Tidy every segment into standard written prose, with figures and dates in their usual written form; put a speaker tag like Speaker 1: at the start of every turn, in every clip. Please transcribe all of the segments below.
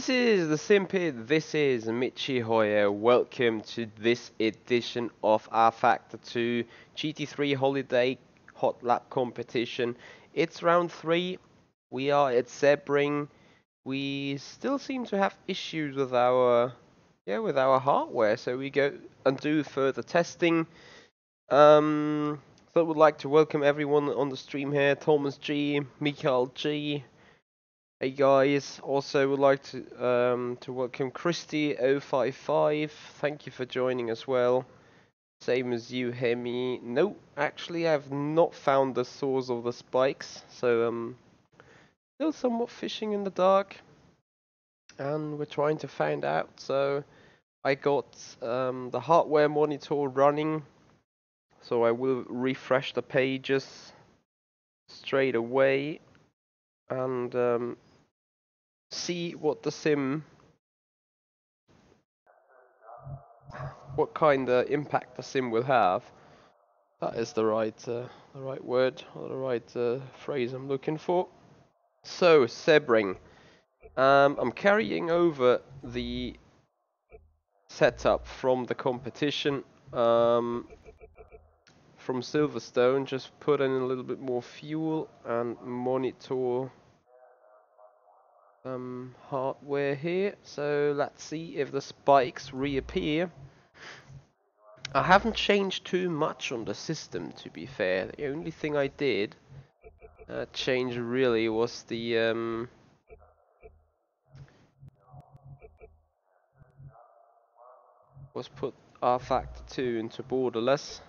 Speaker 1: This is the Simpid, this is Michi Hoyer. Welcome to this edition of rFactor 2 GT3 Holiday Hotlap Competition. It's round 3, we are at Sebring. We still seem to have issues with our hardware, so we go and do further testing. So I would like to welcome everyone on the stream here, Thomas G, Mikael G. Hey guys, also would like to welcome Christy055. Thank you for joining as well. Same as you, Hemi. No, actually I've not found the source of the spikes, so still somewhat fishing in the dark, and we're trying to find out. So I got the hardware monitor running, so I will refresh the pages straight away and see what what kind of impact the sim will have. That is the right word, or the right phrase I'm looking for. So Sebring, I'm carrying over the setup from the competition from Silverstone. Just put in a little bit more fuel and monitor hardware here. So let's see if the spikes reappear. I haven't changed too much on the system, to be fair. The only thing I did change really was the put rFactor 2 into borderless.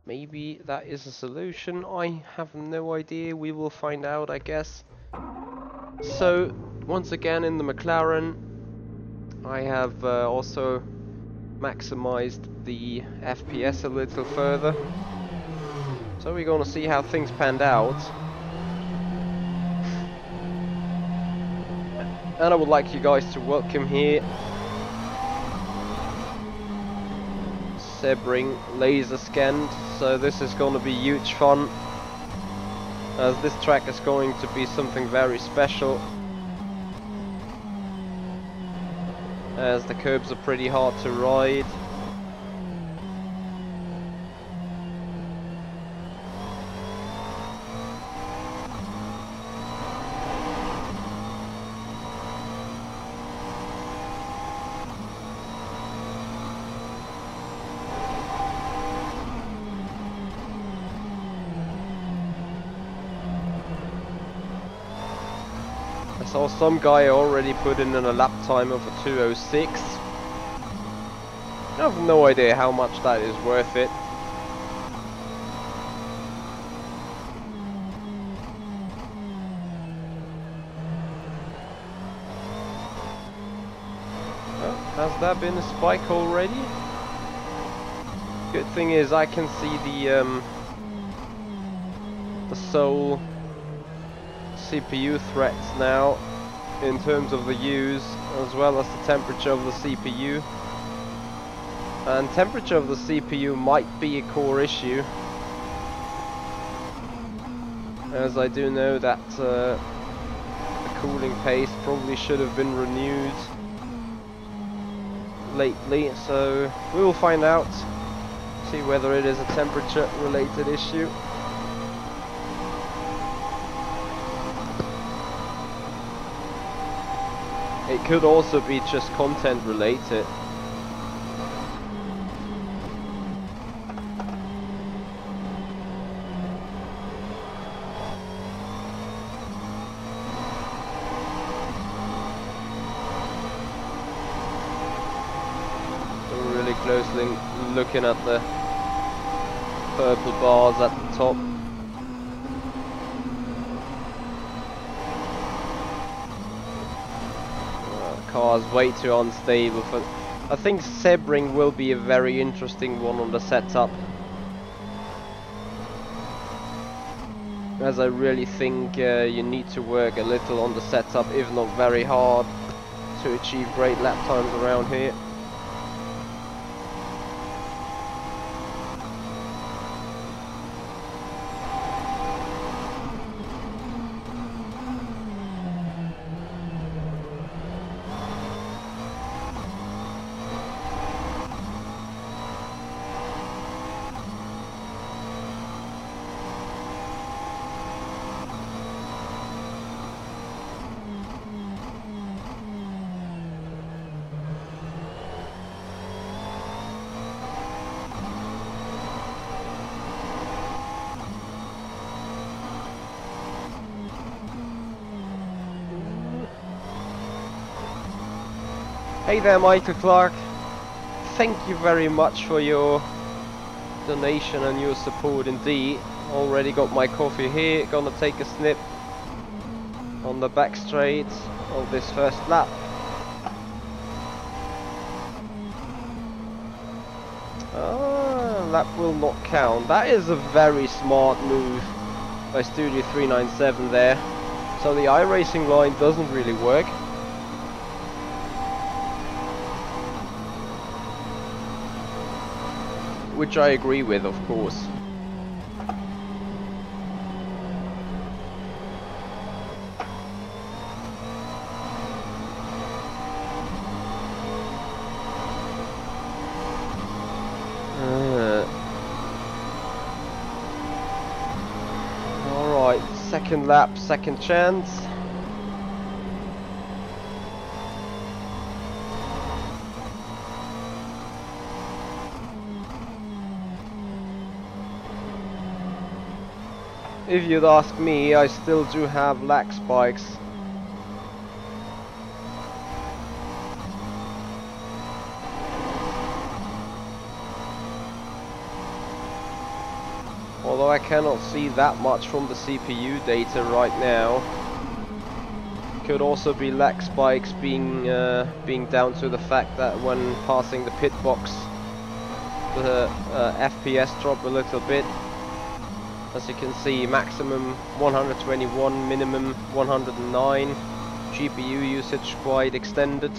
Speaker 1: Maybe that is a solution. I have no idea. We will find out, I guess. So once again in the McLaren, I have also maximized the FPS a little further. So we're gonna see how things panned out. And I would like you guys to welcome here Sebring laser scanned. So this is gonna be huge fun, as this track is going to be something very special, as the curbs are pretty hard to ride. I saw some guy already put in a lap time of a 2:06. I have no idea how much that is worth it. Oh, has that been a spike already? Good thing is I can see the sole CPU threats now in terms of the use, as well as the temperature of the CPU. And temperature of the CPU might be a core issue, as I do know that the cooling paste probably should have been renewed lately, so we will find out, see whether it is a temperature related issue. It could also be just content related. So we're really closely looking at the purple bars at the top. Car's way too unstable. I think Sebring will be a very interesting one on the setup, as I really think you need to work a little on the setup, if not very hard, to achieve great lap times around here. Hey there, Michael Clark. Thank you very much for your donation and your support indeed. Already got my coffee here, gonna take a snip on the back straight of this first lap. Lap will not count. That is a very smart move by Studio 397 there. So the iRacing line doesn't really work. Which I agree with, of course. Alright, second lap, second chance. If you'd ask me, I still do have lag spikes. Although I cannot see that much from the CPU data right now. Could also be lag spikes being down to the fact that when passing the pit box, the FPS drop a little bit. As you can see, maximum 121, minimum 109. GPU usage quite extended.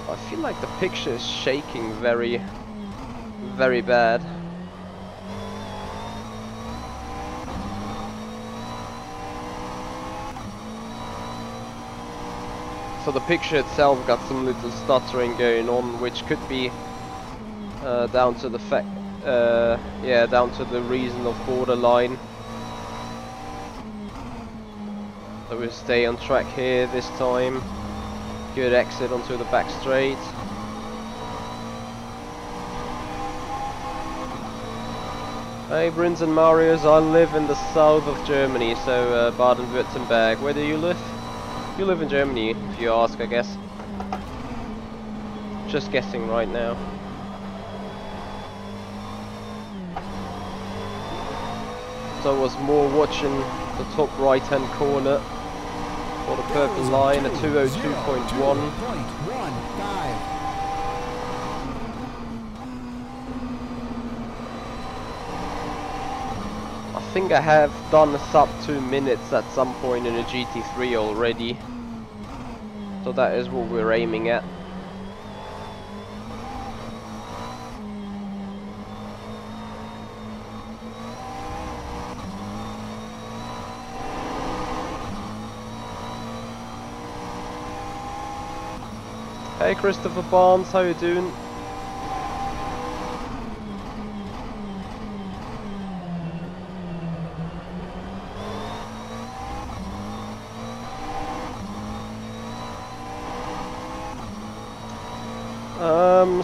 Speaker 1: I feel like the picture is shaking very, very bad. So the picture itself got some little stuttering going on, which could be down to the fact, down to the reason of borderline. So we'll stay on track here this time. Good exit onto the back straight. Hey Brins and Marius, I live in the south of Germany, so Baden-Württemberg. Where do you live? You live in Germany, if you ask, I guess. Just guessing right now. So I was more watching the top right hand corner for the purple line, a 202.1. I think I have done a sub 2 minutes at some point in a GT3 already. So that is what we're aiming at. Hey Christopher Barnes, how you doing?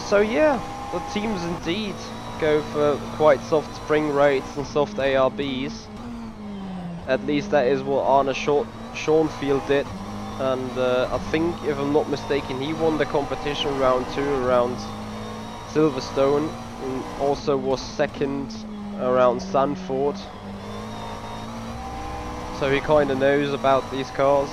Speaker 1: So yeah, the teams indeed go for quite soft spring rates and soft ARBs. At least that is what Arne Schoenfield did. And I think, if I'm not mistaken, he won the competition round 2 around Silverstone, and also was second around Sanford. So he kind of knows about these cars.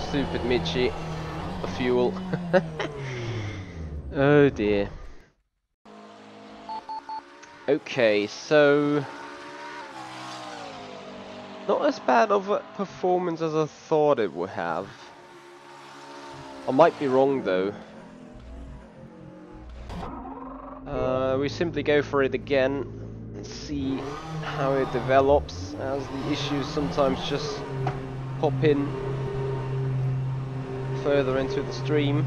Speaker 1: Stupid Michi, the fuel. Oh dear. Okay, so not as bad of a performance as I thought it would have. I might be wrong though. We simply go for it again and see how it develops, as the issues sometimes just pop in further into the stream.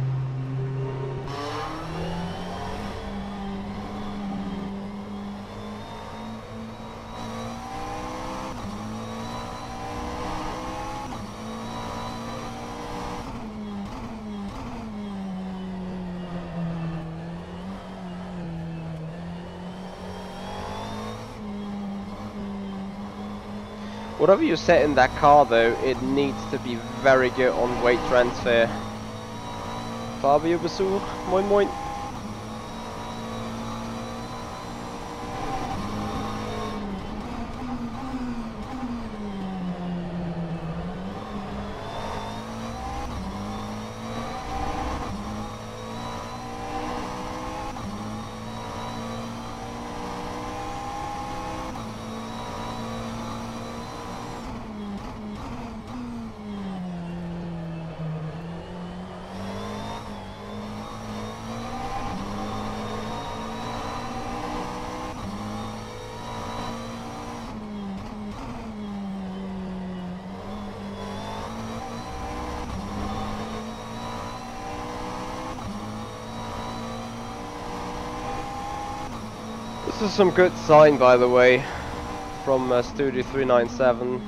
Speaker 1: Whatever you set in that car though, it needs to be very good on weight transfer. Fabio Besuch, moin moin. This is some good sign, by the way, from Studio 397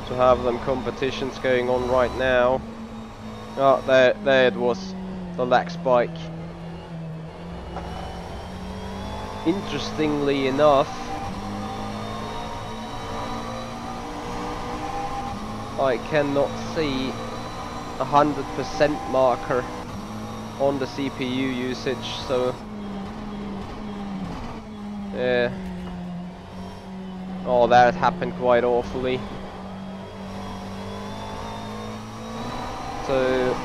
Speaker 1: to have them competitions going on right now. Oh, there it was, the lag spike. Interestingly enough, I cannot see 100% marker on the CPU usage, so yeah. Oh, that happened quite awfully. So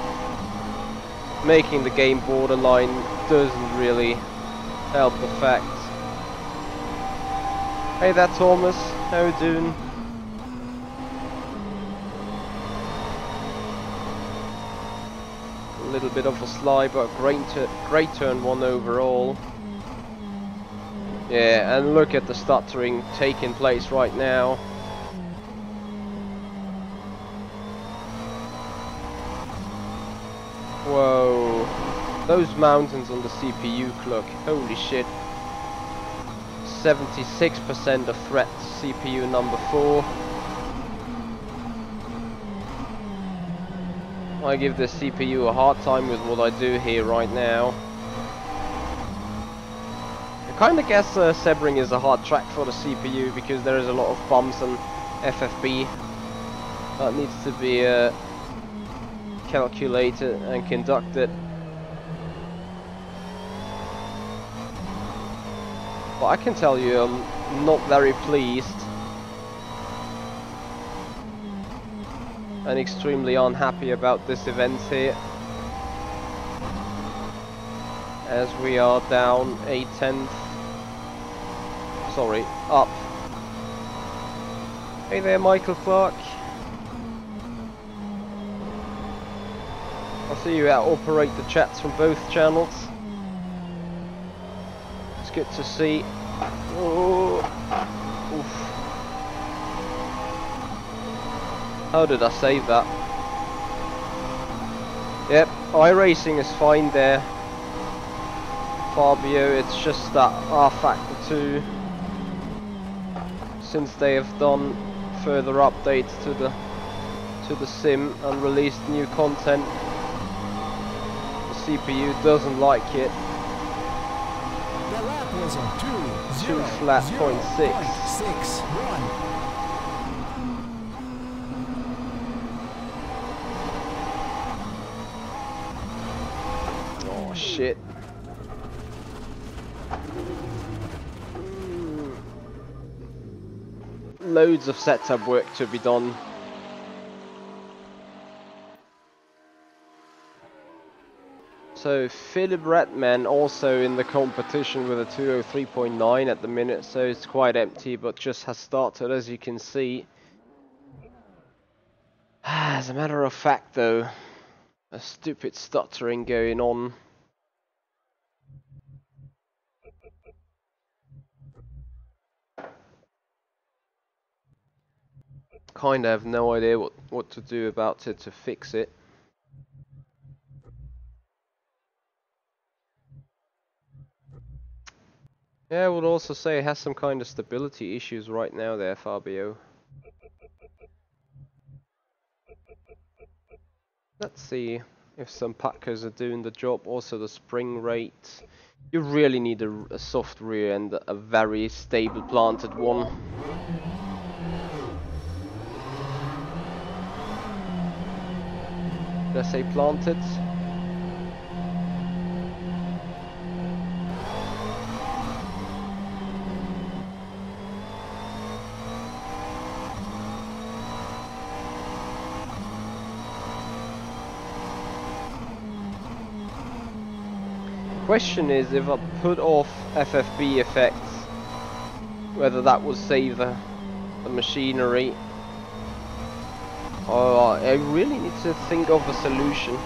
Speaker 1: making the game borderline doesn't really help the fact. Hey there, Thomas, how you doing? A little bit of a slide, but great turn one overall. Yeah, and look at the stuttering taking place right now. Whoa, those mountains on the CPU clock, holy shit. 76% of threat, CPU number 4. I give the CPU a hard time with what I do here right now. I kinda guess Sebring is a hard track for the CPU because there is a lot of bumps and FFB that needs to be calculated and conducted. But I can tell you I'm not very pleased and extremely unhappy about this event here, as we are down 8/10. Sorry, up. Hey there, Michael Clark. I see you operate the chats from both channels. It's good to see. Oh. Oof. How did I save that? Yep, iRacing is fine there, Fabio. It's just that rFactor 2, since they have done further updates to the sim and released new content, the CPU doesn't like it.
Speaker 2: The lap was on
Speaker 1: 2 flat 0.6. Oh shit. Loads of setup work to be done. So Philip Redman also in the competition with a 203.9 at the minute, so it's quite empty, but just has started, as you can see. As a matter of fact though, a stupid stuttering going on. Kinda have no idea what to do about it to fix it. Yeah, I would also say it has some kind of stability issues right now there, Fabio. Let's see if some packers are doing the job. Also the spring rate. You really need a soft rear and a very stable planted one. Did I say planted? Question is if I put off FFB effects, whether that will save the machinery. Oh, I really need to think of a solution.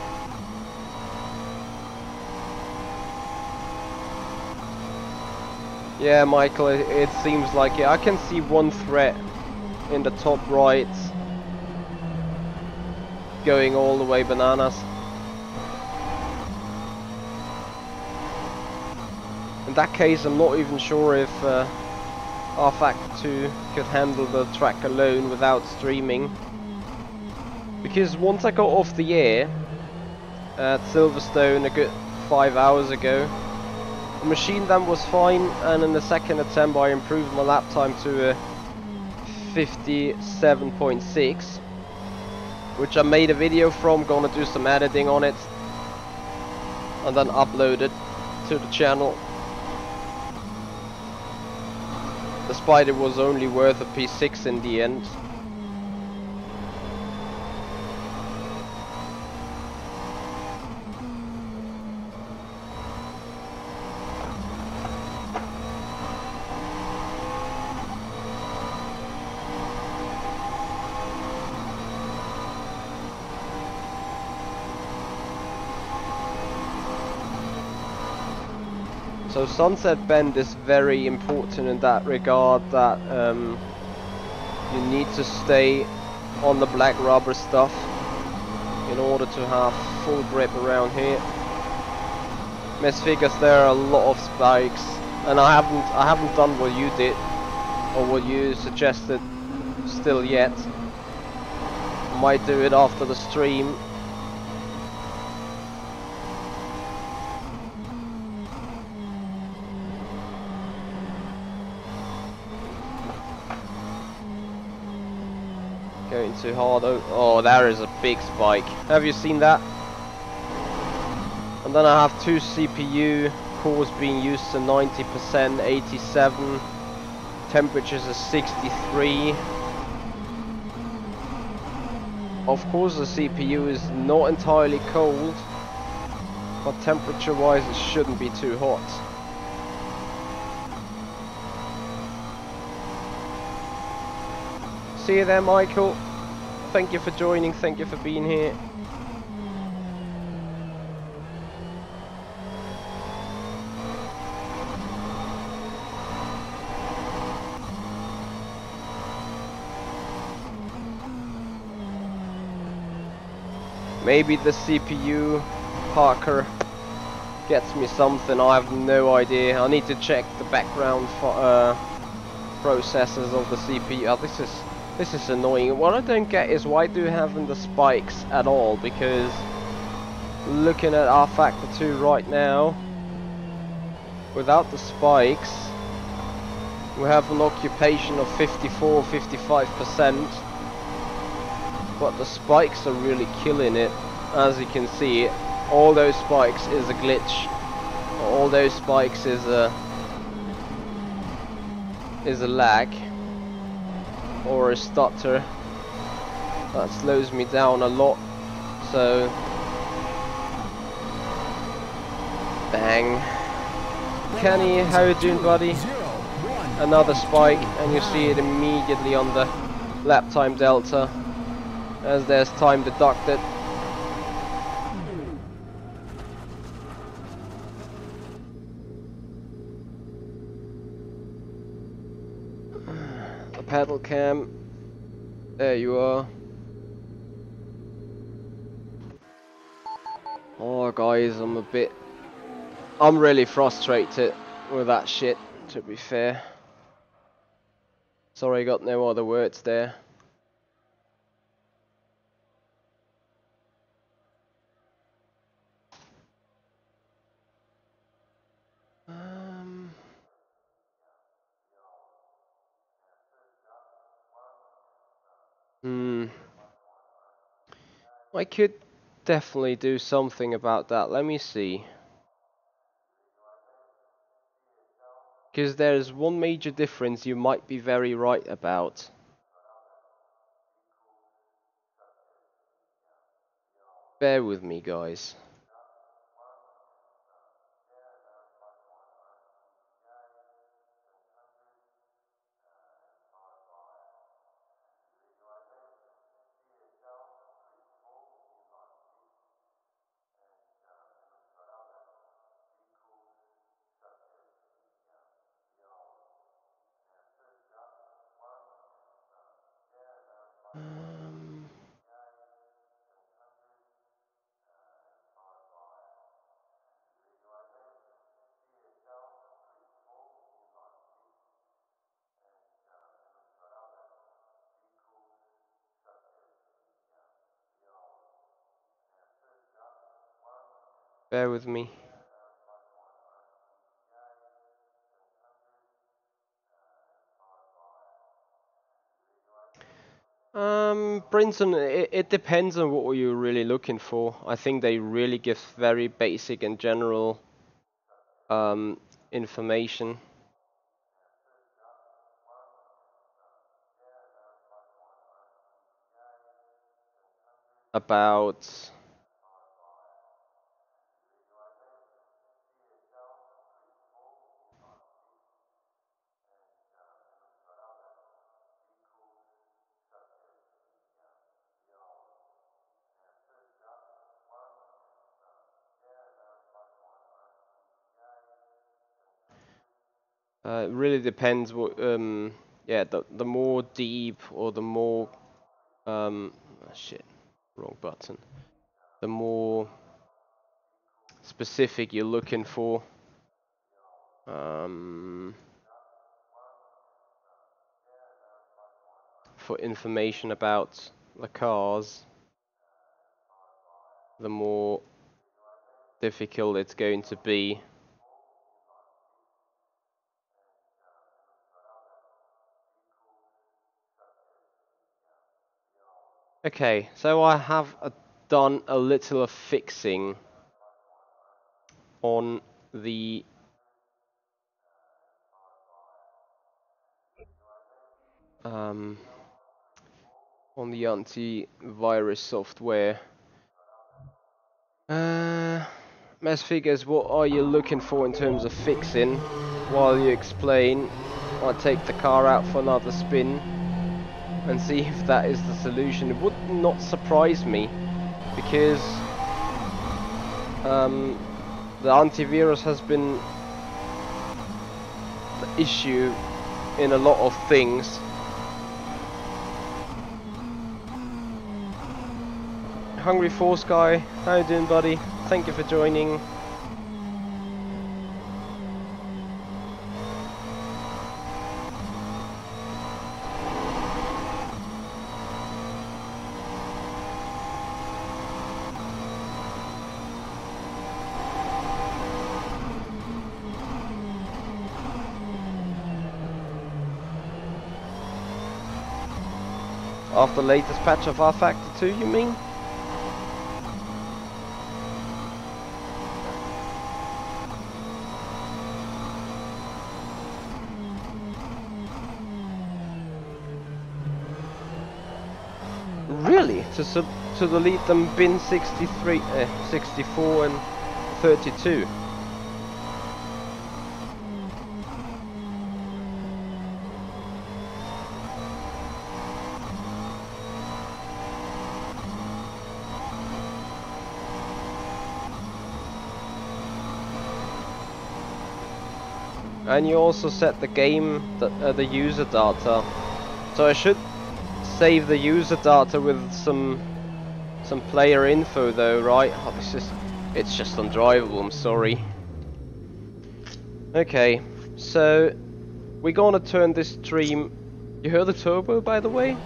Speaker 1: Yeah, Michael, it seems like it. I can see one thread in the top right going all the way bananas. In that case, I'm not even sure if rFactor 2 could handle the track alone without streaming. Because once I got off the air at Silverstone a good 5 hours ago, the machine then was fine, and in the second attempt I improved my lap time to 57.6, which I made a video from, gonna do some editing on it, and then upload it to the channel. Despite it was only worth a P6 in the end. So Sunset Bend is very important in that regard, that you need to stay on the black rubber stuff in order to have full grip around here. Miss Figures, there are a lot of spikes, and I haven't done what you did or what you suggested still yet. Might do it after the stream. Going too hard. Oh, there is a big spike. Have you seen that? And then I have two CPU cores being used to 90%, 87. Temperatures are 63. Of course the CPU is not entirely cold, but temperature wise it shouldn't be too hot. See you there, Michael. Thank you for joining, thank you for being here. Maybe the CPU Parker gets me something, I have no idea. I need to check the background processes of the CPU. Oh, this is annoying. What I don't get is why do you have the spikes at all? Because looking at rFactor 2 right now, without the spikes, we have an occupation of 54-55%. But the spikes are really killing it. As you can see, all those spikes is a glitch. All those spikes is a lag or a stutter that slows me down a lot. So bang. Kenny, how you doing, buddy? Another spike, and you see it immediately on the lap time delta, as there's time deducted. The pedal cam, there you are. Oh guys, I'm really frustrated with that shit, to be fair. Sorry, I got no other words there. I could definitely do something about that. Let me see. Because there's one major difference you might be very right about. Bear with me, guys. Bear with me. Brinson, it depends on what you're really looking for. I think they really give very basic and general information about it really depends what yeah, the more deep or the more shit, wrong button. The more specific you're looking for. For information about the cars, the more difficult it's going to be. Okay, so I have done a little of fixing on the antivirus software. Mess figures, what are you looking for in terms of fixing? While you explain, I'll take the car out for another spin and see if that is the solution. It would not surprise me, because the antivirus has been the issue in a lot of things. Hungry Force Guy, how you doing, buddy? Thank you for joining. After the latest patch of rFactor 2, you mean? Really? To delete them bin 63, 64 and 32? And you also set the game, the user data. So I should save the user data with some player info though, right? Oh, it's just undrivable, I'm sorry. Okay, so we're gonna turn this stream. You heard the turbo, by the way?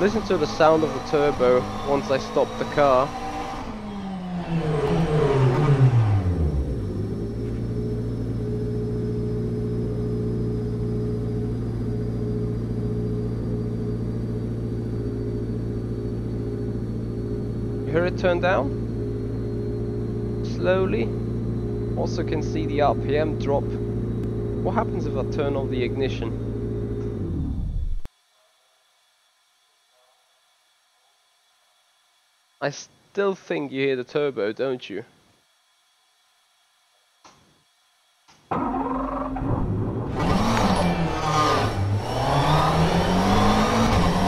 Speaker 1: Listen to the sound of the turbo once I stop the car. You hear it turn down? Slowly. Also can see the RPM drop. What happens if I turn off the ignition? I still think you hear the turbo, don't you?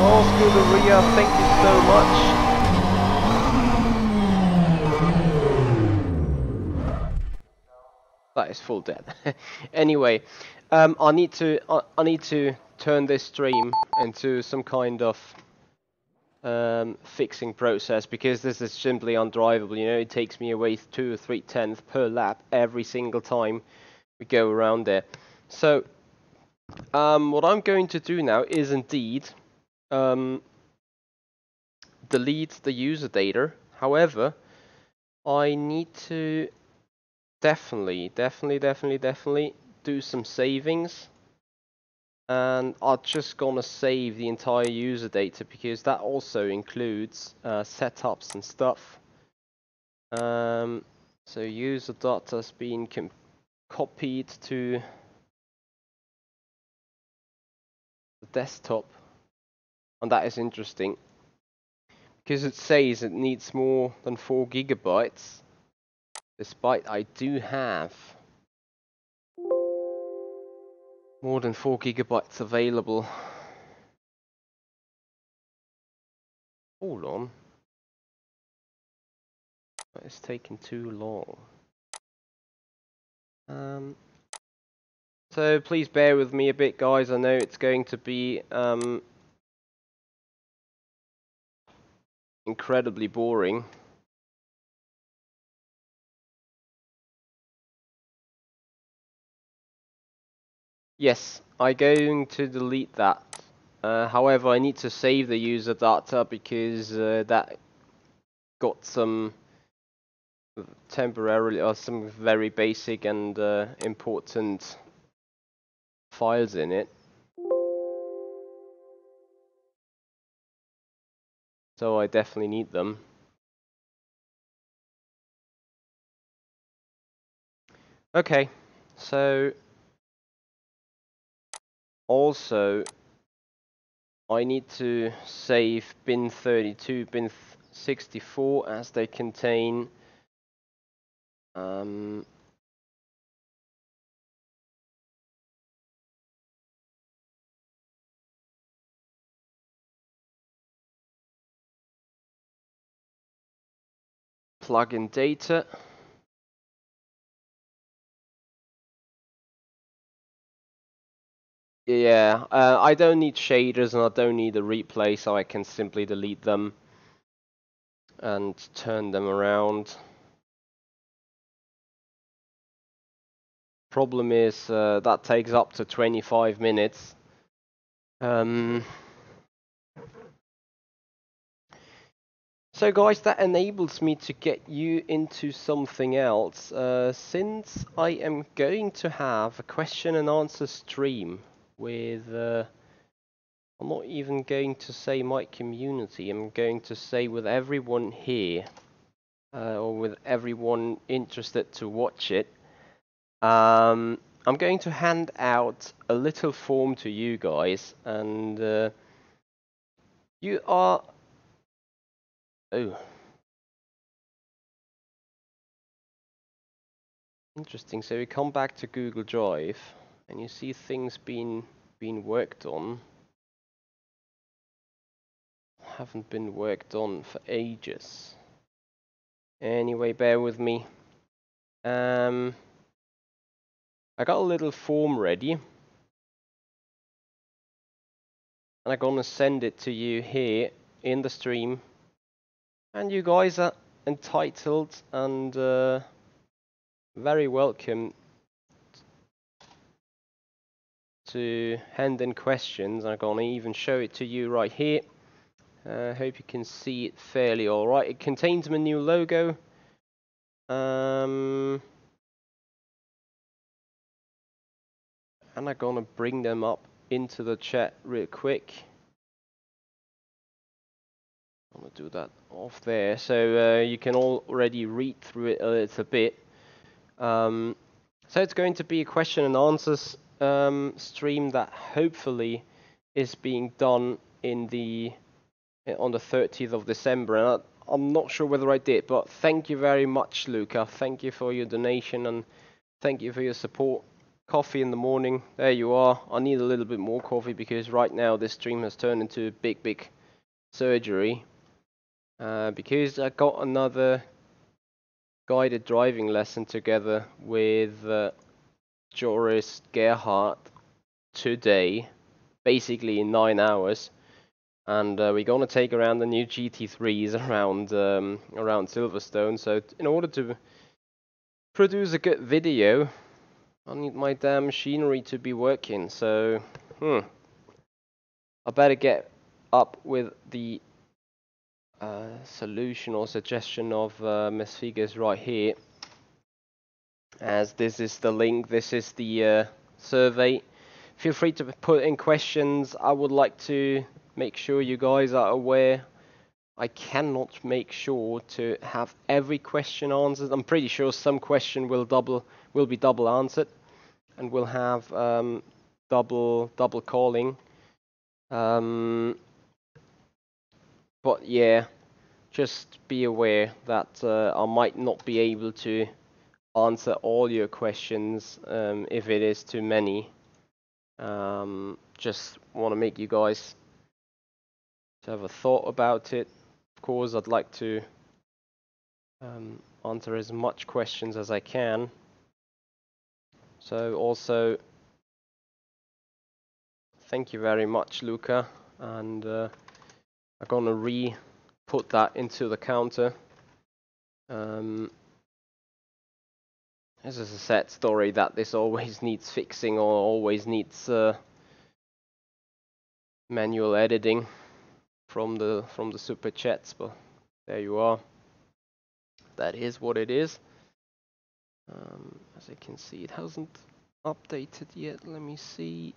Speaker 1: Oh, Scuderia, thank you so much. That is full dead. Anyway, I need to turn this stream into some kind of fixing process, because this is simply undrivable. You know, it takes me away 2 or 3 tenths per lap every single time we go around there. So what I'm going to do now is indeed delete the user data. However, I need to definitely do some savings, and I'm just gonna save the entire user data, because that also includes setups and stuff. So user data has been copied to the desktop, and that is interesting, because it says it needs more than 4 gigabytes, despite I do have more than 4 gigabytes available. Hold on. It's taking too long. So please bear with me a bit, guys. I know it's going to be incredibly boring. Yes, I'm going to delete that. However, I need to save the user data, because that got some temporarily, or some very basic and important files in it. So I definitely need them. Okay, so also I need to save bin 32, bin 64, as they contain plugin data. Yeah, I don't need shaders and I don't need a replay, so I can simply delete them and turn them around. Problem is that takes up to 25 minutes. So guys, that enables me to get you into something else. Since I am going to have a question and answer stream with, I'm not even going to say my community, I'm going to say with everyone here, or with everyone interested to watch it. I'm going to hand out a little form to you guys, and you are... Oh. Interesting. So you come back to Google Drive and you see things being worked on. Haven't been worked on for ages. Anyway, bear with me. I got a little form ready, and I'm gonna send it to you here in the stream. And you guys are entitled and very welcome to hand in questions. I'm gonna even show it to you right here. Hope you can see it fairly alright. It contains my new logo. And I'm gonna bring them up into the chat real quick. I'm gonna do that off there, so you can already read through it a little bit. So it's going to be a question and answers stream that hopefully is being done on the 30th of December, and I'm not sure whether I did, but thank you very much, Luca. Thank you for your donation and thank you for your support. Coffee in the morning, there you are. I need a little bit more coffee because right now this stream has turned into a big surgery. Because I got another guided driving lesson together with Joris Gerhardt today, basically in 9 hours, and we're gonna take around the new GT3s around Silverstone. So in order to produce a good video, I need my damn machinery to be working. So I better get up with the solution or suggestion of Ms. Figures right here, as this is the link, this is the survey. Feel free to put in questions. I would like to make sure you guys are aware. I cannot make sure to have every question answered. I'm pretty sure some question will be double answered, and we'll have double calling. But yeah, just be aware that I might not be able to answer all your questions if it is too many. Just want to make you guys to have a thought about it. Of course, I'd like to answer as much questions as I can. So also, thank you very much, Luca, and I'm gonna re-put that into the counter. This is a sad story that this always needs fixing or always needs manual editing from the super chats, but there you are. That is what it is. As you can see, it hasn't updated yet. Let me see.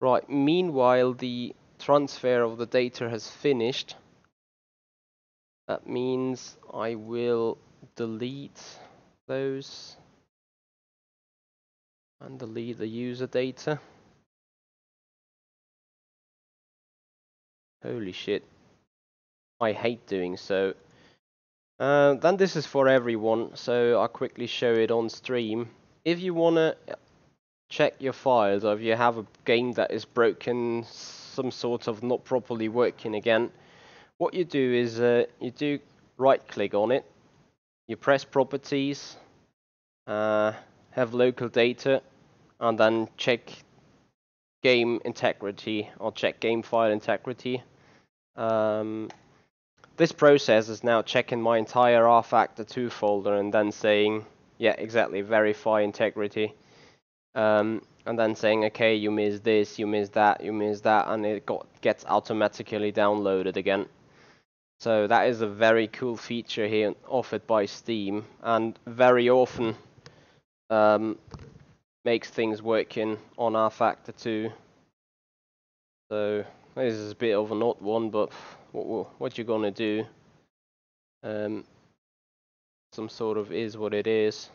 Speaker 1: Right, meanwhile the transfer of the data has finished. That means I will delete those and delete the user data. Holy shit, I hate doing so. Then this is for everyone, so I'll quickly show it on stream. If you wanna check your files, or if you have a game that is broken, some sort of not properly working again, what you do is you do right click on it, you press properties, have local data, and then check game integrity or check game file integrity. This process is now checking my entire rFactor 2 folder and then saying, yeah, exactly, verify integrity. And then saying, okay, you missed this, you missed that, you missed that, and it gets automatically downloaded again. So that is a very cool feature here offered by Steam, and very often makes things working on rFactor 2. So this is a bit of an odd one, but what you're gonna do? Some sort of is what it is.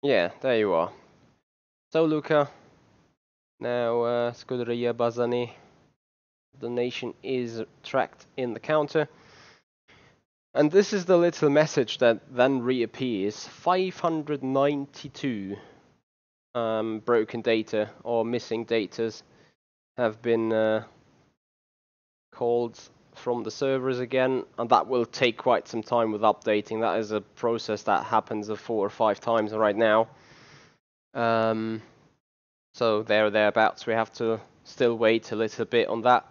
Speaker 1: Yeah, there you are. So Luca, now Scuderia Bazzani donation is tracked in the counter. And this is the little message that then reappears. 592 broken data or missing datas have been called from the servers again, and that will take quite some time with updating. That is a process that happens 4 or 5 times right now. So thereabouts, we have to still wait a little bit on that.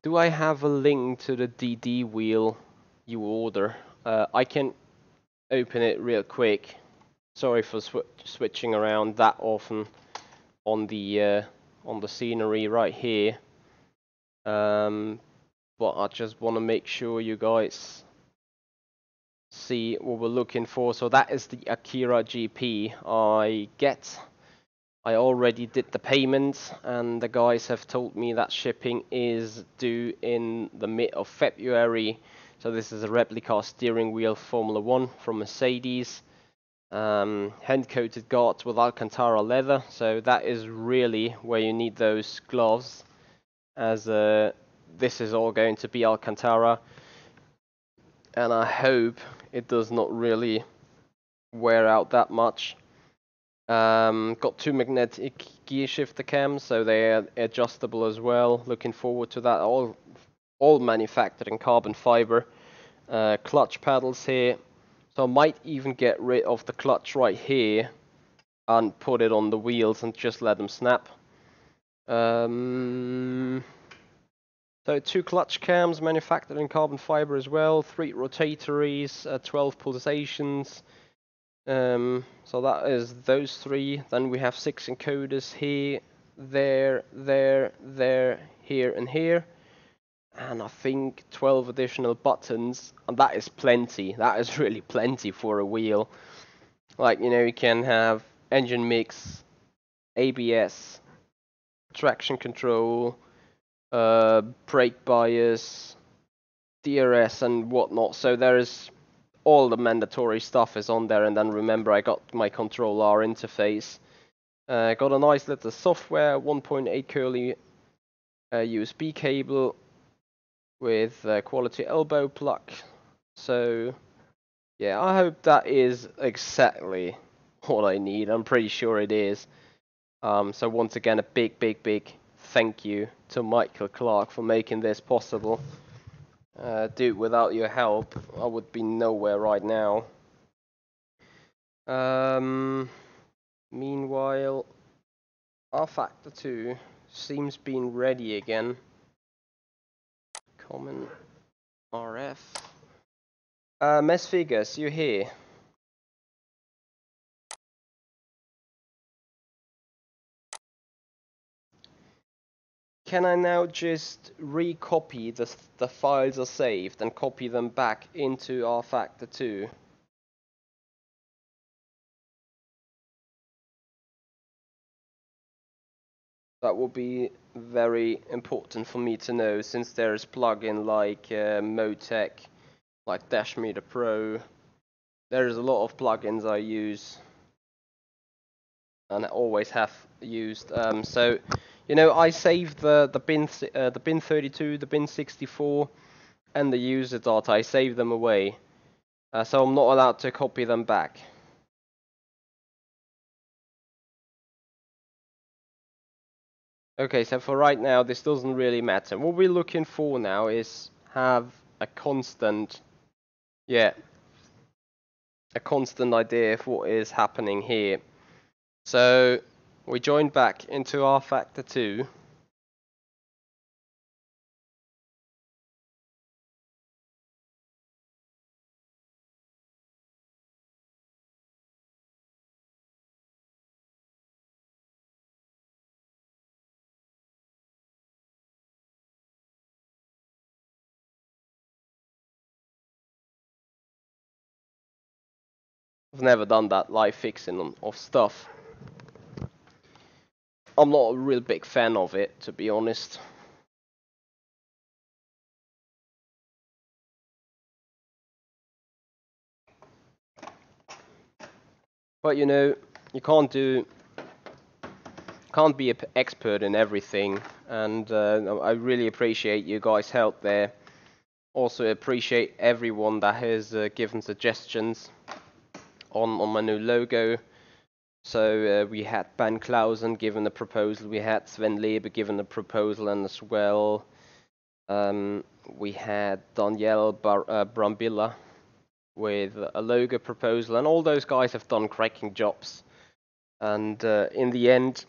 Speaker 1: Do I have a link to the DD wheel you order? I can open it real quick. Sorry for switching around that often on the scenery right here. But I just want to make sure you guys see what we're looking for. So that is the Akira GP I already did the payment, and the guys have told me that shipping is due in the mid of February. So this is a replica steering wheel Formula 1 from Mercedes. Hand-coated guards with Alcantara leather. So that is really where you need those gloves, as this is all going to be Alcantara. And I hope it does not really wear out that much. Got 2 magnetic gear shifter cams, so they're adjustable as well. Looking forward to that. All manufactured in carbon fiber. Clutch paddles here, so I might even get rid of the clutch right here and put it on the wheels and just let them snap. So 2 clutch cams manufactured in carbon fiber as well. 3 rotatories, 12 pulsations. So that is those 3. Then we have 6 encoders here, there, here and here. And I think 12 additional buttons, and that is plenty. That is really plenty for a wheel. Like, you know, you can have engine mix, ABS, traction control, brake bias, DRS and whatnot. So there is all the mandatory stuff is on there. And then remember, I got my Control R interface. Got a nice little software, 1.8 curly USB cable with quality elbow plug. So yeah, I hope that is exactly what I need. I'm pretty sure it is. So once again, a big thank you to Michael Clark for making this possible. Dude, without your help, I would be nowhere right now. Meanwhile, rFactor 2 seems being ready again. Common RF. Mess Figures, you here? Can I now just recopy the files are saved and copy them back into rFactor 2? That will be very important for me to know, since there's plugin like Motec, like Dashmeter Pro. There's a lot of plugins I use and I always have used. So, you know, I saved the bin 32, the bin 64, and the user data. I saved them away, so I'm not allowed to copy them back. Okay, so for right now, this doesn't really matter. What we're looking for now is have a constant, a constant idea of what is happening here. So we join back into rFactor 2. I've never done that live fixing of stuff. I'm not a real big fan of it, to be honest. But you know, you can't be an expert in everything, and I really appreciate you guys' help there. Also appreciate everyone that has given suggestions on my new logo. So we had Ben Clausen given a proposal, we had Sven Leber given a proposal, and as well we had Danielle Brambilla with a logo proposal, and all those guys have done cracking jobs. And in the end,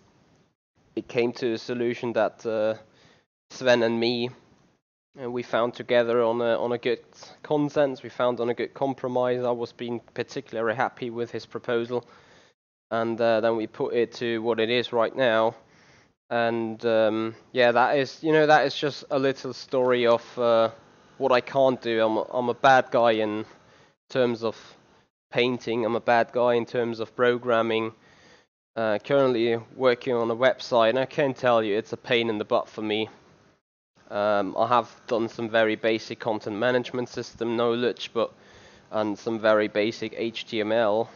Speaker 1: it came to a solution that Sven and me we found together on a good consensus. We found on a good compromise. I was being particularly happy with his proposal, and then we put it to what it is right now. And yeah, that is, that is just a little story of what I can't do. I'm a bad guy in terms of painting. I'm a bad guy in terms of programming. Currently working on a website, and I can tell you it's a pain in the butt for me. I have done some very basic content management system knowledge, and some very basic HTML,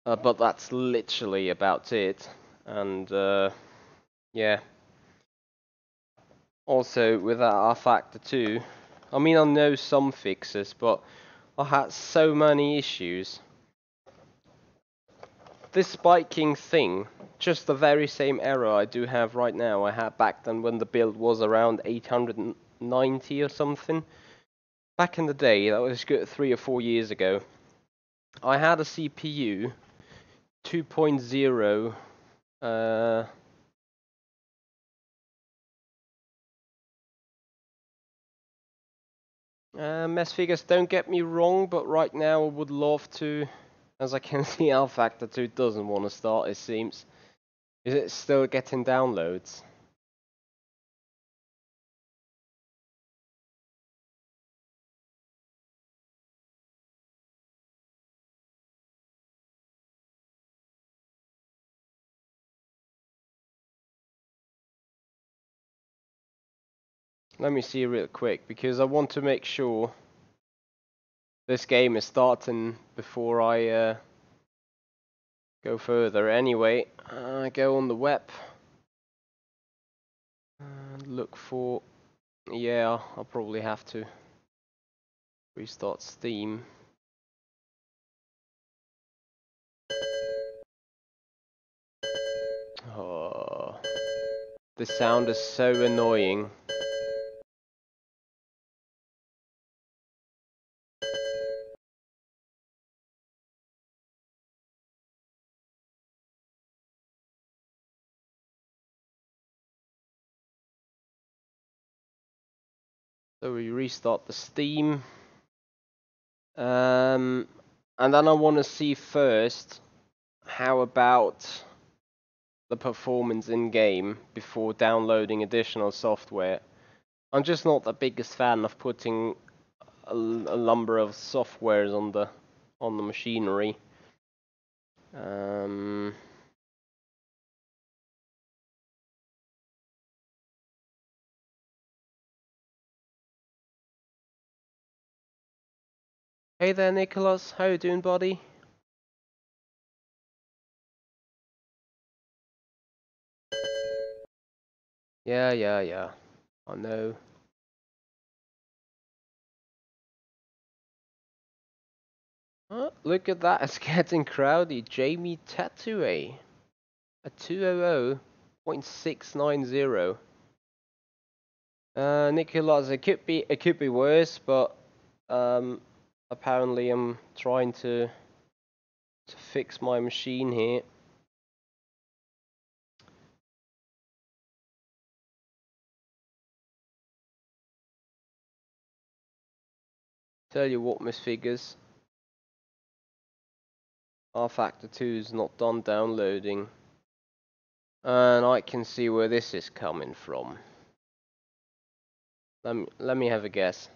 Speaker 1: but that's literally about it. And yeah. Also, with that rFactor 2, I mean, I know some fixes, but I had so many issues. This spiking thing, just the very same error I do have right now, I had back then when the build was around 890 or something. Back in the day, that was good 3 or 4 years ago. I had a CPU 2.0, mess figures, don't get me wrong, but right now I would love to, as I can see rFactor 2 doesn't want to start, it seems. Is it still getting downloads? Let me see real quick, because I want to make sure this game is starting before I go further. Anyway, go on the web and look for, yeah, I'll probably have to restart Steam. Oh, the sound is so annoying. So we restart the Steam. And then I want to see first, how about the performance in game before downloading additional software. I'm just not the biggest fan of putting a number of softwares on the machinery. Hey there, Nicholas. How you doing, buddy? Yeah. I know. Oh, look at that. It's getting crowded. Jamie Tattoo, a 200.690. Nicholas, it could be worse, but apparently I'm trying to fix my machine here. Tell you what, Miss Figures, rFactor 2 is not done downloading, and I can see where this is coming from. Let me have a guess.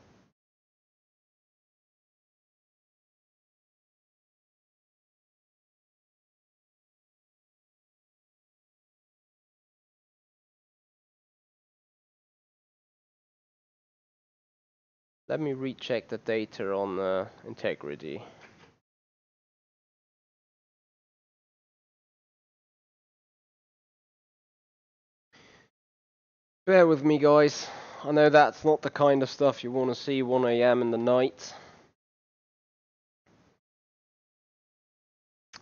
Speaker 1: Let me recheck the data on integrity. Bear with me, guys. I know that's not the kind of stuff you want to see 1 AM in the night.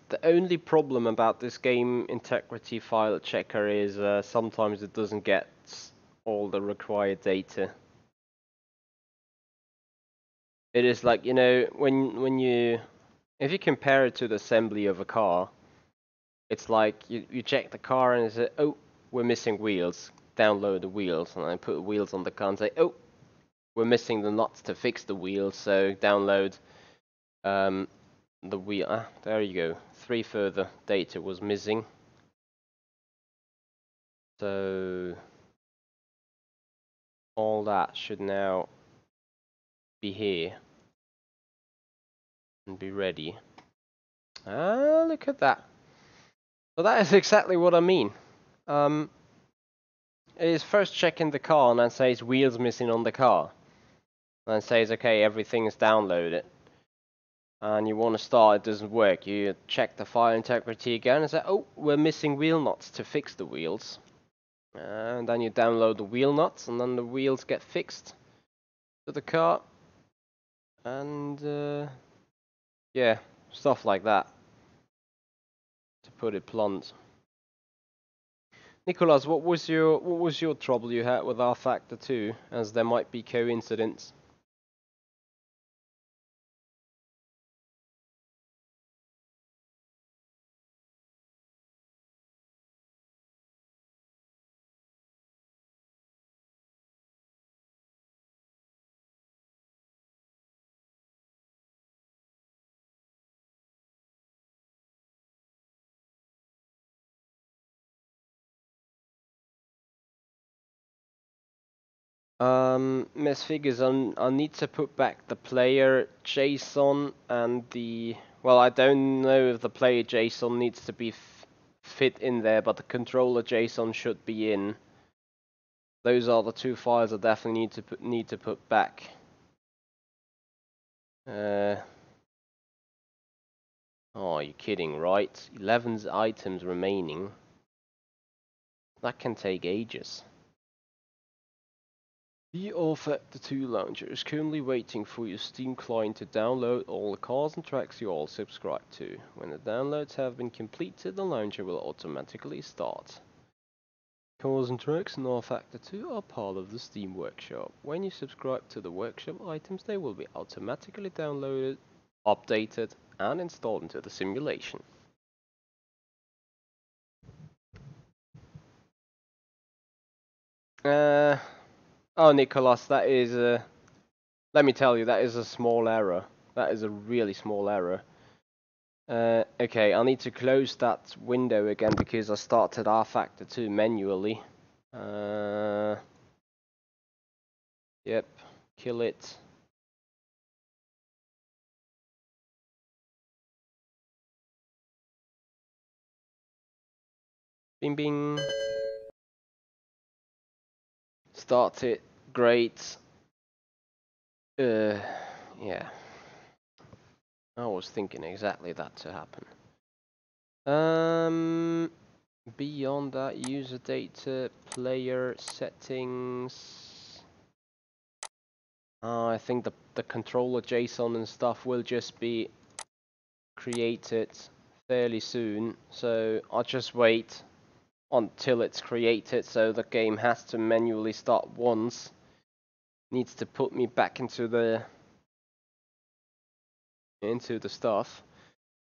Speaker 1: The only problem about this game integrity file checker is sometimes it doesn't get all the required data. It is like, when you, if you compare it to the assembly of a car, it's like you check the car and say, oh, we're missing wheels. Download the wheels, and I put wheels on the car and say, oh, we're missing the nuts to fix the wheels, so download the wheel. Ah, there you go. 3 further data was missing. So all that should now be here and be ready. Ah, look at that. So that is exactly what I mean. It is first checking the car and then says wheels missing on the car. And then says, okay, everything is downloaded. And you want to start, it doesn't work. You check the file integrity again and say, oh, we're missing wheel nuts to fix the wheels. And then you download the wheel nuts and then the wheels get fixed to the car. And yeah, stuff like that. To put it blunt. Nicholas, what was your trouble you had with rFactor 2, as there might be coincidence? Miss Figures, I need to put back the player JSON and the... Well, I don't know if the player JSON needs to be fit in there, but the controller JSON should be in. Those are the two files I definitely need to put back. Oh, you're kidding, right? 11 items remaining. That can take ages. The rFactor 2 launcher is currently waiting for your Steam client to download all the cars and tracks you all subscribe to. When the downloads have been completed, the launcher will automatically start. Cars and tracks in rFactor 2 are part of the Steam workshop. When you subscribe to the workshop items, they will be automatically downloaded, updated, and installed into the simulation. Oh, Nicholas, that is let me tell you, that is a small error. That is a really small error. Okay, I need to close that window again because I started rFactor 2 manually. Yep, kill it. Bing bing. Start it. Great. Yeah. I was thinking exactly that to happen. Beyond that, user data, player settings. I think the controller JSON and stuff will just be created fairly soon, so I'll just wait until it's created. So the game has to manually start once. Needs to put me back into the stuff.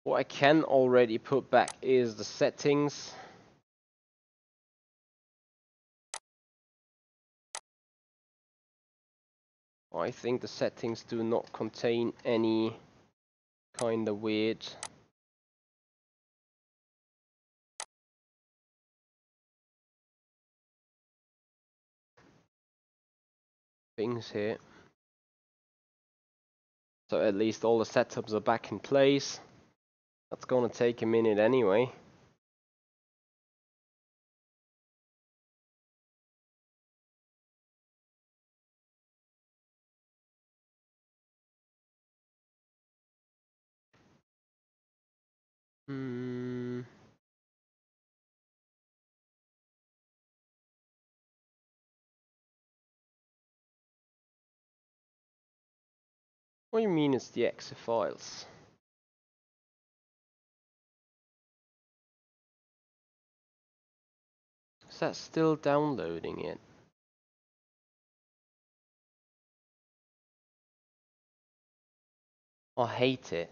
Speaker 1: What I can already put back is the settings. I think the settings do not contain any kind of weird things here. So at least all the setups are back in place. That's gonna take a minute anyway. What do you mean it's the exe files? Is that still downloading it? I hate it.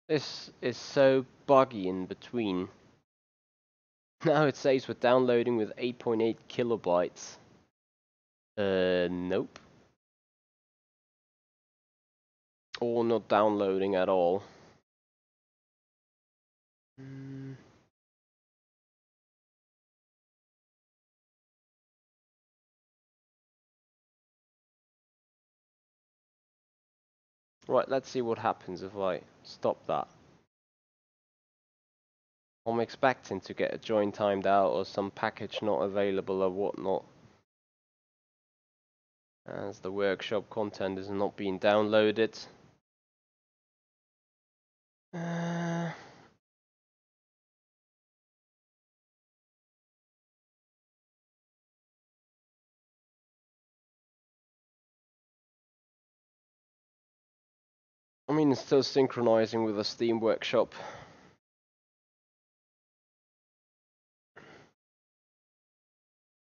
Speaker 1: This is so buggy in between. Now it says we're downloading with 8.8 kilobytes. Nope. Or not downloading at all. Right, let's see what happens if I stop that. I'm expecting to get a join timed out or some package not available or whatnot, as the workshop content is not being downloaded. I mean, it's still synchronizing with the Steam workshop.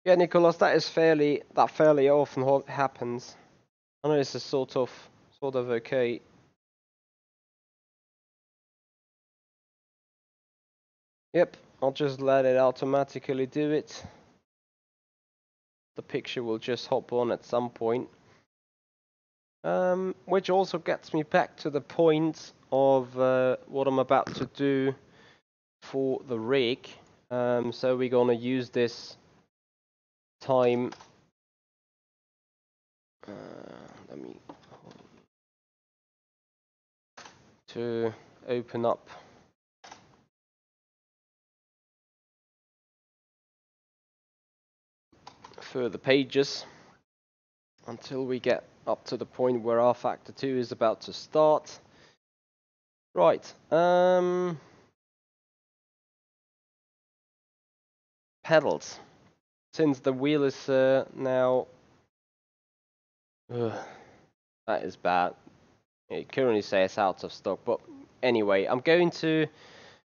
Speaker 1: Yeah, Nicholas, that fairly often happens. I know this is sort of okay. Yep, I'll just let it automatically do it. The picture will just hop on at some point. Which also gets me back to the point of what I'm about to do for the rig. So we're gonna use this time. Let me to open up further pages until we get up to the point where rFactor 2 is about to start. Right. Pedals. Since the wheel is now... that is bad. It currently says out of stock, but anyway, I'm going to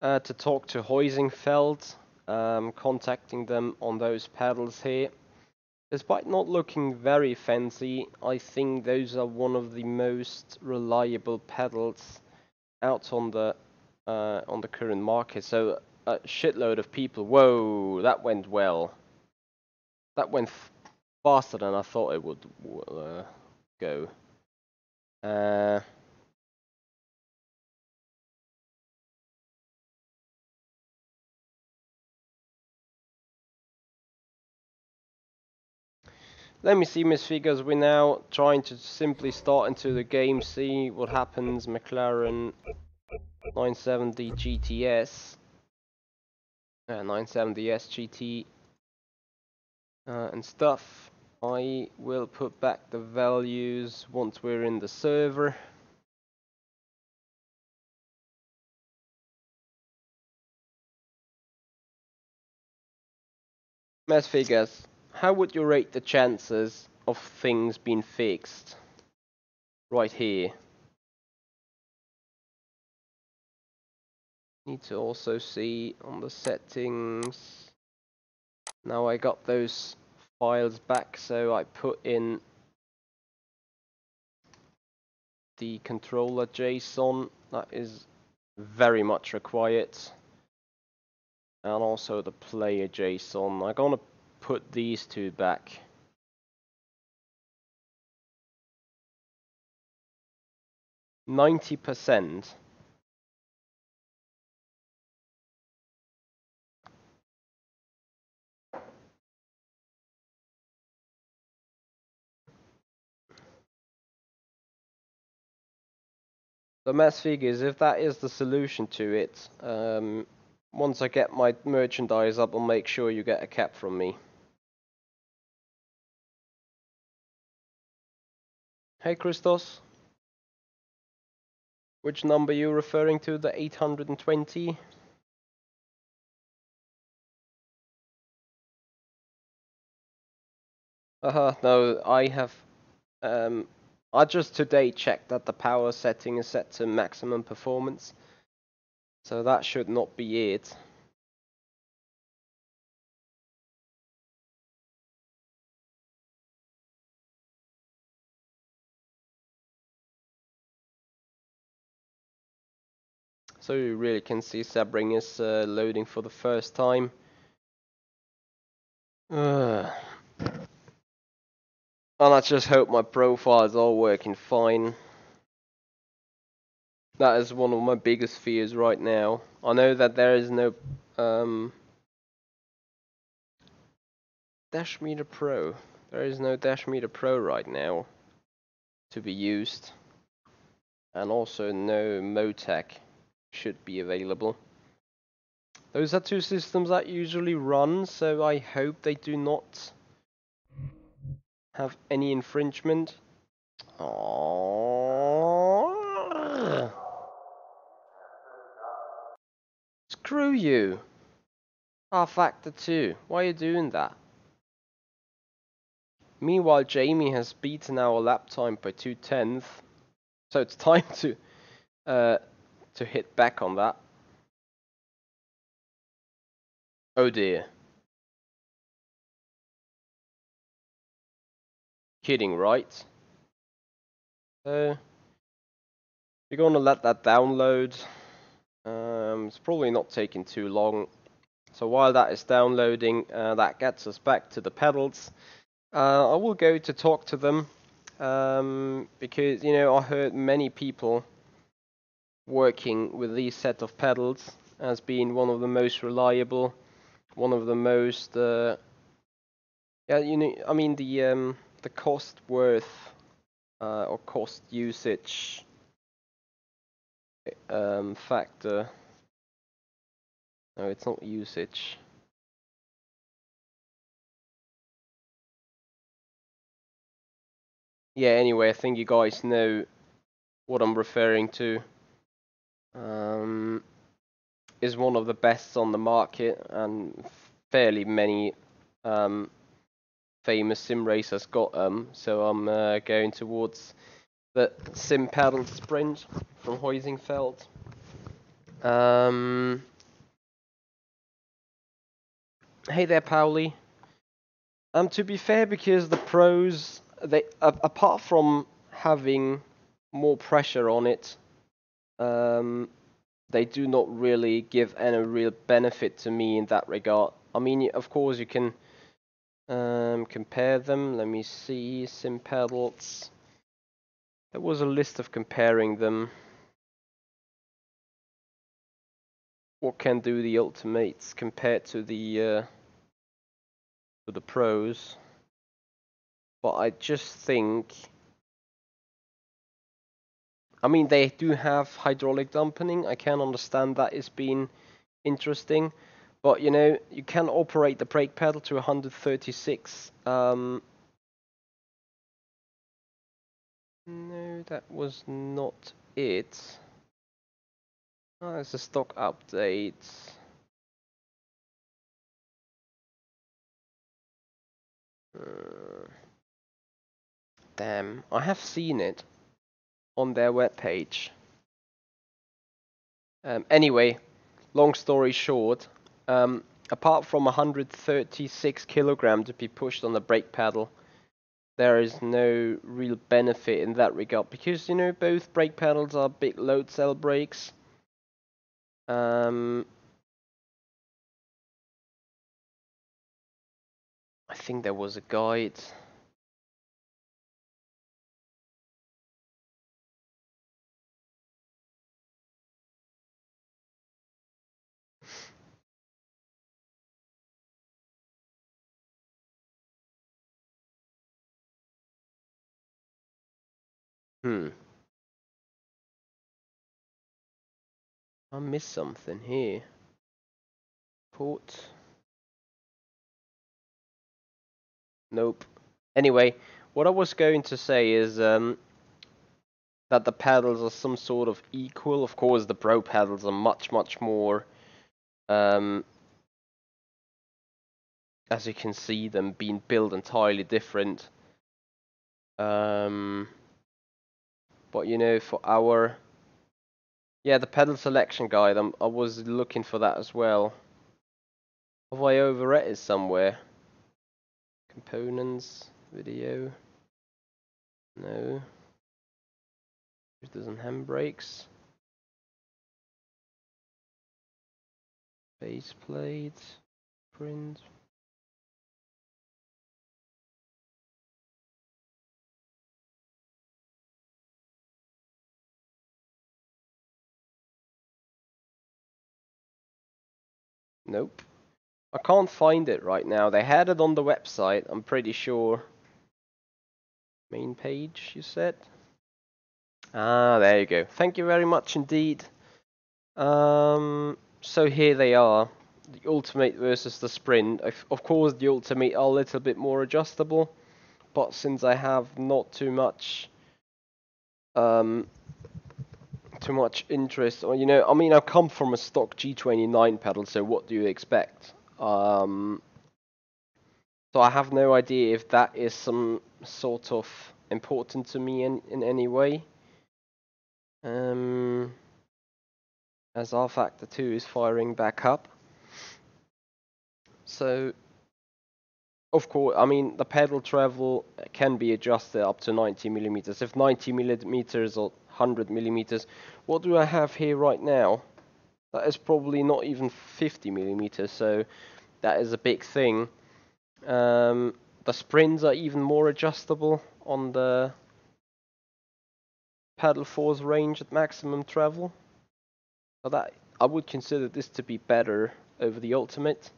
Speaker 1: talk to Heusingfeld, contacting them on those pedals here. Despite not looking very fancy, I think those are one of the most reliable pedals out on the current market. So a shitload of people. Whoa, that went well. That went faster than I thought it would go. Let me see, Miss Figures. We're now trying to simply start into the game, see what happens. McLaren 970 GTS, 970S GT, and stuff. I will put back the values once we're in the server. Miss Figures, how would you rate the chances of things being fixed right here? Need to also see on the settings. Now I got those files back, so I put in the controller JSON. That is very much required, and also the player JSON. I'm gonna put these two back. %90. The mass figures, if that is the solution to it, once I get my merchandise up, I'll make sure you get a cap from me. Hey Christos, which number are you referring to? The 820? No, I have, I just today checked that the power setting is set to maximum performance, so that should not be it. So you really can see Sebring is loading for the first time. And I just hope my profile is all working fine. That is one of my biggest fears right now. I know that there is no Dash Meter Pro. There is no Dash Meter Pro right now to be used. and also no Motec should be available. Those are two systems that usually run, so I hope they do not have any infringement. Oh, screw you! rFactor 2, why are you doing that? Meanwhile, Jamie has beaten our lap time by 2/10, so it's time to hit back on that. Oh dear. Kidding, right? So we're gonna let that download. It's probably not taking too long. So while that is downloading, that gets us back to the pedals. I will go to talk to them because, you know, I heard many people working with these set of pedals as being one of the most reliable, one of the most, yeah, you know, I mean the cost worth or cost usage factor. No, it's not usage. Yeah, anyway, I think you guys know what I'm referring to. Is one of the best on the market, and fairly many famous sim racers got them. So I'm going towards the sim pedal sprint from Heusingfeld. Hey there, Pauli. To be fair, because the pros, they apart from having more pressure on it, they do not really give any real benefit to me in that regard. I mean, of course, you can compare them. Let me see, sim pedals. There was a list of comparing them. What can do the ultimates compared to the pros? But I just think, I mean, they do have hydraulic dampening. I can understand that it's been interesting, but you know, you can operate the brake pedal to 136. No, that was not it. Oh, it's a stock update. Damn, I have seen it on their webpage. Anyway, long story short, apart from 136 kilogram to be pushed on the brake pedal, there is no real benefit in that regard, because, you know, both brake pedals are big load cell brakes. I think there was a guide. I missed something here. Port. Nope. Anyway, what I was going to say is that the pedals are some sort of equal. Of course, the Pro pedals are much more, as you can see them being built entirely different. But you know, for our, yeah, the pedal selection guide, I was looking for that as well. Have I overread it somewhere? Components, video. No. It doesn't handbrakes. Base plate. Print. Nope. I can't find it right now. They had it on the website, I'm pretty sure. Main page, you said? Ah, there you go. Thank you very much indeed. So here they are, the Ultimate versus the Sprint. Of course, the Ultimate are a little bit more adjustable, but since I have not too much interest, or I mean, I come from a stock G29 pedal, so what do you expect? So I have no idea if that is some sort of important to me in any way. As rFactor 2 is firing back up. So, of course, I mean, the pedal travel can be adjusted up to 90 millimeters. If 90 millimeters or 100 millimeters, what do I have here right now? That is probably not even 50 millimeters, so that is a big thing. The springs are even more adjustable on the pedal force range at maximum travel. But that I would consider this to be better over the Ultimate.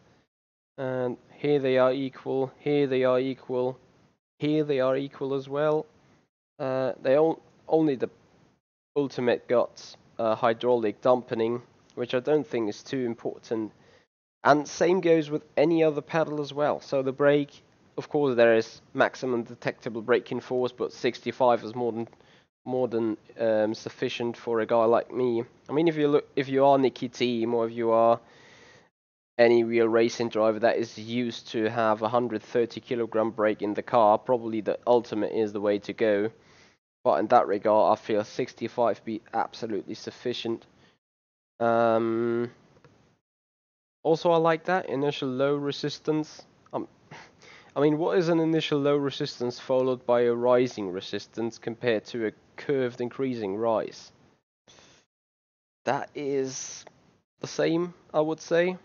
Speaker 1: And here they are equal, here they are equal, here they are equal as well. Only the Ultimate got hydraulic dampening, which I don't think is too important. And same goes with any other pedal as well. So the brake, of course, there is maximum detectable braking force, but 65 is more than sufficient for a guy like me. I mean, if you are Nicky Team, or if you are any real racing driver that is used to have a 130 kilogram brake in the car, probably the Ultimate is the way to go. But in that regard, I feel 65 be absolutely sufficient. Also, I like that initial low resistance. I mean, what is an initial low resistance followed by a rising resistance compared to a curved increasing rise? That is the same, I would say.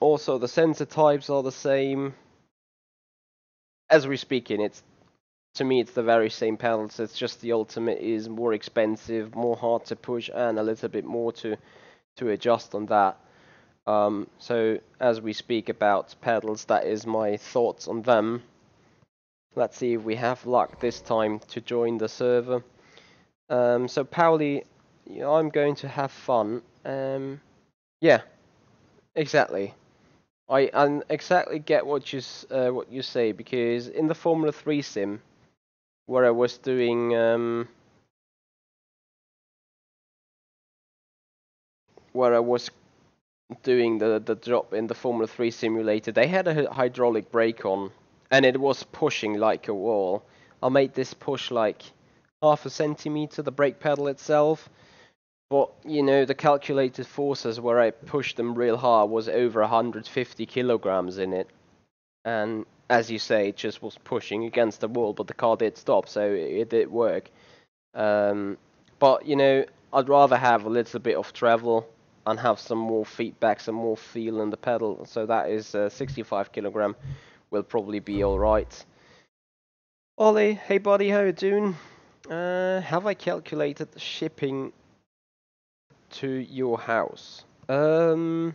Speaker 1: Also, the sensor types are the same. As we're speaking, to me it's the very same pedals. It's just the Ultimate is more expensive, more hard to push, and a little bit more to adjust on that. So as we speak about pedals, that is my thoughts on them. Let's see if we have luck this time to join the server. So Pauli, I'm going to have fun. Yeah, exactly. I exactly get what you say, because in the Formula 3 sim, where I was doing the job in the Formula 3 simulator, they had a hydraulic brake on, and it was pushing like a wall. I made this push like half a centimeter, the brake pedal itself. But, the calculated forces where I pushed them real hard was over 150 kilograms in it. And as you say, it just was pushing against the wall, but the car did stop, so it did work. But, I'd rather have a little bit of travel and have some more feedback, some more feel in the pedal. So that is 65 kilogram will probably be alright. Ollie, hey buddy, how you doing? Have I calculated the shipping to your house? No.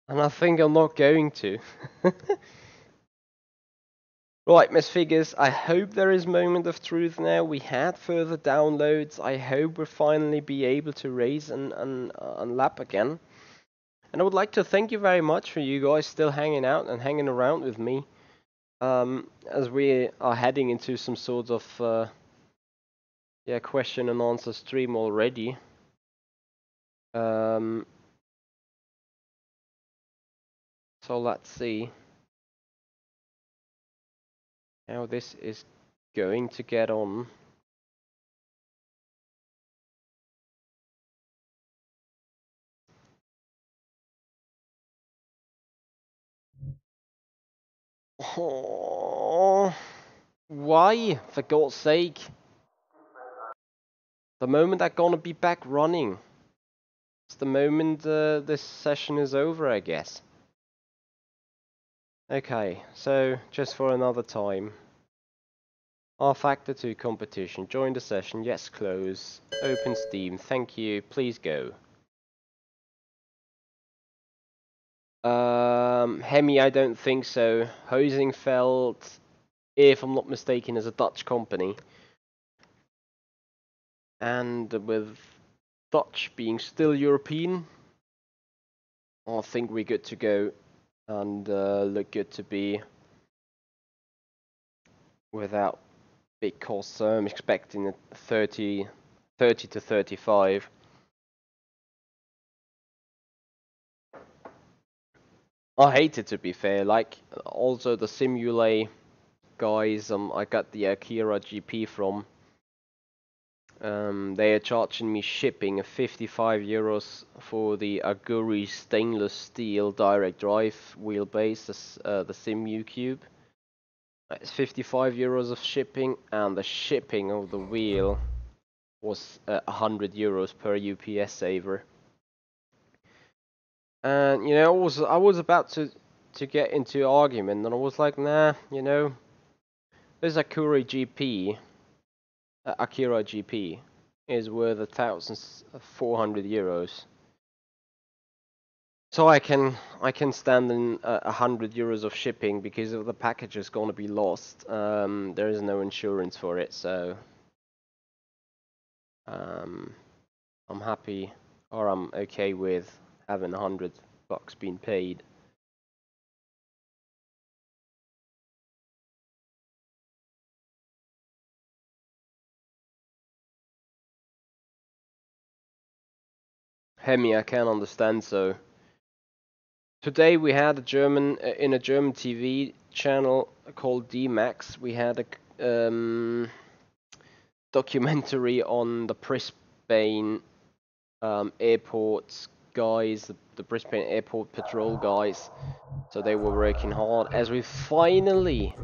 Speaker 1: And I think I'm not going to. Right, Miss Figures, I hope there is moment of truth now. We had further downloads. I hope we'll finally be able to race and lap again. And I would like to thank you very much for you guys still hanging out and hanging around with me. As we are heading into some sort of question and answer stream already. So let's see how this is going to get on. Oh, why? For God's sake. The moment I'm gonna be back running. It's the moment this session is over, I guess. Okay, so just for another time. rFactor 2 competition. Join the session. Yes, close. Open Steam. Thank you. Please go. Hemi, I don't think so. Hosingfeld, if I'm not mistaken, is a Dutch company. And with Dutch being still European, I think we're good to go and look good to be without big costs. So I'm expecting a 30 to 35. I hate it, to be fair. Like, also the Simulate guys, I got the Akira GP from. They are charging me shipping of 55 euros for the Aguri stainless steel direct drive wheelbase, the Simu Cube. It's 55 euros of shipping, and the shipping of the wheel was 100 euros per UPS saver. And you know, I was about to get into argument, and I was like, nah, you know, this Akira GP is worth 1,400 euros. So I can stand in 100 euros of shipping because if the package is gonna be lost, there is no insurance for it. So I'm happy, or I'm okay with having $100 being paid. Hemi, I can understand. So today we had a German in a German TV channel called D-Max. We had a documentary on the Brisbane airport guys, the Brisbane airport patrol guys. So they were working hard as we finally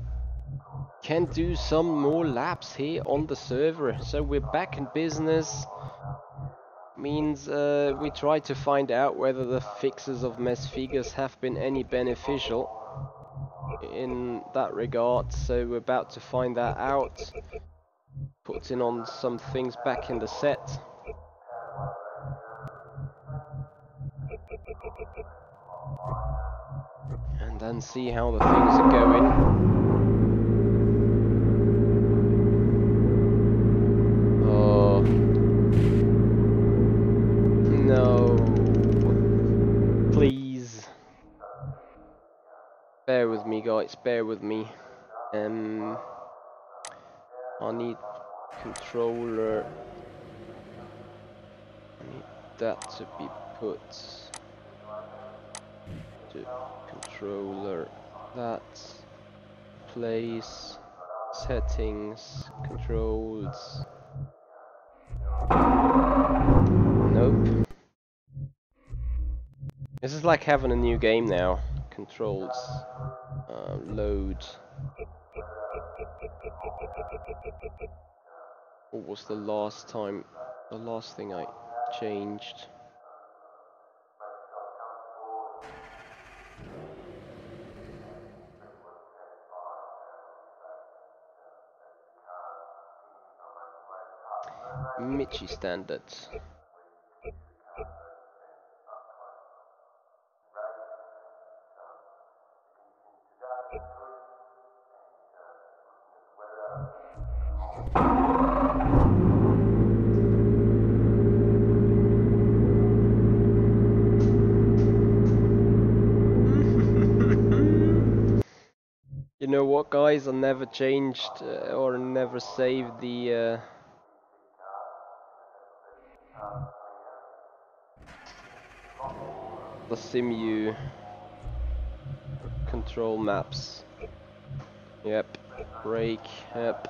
Speaker 1: can do some more laps here on the server. So we're back in business. Means we try to find out whether the fixes of mess figures have been any beneficial in that regard. So we're about to find that out. Putting on some things back in the set. And then see how the things are going. Oh. No. Please. Bear with me, guys. Bear with me. I need controller. I need that to be put to controller. That. Place. Settings. Controls. Nope. This is like having a new game now. Controls. Load. What was the last thing I changed? Michi standards. You know what, guys? I never changed or never saved the Simu control maps. Yep. Brake. Yep.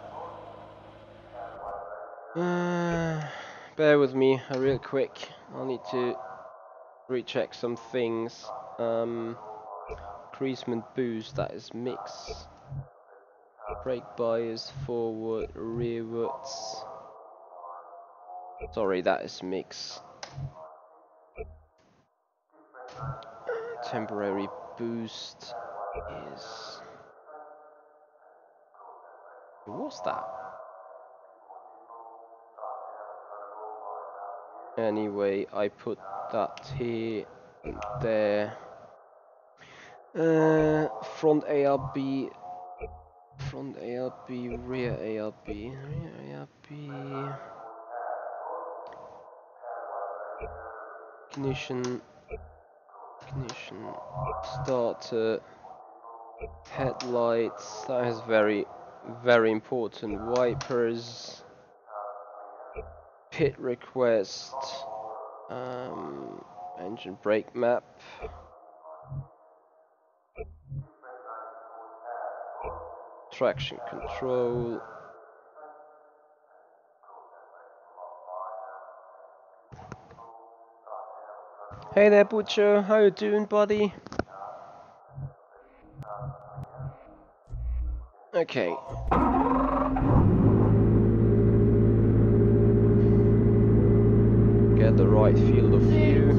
Speaker 1: Bear with me real quick. I'll need to recheck some things. Increasement boost, that is mix. Brake bias forward, rearwards. Sorry, that is mix. Temporary boost is... What's that? Anyway, I put that here and there. Front ARB, front ARB, rear ARB, rear ARB, ignition, starter, headlights, that is very important, wipers, pit request, engine brake map, traction control. Hey there, Butcher, how you doing, buddy? Okay. Get the right field of view.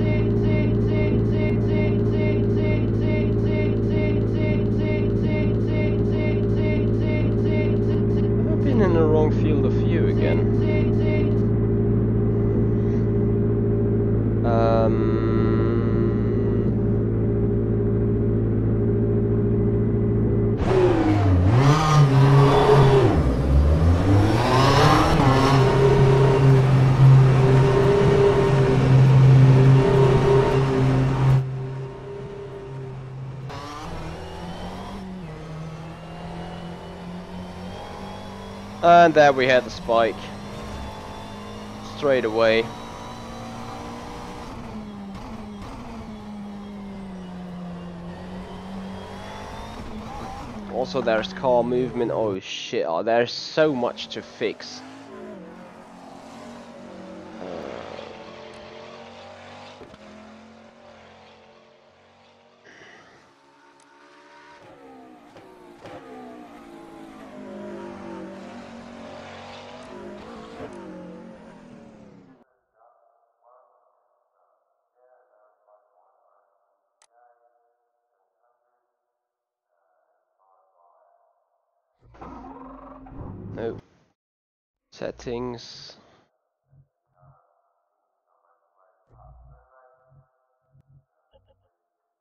Speaker 1: I've been in the wrong field of view again. And there we had the spike. Straight away. Also there's car movement. Oh shit, there's so much to fix. No. Settings.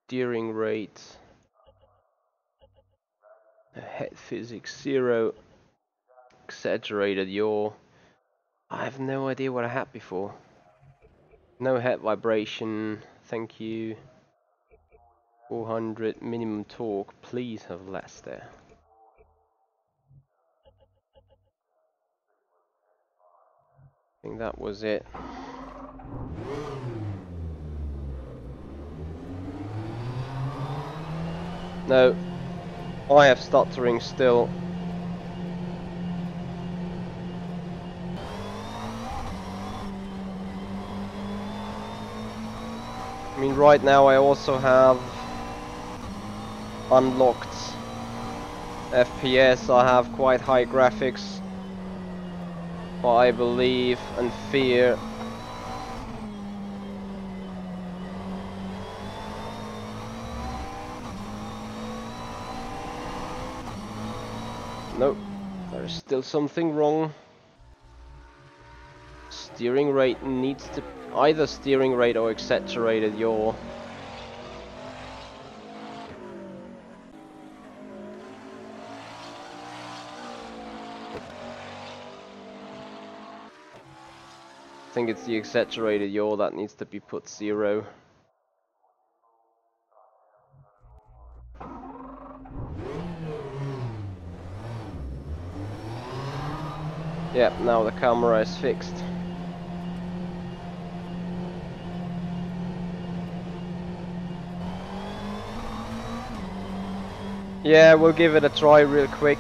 Speaker 1: Steering rate. Head physics 0. Exaggerated yaw. I have no idea what I had before. No head vibration. Thank you. 400 minimum torque. Please have less there. I think that was it. No, I have stuttering still. I mean, right now I also have unlocked FPS. I have quite high graphics, but I believe and fear nope, there's still something wrong. Steering rate needs to either steering rate or exaggerated yaw. I think it's the exaggerated yaw that needs to be put 0. Yep, now the camera is fixed. Yeah, we'll give it a try real quick.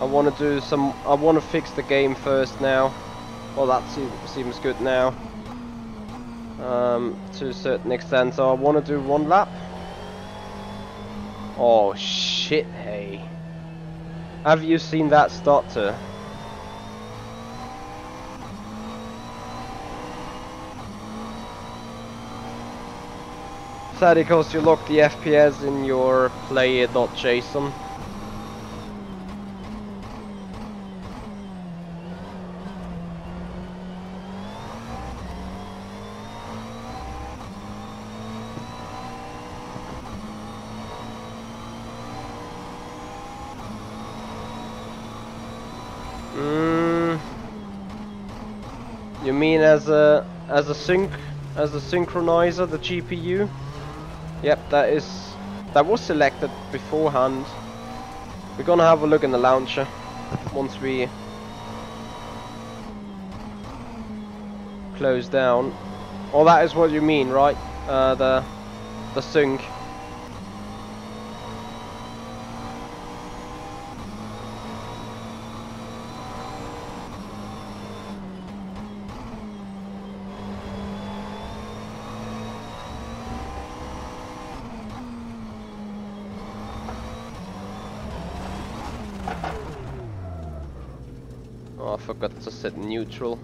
Speaker 1: I want to fix the game first now. Well, that seems good now. To a certain extent, so I want to do 1 lap. Oh shit, hey. Have you seen that stutter? Sad because you lock the FPS in your player.json. mean as a synchronizer, the GPU? Yep, that was selected beforehand. We're gonna have a look in the launcher once we close down. Oh, that is what you mean, right? The sync. Oh, I forgot to set neutral.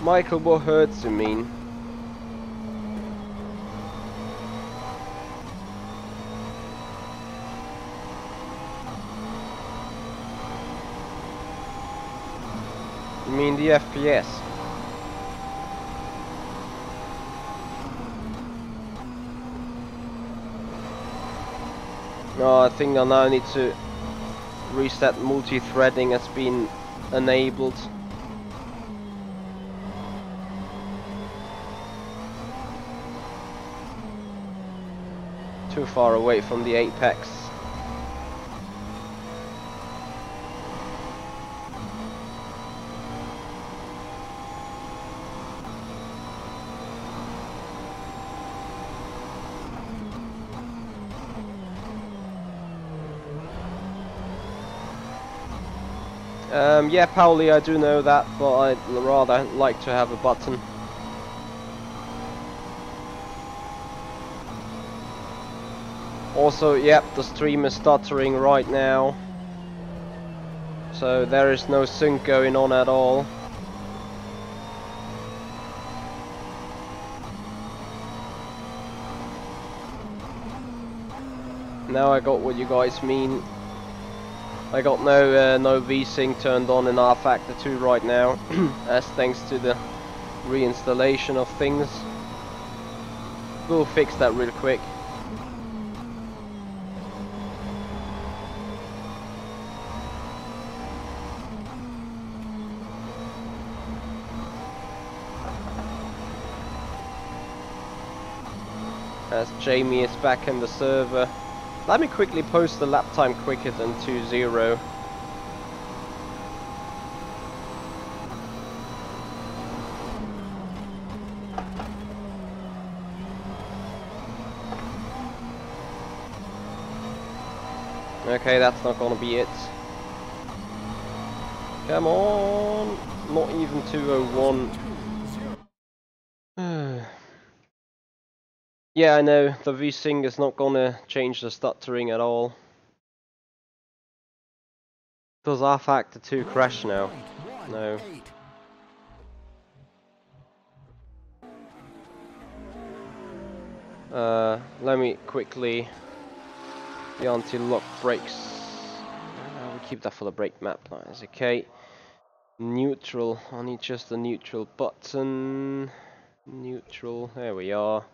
Speaker 1: Michael, what hurts you mean? You mean the FPS? No, I think I now need to reset multi-threading has been enabled. Too far away from the apex. Yeah, Pauli, I do know that, but I'd rather like to have a button. Also, yep, the stream is stuttering right now. So there is no sync going on at all. Now I got what you guys mean. I got no VSync turned on in rFactor 2 right now, as thanks to the reinstallation of things. We'll fix that real quick. As Jamie is back in the server. Let me quickly post the lap time quicker than 2:0. Okay, that's not gonna be it. Come on! Not even 2:01. Yeah, I know, the VSync is not gonna change the stuttering at all. Does rFactor 2 crash now? No. Let me quickly... The anti-lock brakes. We'll keep that for the brake map lines, okay. Neutral, I need just a neutral button. Neutral, there we are.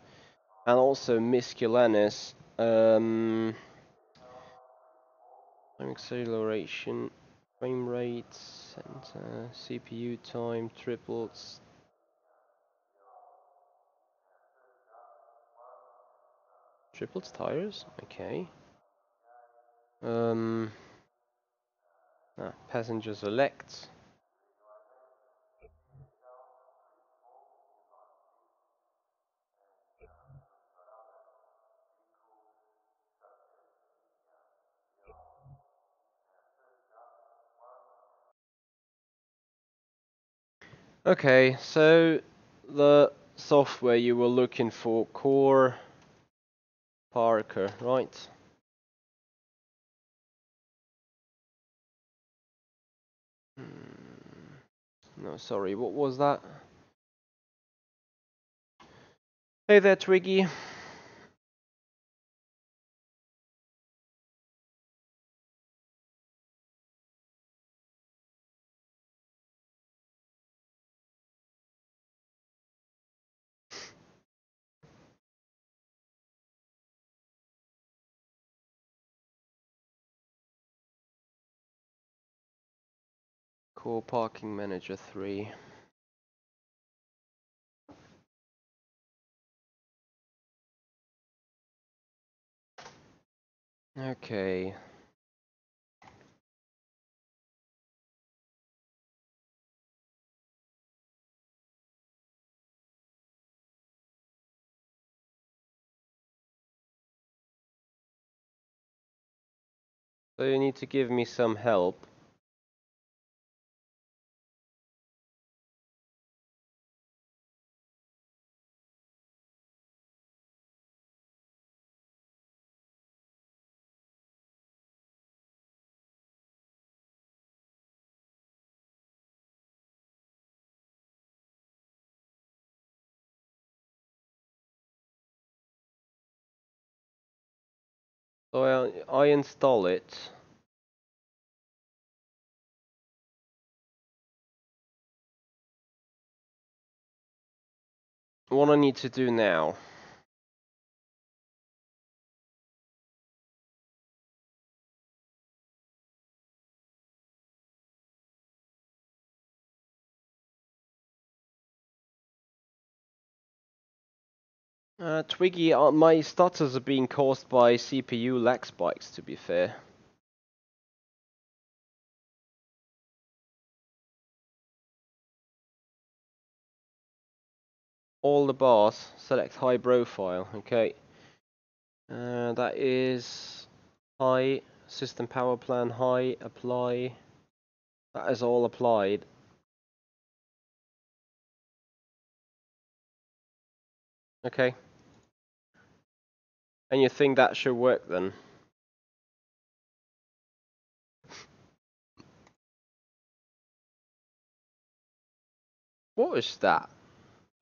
Speaker 1: And also miscellaneous. Acceleration, frame rate, center, CPU time, triples. Triples tires, okay. Passenger select. Okay, so the software you were looking for, Core Parker, right? No, sorry, what was that? Hey there, Twiggy. Core Parking Manager 3. Okay. So you need to give me some help. So I install it. What I need to do now. Twiggy, my stutters are being caused by CPU lag spikes, to be fair. All the bars, select high profile, okay. That is high, system power plan high, apply. That is all applied. Okay. And you think that should work then? What is that?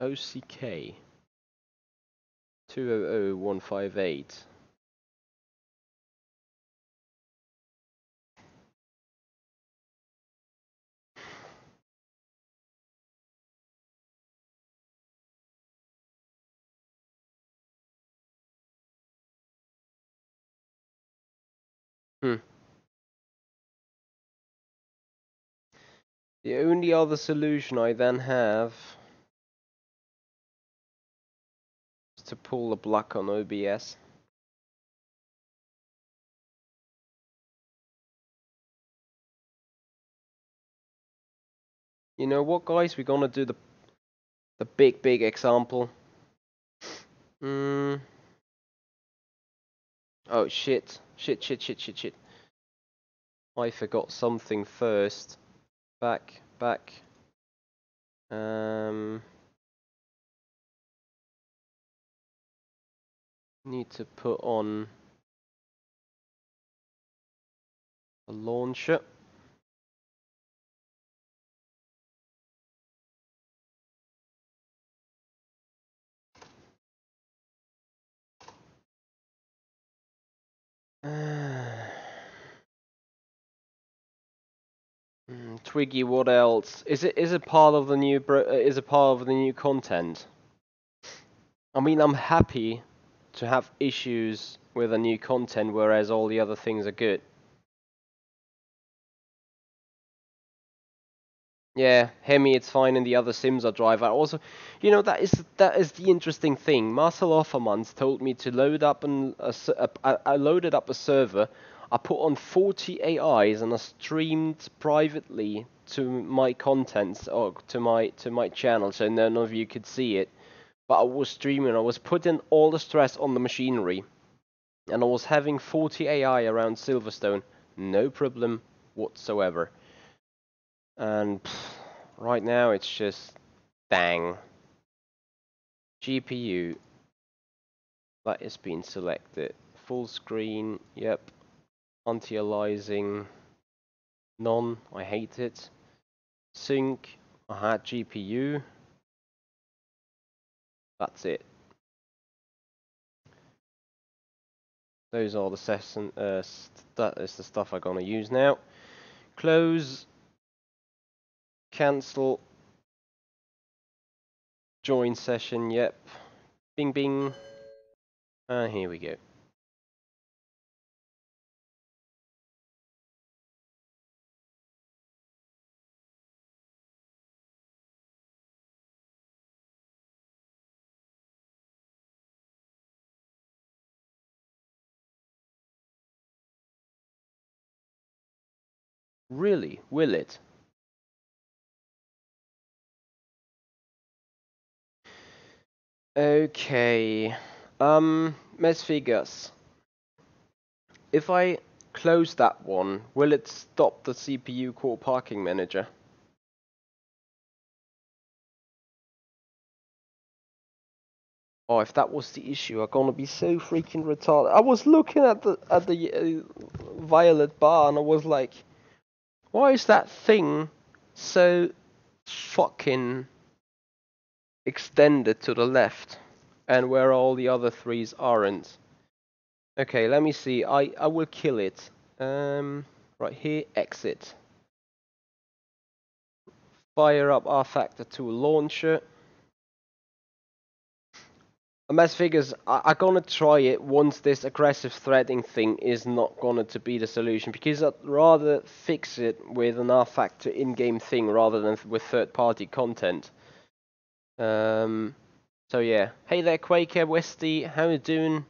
Speaker 1: OCK 200158. Hmm. The only other solution I then have is to pull the block on OBS. You know what, guys? We're gonna do the big example. Oh shit. Shit. I forgot something first. Back. Need to put on a launcher. Twiggy, what else? Is it part of the new content? I mean, I'm happy to have issues with the new content, whereas all the other things are good. Yeah, Hemi, it's fine, and the other Sims are drive. I also, you know, that is the interesting thing. Marcel Offermans told me to load up I loaded up a server. I put on 40 AIs and I streamed privately to my contents or to my channel, so none of you could see it. But I was streaming. I was putting all the stress on the machinery, and I was having 40 AI around Silverstone, no problem whatsoever. And right now it's just bang. GPU, that is being selected. Full screen, yep. Anti-aliasing, none, I hate it. Sync, I had GPU. That's it. Those are the session, that is the stuff I'm gonna use now. Close, cancel, join session, yep. Bing bing. And here we go. Really? Will it? Okay. Let's figures. If I close that one, will it stop the CPU core parking manager? Oh, if that was the issue, I'm gonna be so freaking retarded. I was looking at the violet bar and I was like, why is that thing so fucking extended to the left, and where all the other threes aren't? Okay, let me see. I will kill it. Right here, exit. Fire up rFactor 2 launcher. As figures, I'm gonna try it once this aggressive threading thing is not gonna to be the solution, because I'd rather fix it with an rFactor in-game thing rather than with third-party content. So yeah. Hey there, Quaker Westy, how you doing?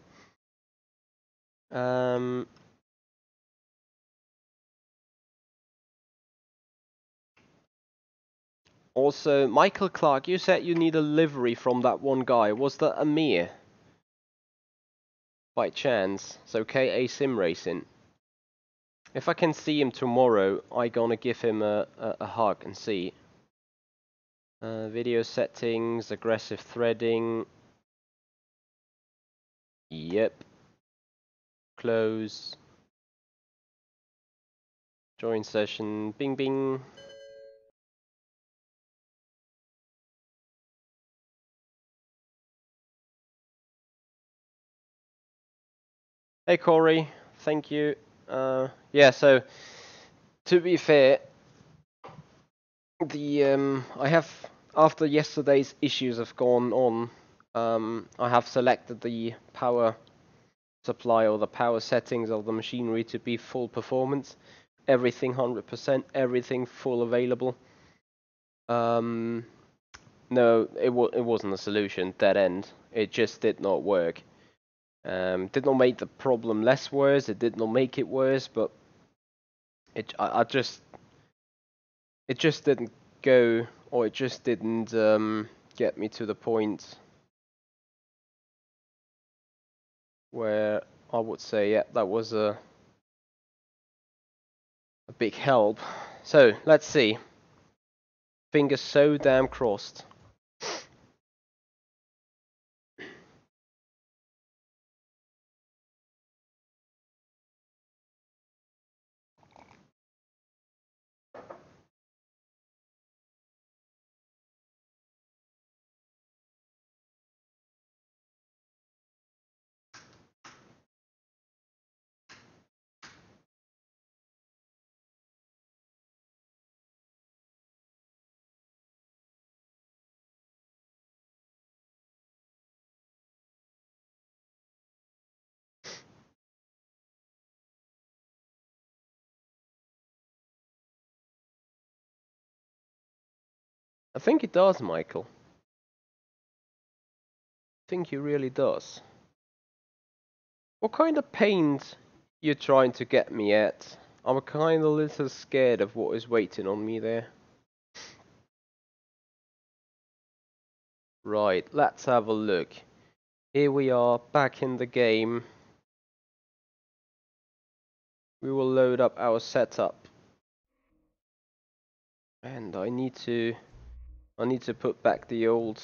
Speaker 1: Also, Michael Clark, you said you need a livery from that one guy. Was that Amir? By chance? So KA Simracing. If I can see him tomorrow, I gonna give him a hug and see. Video settings, aggressive threading. Yep. Close. Join session. Bing bing. Hey Corey, thank you. Yeah, so to be fair, I have, after yesterday's issues have gone on, I have selected the power supply or the power settings of the machinery to be full performance, everything 100%, everything full available. No, it wasn't a solution, dead end. It just did not work. Did not make the problem less worse. It did not make it worse, but it just didn't go, or it just didn't get me to the point where I would say, yeah, that was a big help. So let's see. Fingers so damn crossed. I think it does, Michael. I think he really does. What kind of paint you trying to get me at? I'm kind of a little scared of what is waiting on me there. Right, let's have a look. Here we are, back in the game. We will load up our setup. And I need to put back the old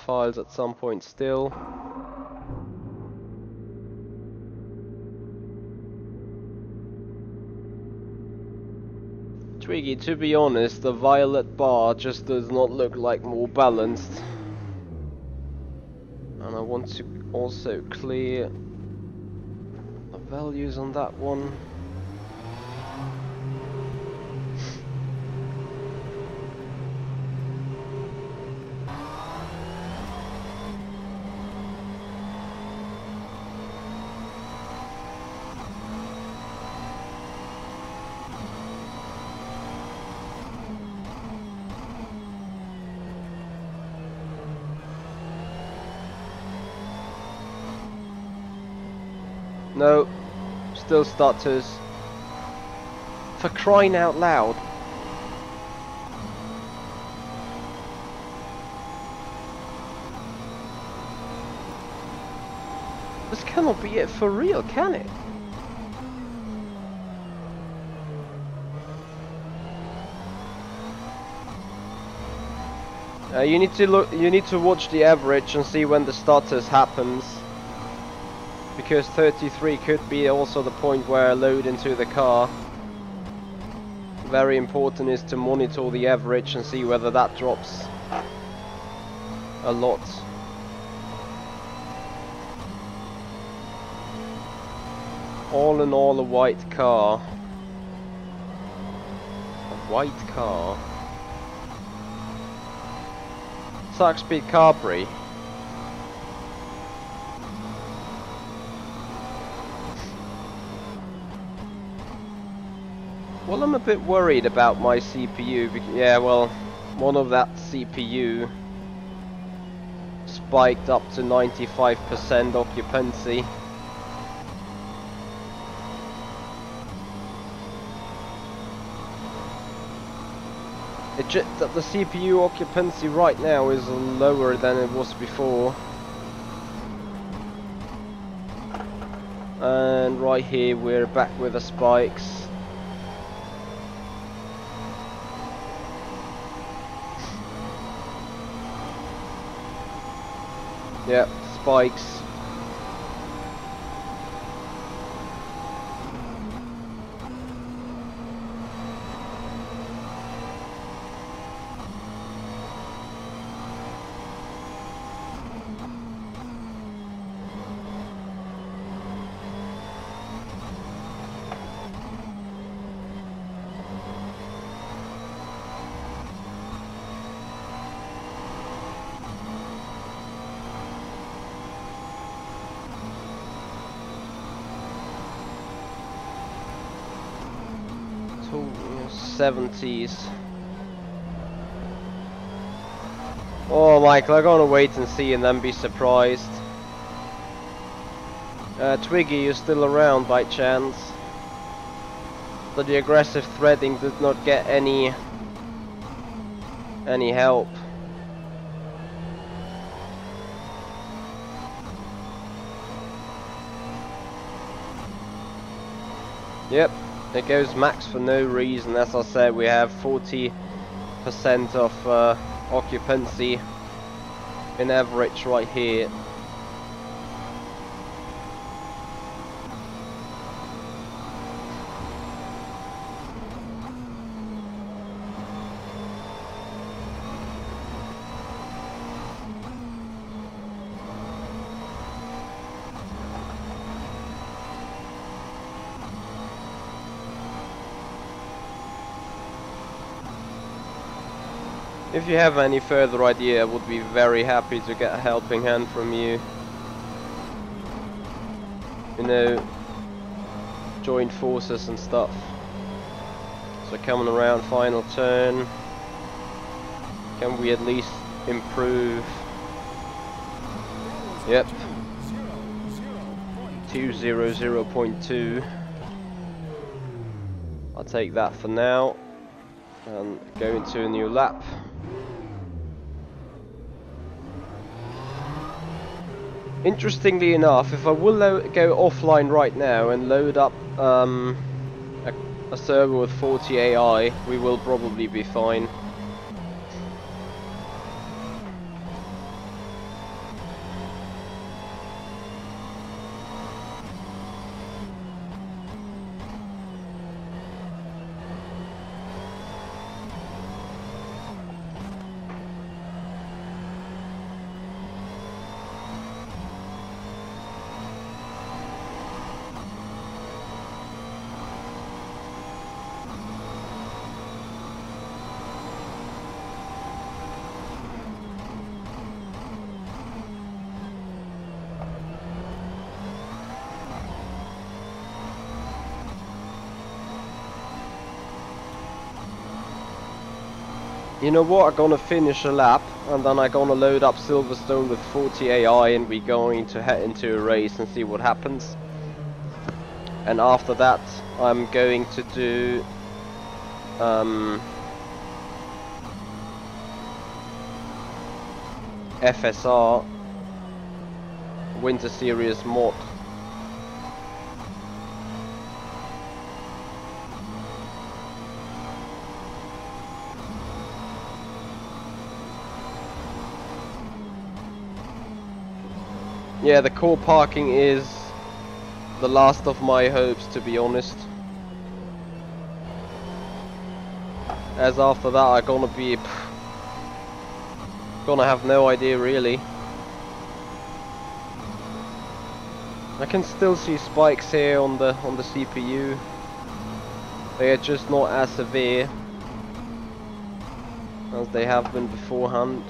Speaker 1: files at some point still. Twiggy, to be honest, the violet bar just does not look like more balanced. And I want to also clear the values on that one. No, still stutters. For crying out loud. This cannot be it for real, can it? You need to look. You need to watch the average and see when the stutters happens, because 33 could be also the point where I load into the car. Very important is to monitor the average and see whether that drops a lot. All in all, a white car. A white car. 6-speed Capri. Well, I'm a bit worried about my CPU. Yeah, well, one of that CPU spiked up to 95% occupancy. The CPU occupancy right now is lower than it was before. And right here we're back with the spikes. Yep, spikes. to 70s. Oh, Michael, I'm gonna wait and see and then be surprised. Twiggy, you're still around by chance? So the aggressive threading did not get any help. Yep, it goes max for no reason. As I said, we have 40% of occupancy in average right here. If you have any further idea, I would be very happy to get a helping hand from you. You know, join forces and stuff. So coming around final turn, can we at least improve? Yep, 200.2. I'll take that for now and go into a new lap. Interestingly enough, if I will go offline right now and load up a server with 40 AI, we will probably be fine. You know what, I'm gonna finish a lap and then I'm gonna load up Silverstone with 40 AI and we're going to head into a race and see what happens. And after that I'm going to do FSR Winter Series mod. Yeah, the core parking is the last of my hopes, to be honest. As after that I'm gonna have no idea really. I can still see spikes here on the CPU. They are just not as severe as they have been beforehand.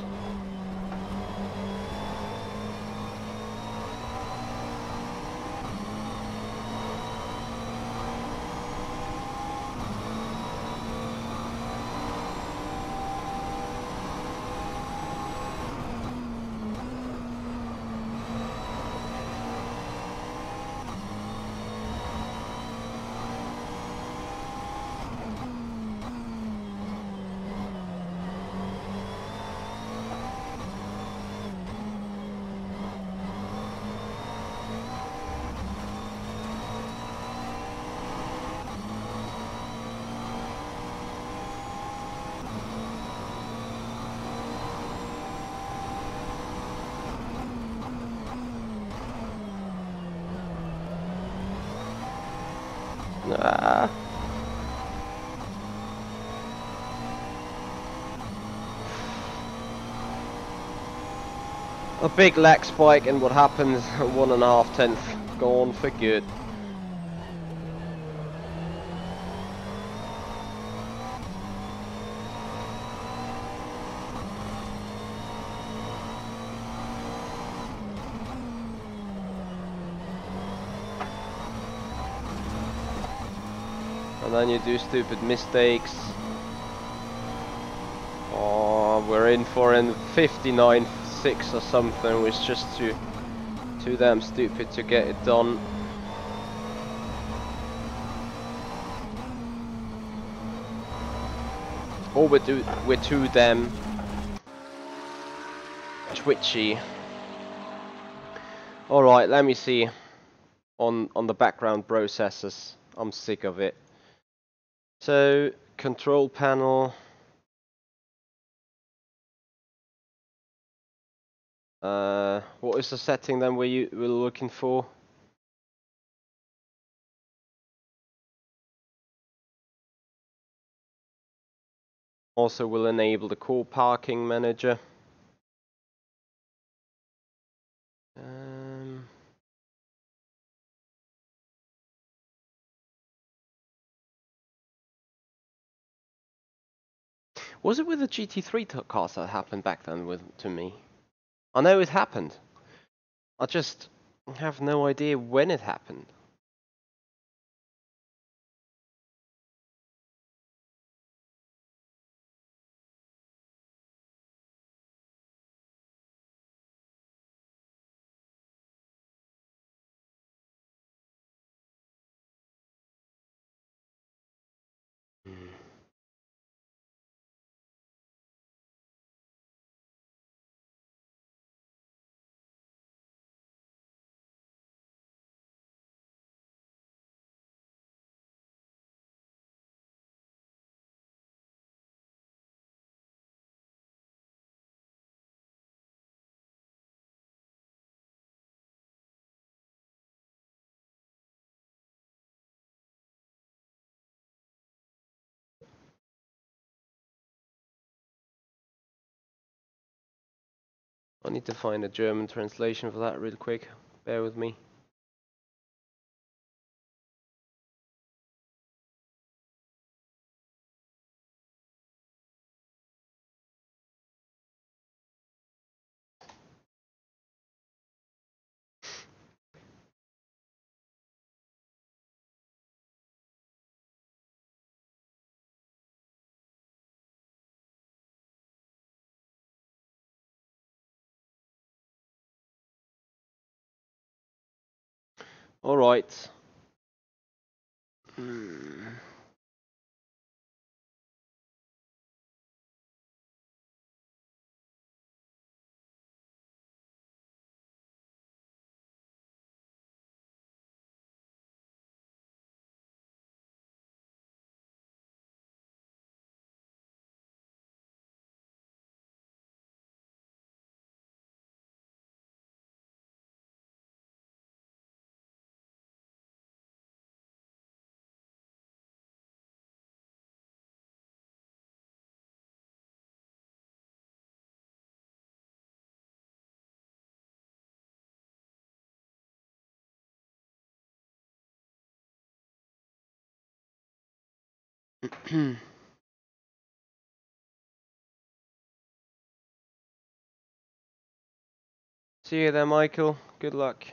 Speaker 1: Ah. A big lag spike, and what happens? 1.5 tenths gone for good. And then you do stupid mistakes. Oh, we're in for a 59.6 or something, which is just too damn stupid to get it done. Or we're too damn twitchy. Alright, let me see on the background processes. I'm sick of it. So, control panel. What is the setting then we're looking for? Also will enable the core parking manager. Was it with the GT3 cars that happened back then to me? I know it happened. I just have no idea when it happened. I need to find a German translation for that real quick. Bear with me. Alright. See you there, Michael. Good luck.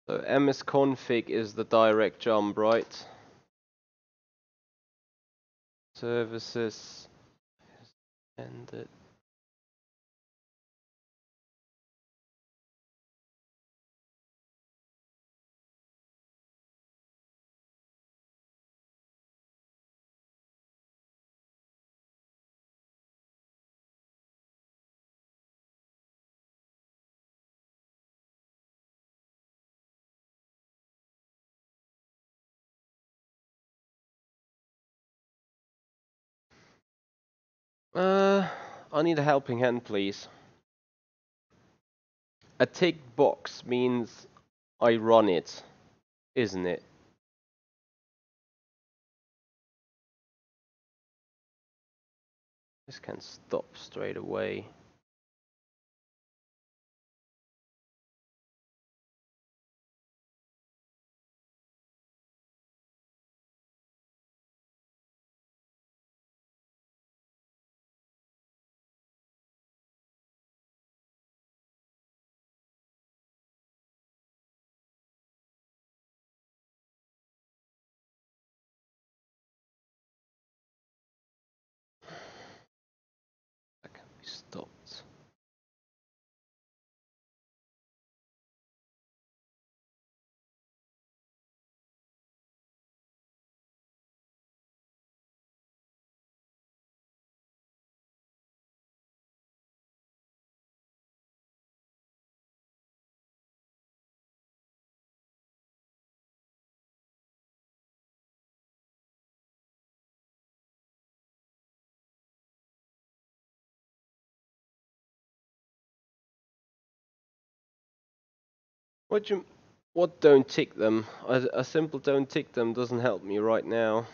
Speaker 1: So msconfig is the direct jump, right? Services ended. I need a helping hand, please. A tick box means I run it, isn't it? This can stop straight away. That can be stopped. What don't tick them? A simple don't tick them doesn't help me right now.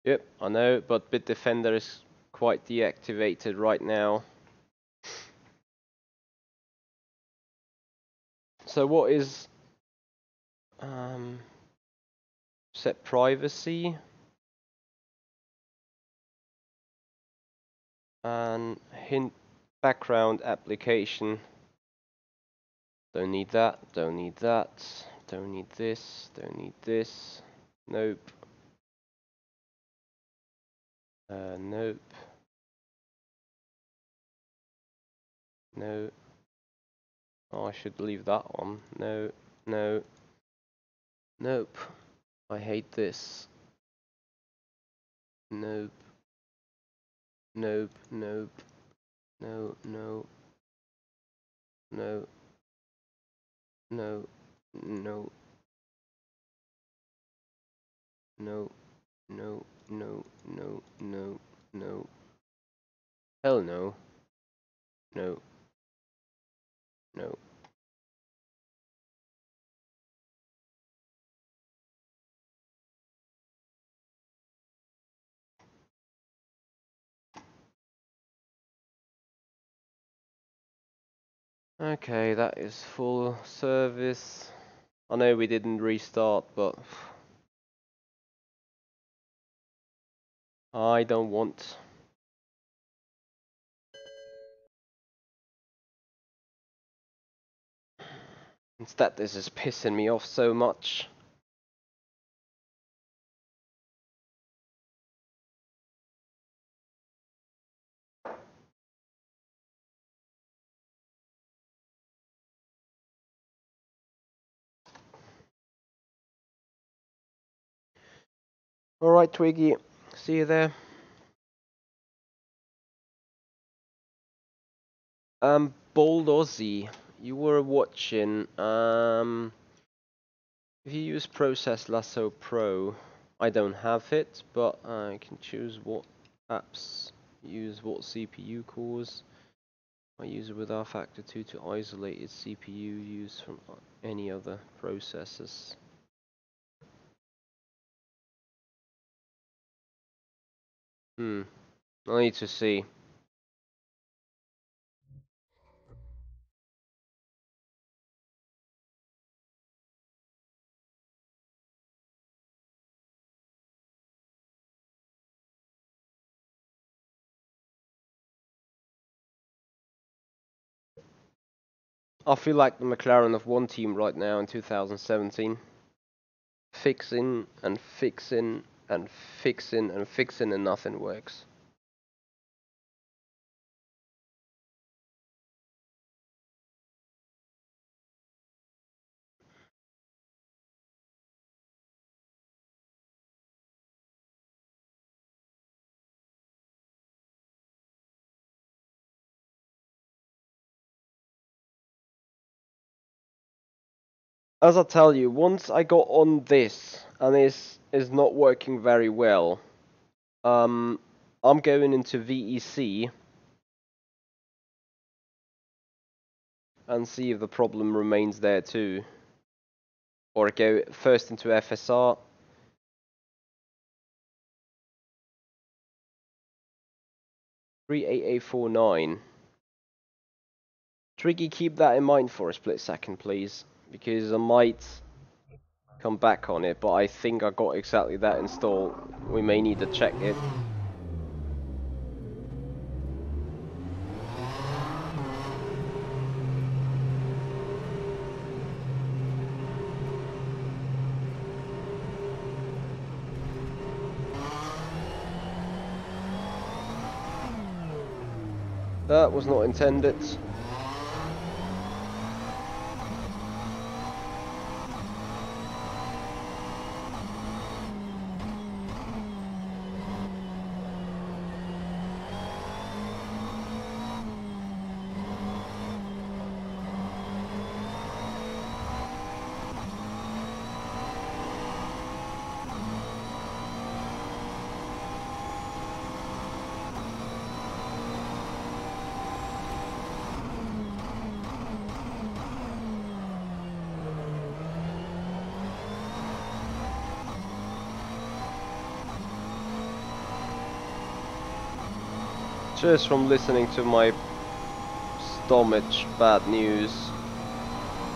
Speaker 1: Yep, I know, but Bitdefender is quite deactivated right now. So what is set privacy and hint background application. Don't need that, don't need that, don't need this, don't need this. Nope. Nope. No. Oh, I should leave that on. No, no, nope. I hate this. Nope. Nope, nope. No, no. No. No. No. No. No. no, no, no, no. Hell no. No. No. Okay, that is full service. I know we didn't restart, but I don't want. Instead, this is pissing me off so much. Alright, Twiggy. See you there. Bold Aussie, you were watching. If you use Process Lasso Pro, I don't have it, but I can choose what apps use what CPU cores. I use it with rFactor 2 to isolate its CPU use from any other processors. I need to see. I feel like the McLaren of one team right now in 2017. Fixing and fixing and fixing and fixing and nothing works. As I tell you, once I got on this and this is not working very well, I'm going into VEC and see if the problem remains there too. Or go first into FSR. .38849. Triggy, keep that in mind for a split second, please, because I might come back on it, but I think I got exactly that installed. We may need to check it. That was not intended. Just from listening to my stomach, bad news.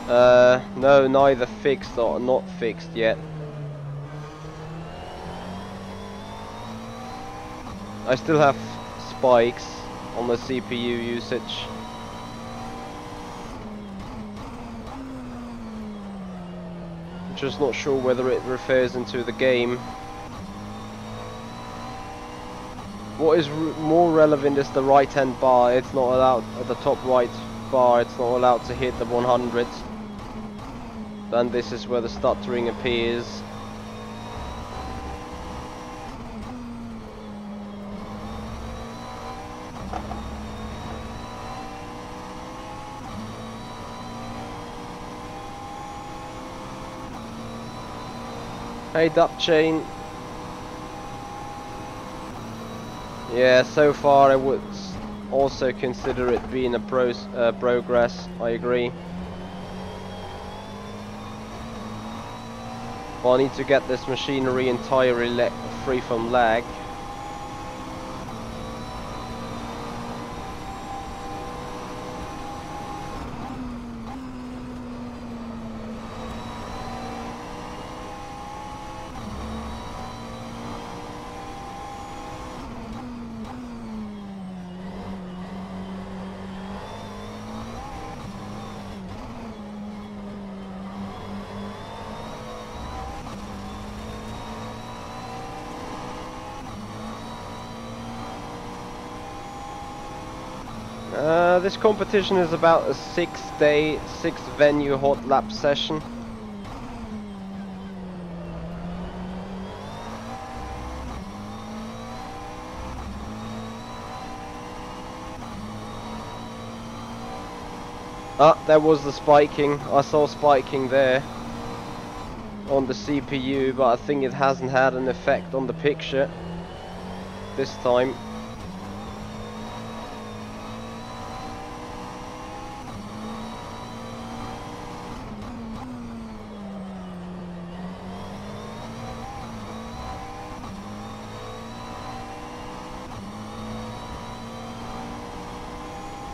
Speaker 1: No, neither fixed or not fixed yet. I still have spikes on the CPU usage. I'm just not sure whether it refers into the game. What is more relevant is the right hand bar. It's not allowed at the top right bar, it's not allowed to hit the 100. Then this is where the stuttering appears. Hey Duck Chain. Yeah, so far I would also consider it being a progress. I agree. But I need to get this machinery entirely free from lag. This competition is about a 6-day, 6-venue hot lap session. Ah, there was the spiking. I saw spiking there on the CPU, but I think it hasn't had an effect on the picture this time.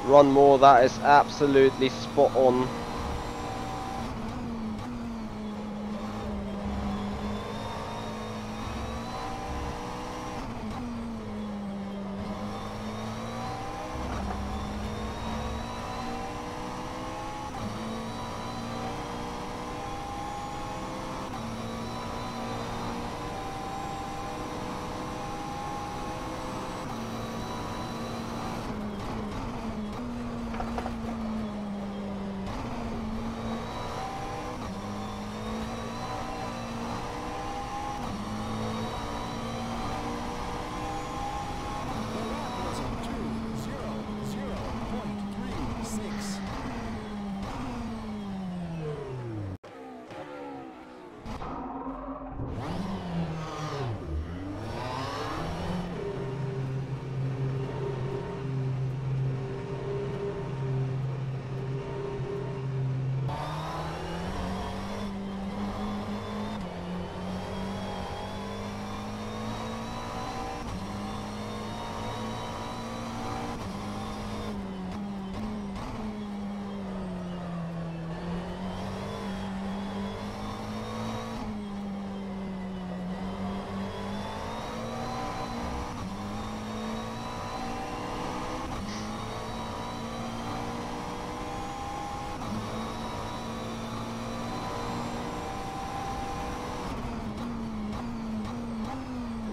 Speaker 1: Run more, that is absolutely spot on.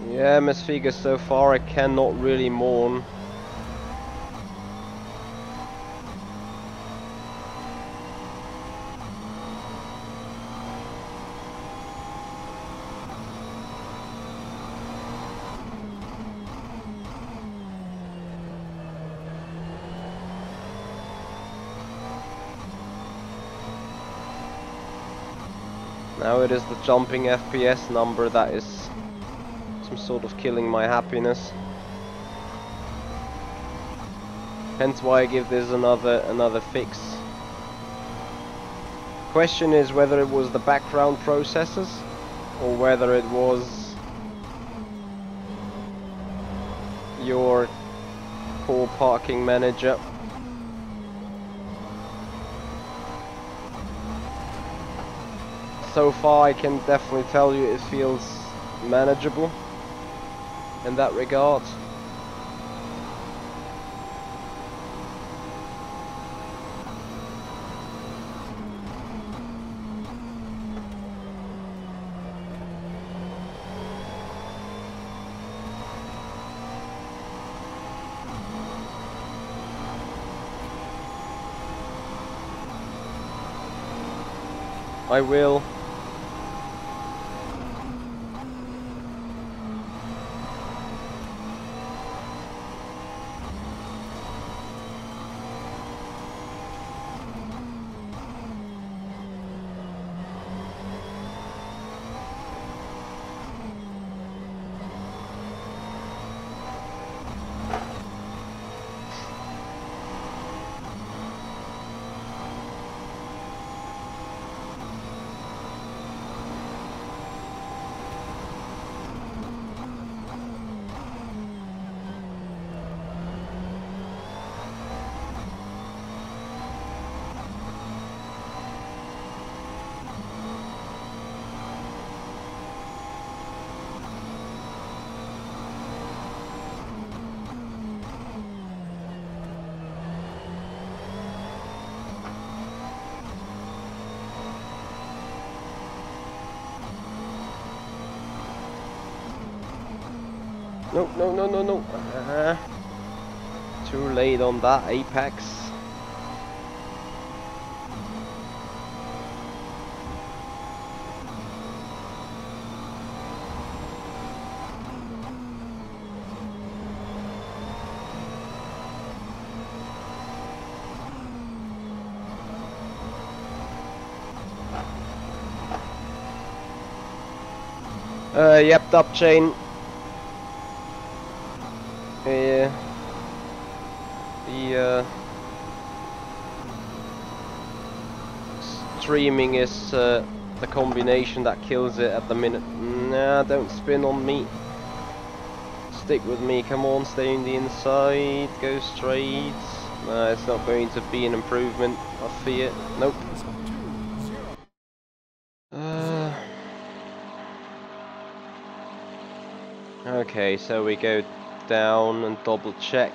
Speaker 1: Yeah, Miss Figure, so far I cannot really mourn. Now it is the jumping FPS number that is some sort of killing my happiness. Hence why I give this another fix. Question is whether it was the background processes or whether it was your core parking manager. So far I can definitely tell you it feels manageable in that regard. I will. No, no, no, no, no. Too late on that apex. Yep, up chain. The streaming is the combination that kills it at the minute. Nah, don't spin on me. Stick with me, come on, stay in the inside, go straight. Nah, it's not going to be an improvement, I fear. Nope. Okay, so we go down and double check.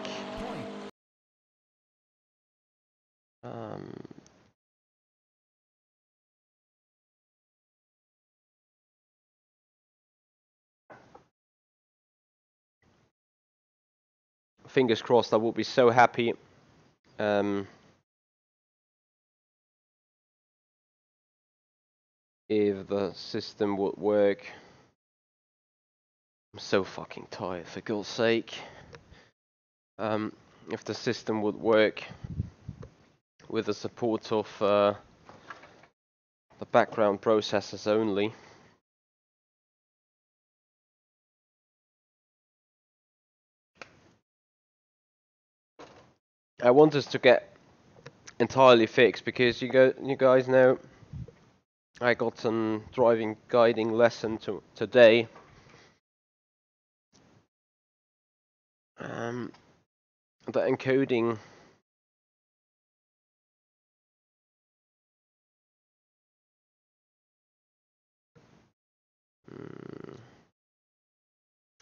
Speaker 1: Fingers crossed, I would be so happy. If the system would work. I'm so fucking tired, for God's sake. If the system would work with the support of the background processors only. I want this to get entirely fixed because you guys know I got some driving guiding lesson today. The encoding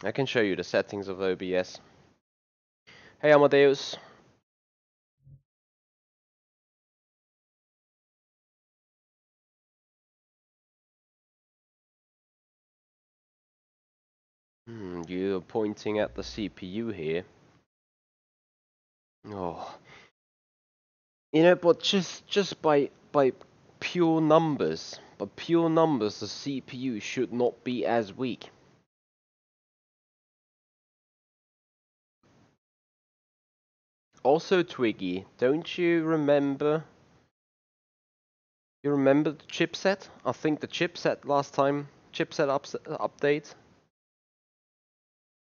Speaker 1: I can show you the settings of OBS. Hey Amadeus. You're pointing at the CPU here. Oh, you know, but just by pure numbers, the CPU should not be as weak. Also, Twiggy, don't you remember? You remember the chipset? I think the chipset last time, update.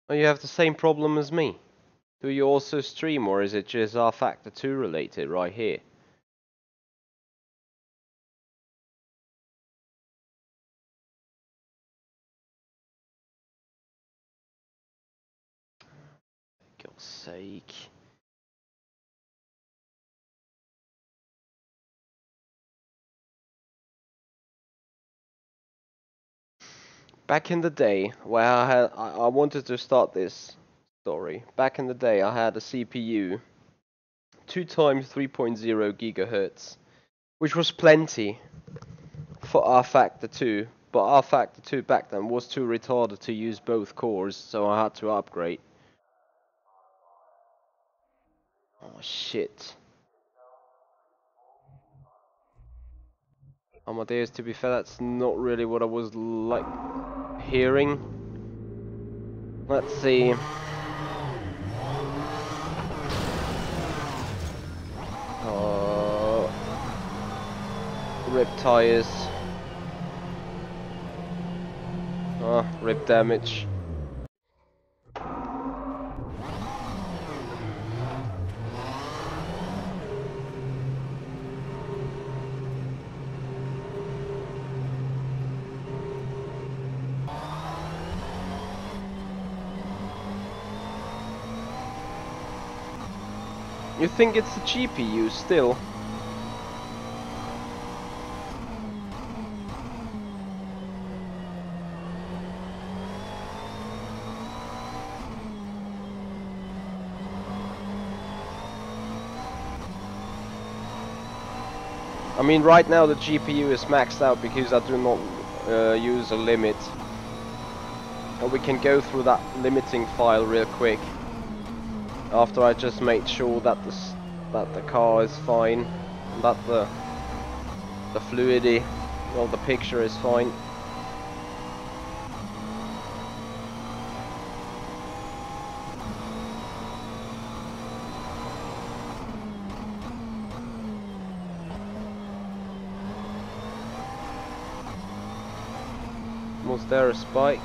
Speaker 1: Oh, you have the same problem as me. Do you also stream, or is it just rFactor 2 related right here? For God's sake. Back in the day, where I wanted to start this story. Back in the day, I had a CPU 2 times 3.0 gigahertz, which was plenty for rFactor 2, but rFactor 2 back then was too retarded to use both cores, so I had to upgrade. Oh shit. Amadeus, to be fair, that's not really what I was like hearing. Let's see. Rip tires. Rip damage. You think it's the GPU still? I mean, right now the GPU is maxed out because I do not use a limit. And we can go through that limiting file real quick. After I just made sure that the car is fine, and that the fluidity, well, the picture is fine. Was there a spike?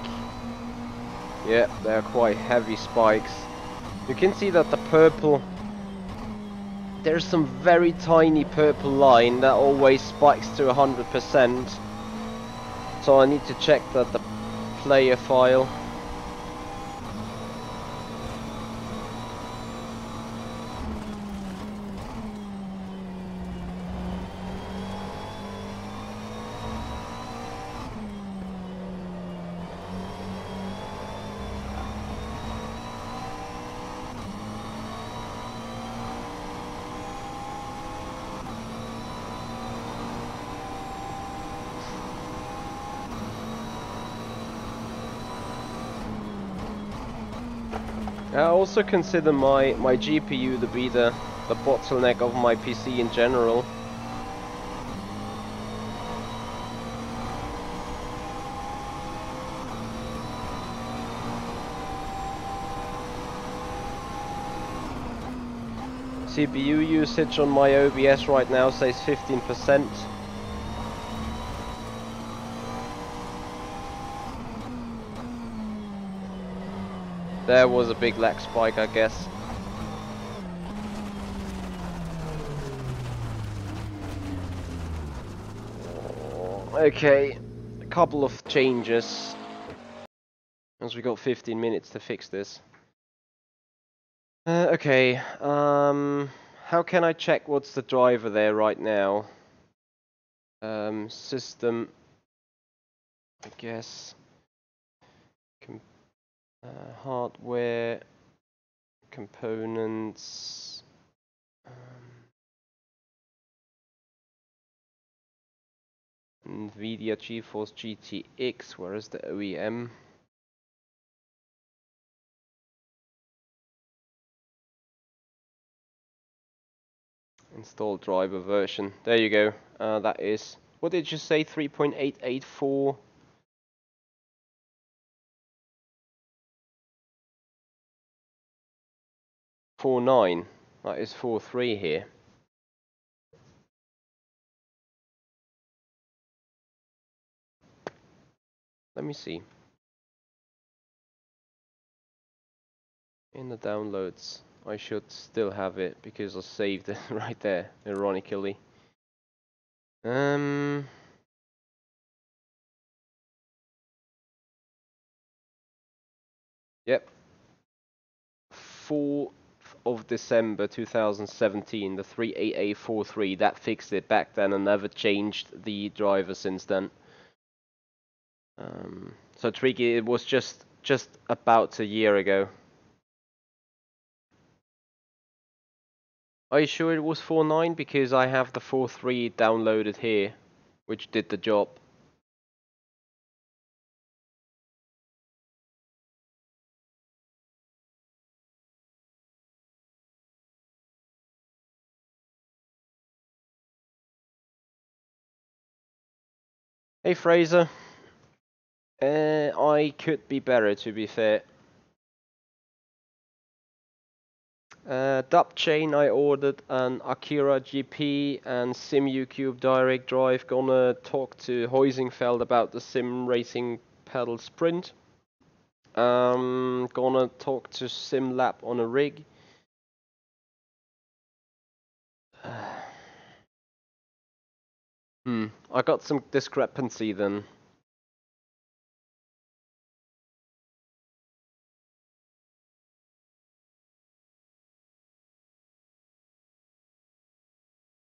Speaker 1: Yeah, they're quite heavy spikes. You can see that the purple, there's some very tiny purple line that always spikes to 100%. So I need to check that the player file. I also consider my GPU to be the bottleneck of my PC in general. CPU usage on my OBS right now says 15%. There was a big lag spike, I guess. Okay, a couple of changes, as we got 15 minutes to fix this. Okay, how can I check what's the driver there right now? System, I guess. Hardware, components. NVIDIA GeForce GTX, where is the OEM? Install driver version. There you go. That is, what did you say, 3.884? .49. That is 4.3 here. Let me see. In the downloads, I should still have it because I saved it right there, ironically. Yep. 4th of December 2017, the 38843, that fixed it back then and never changed the driver since then. So tricky, it was just about a year ago. Are you sure it was 4.9? Because I have the 4.3 downloaded here, which did the job. Hey Fraser. I could be better, to be fair. Dub chain, I ordered an Akira GP and SimUcube direct drive. Gonna talk to Heusingfeld about the Simracing pedal sprint. Gonna talk to SimLab on a rig. I got some discrepancy then.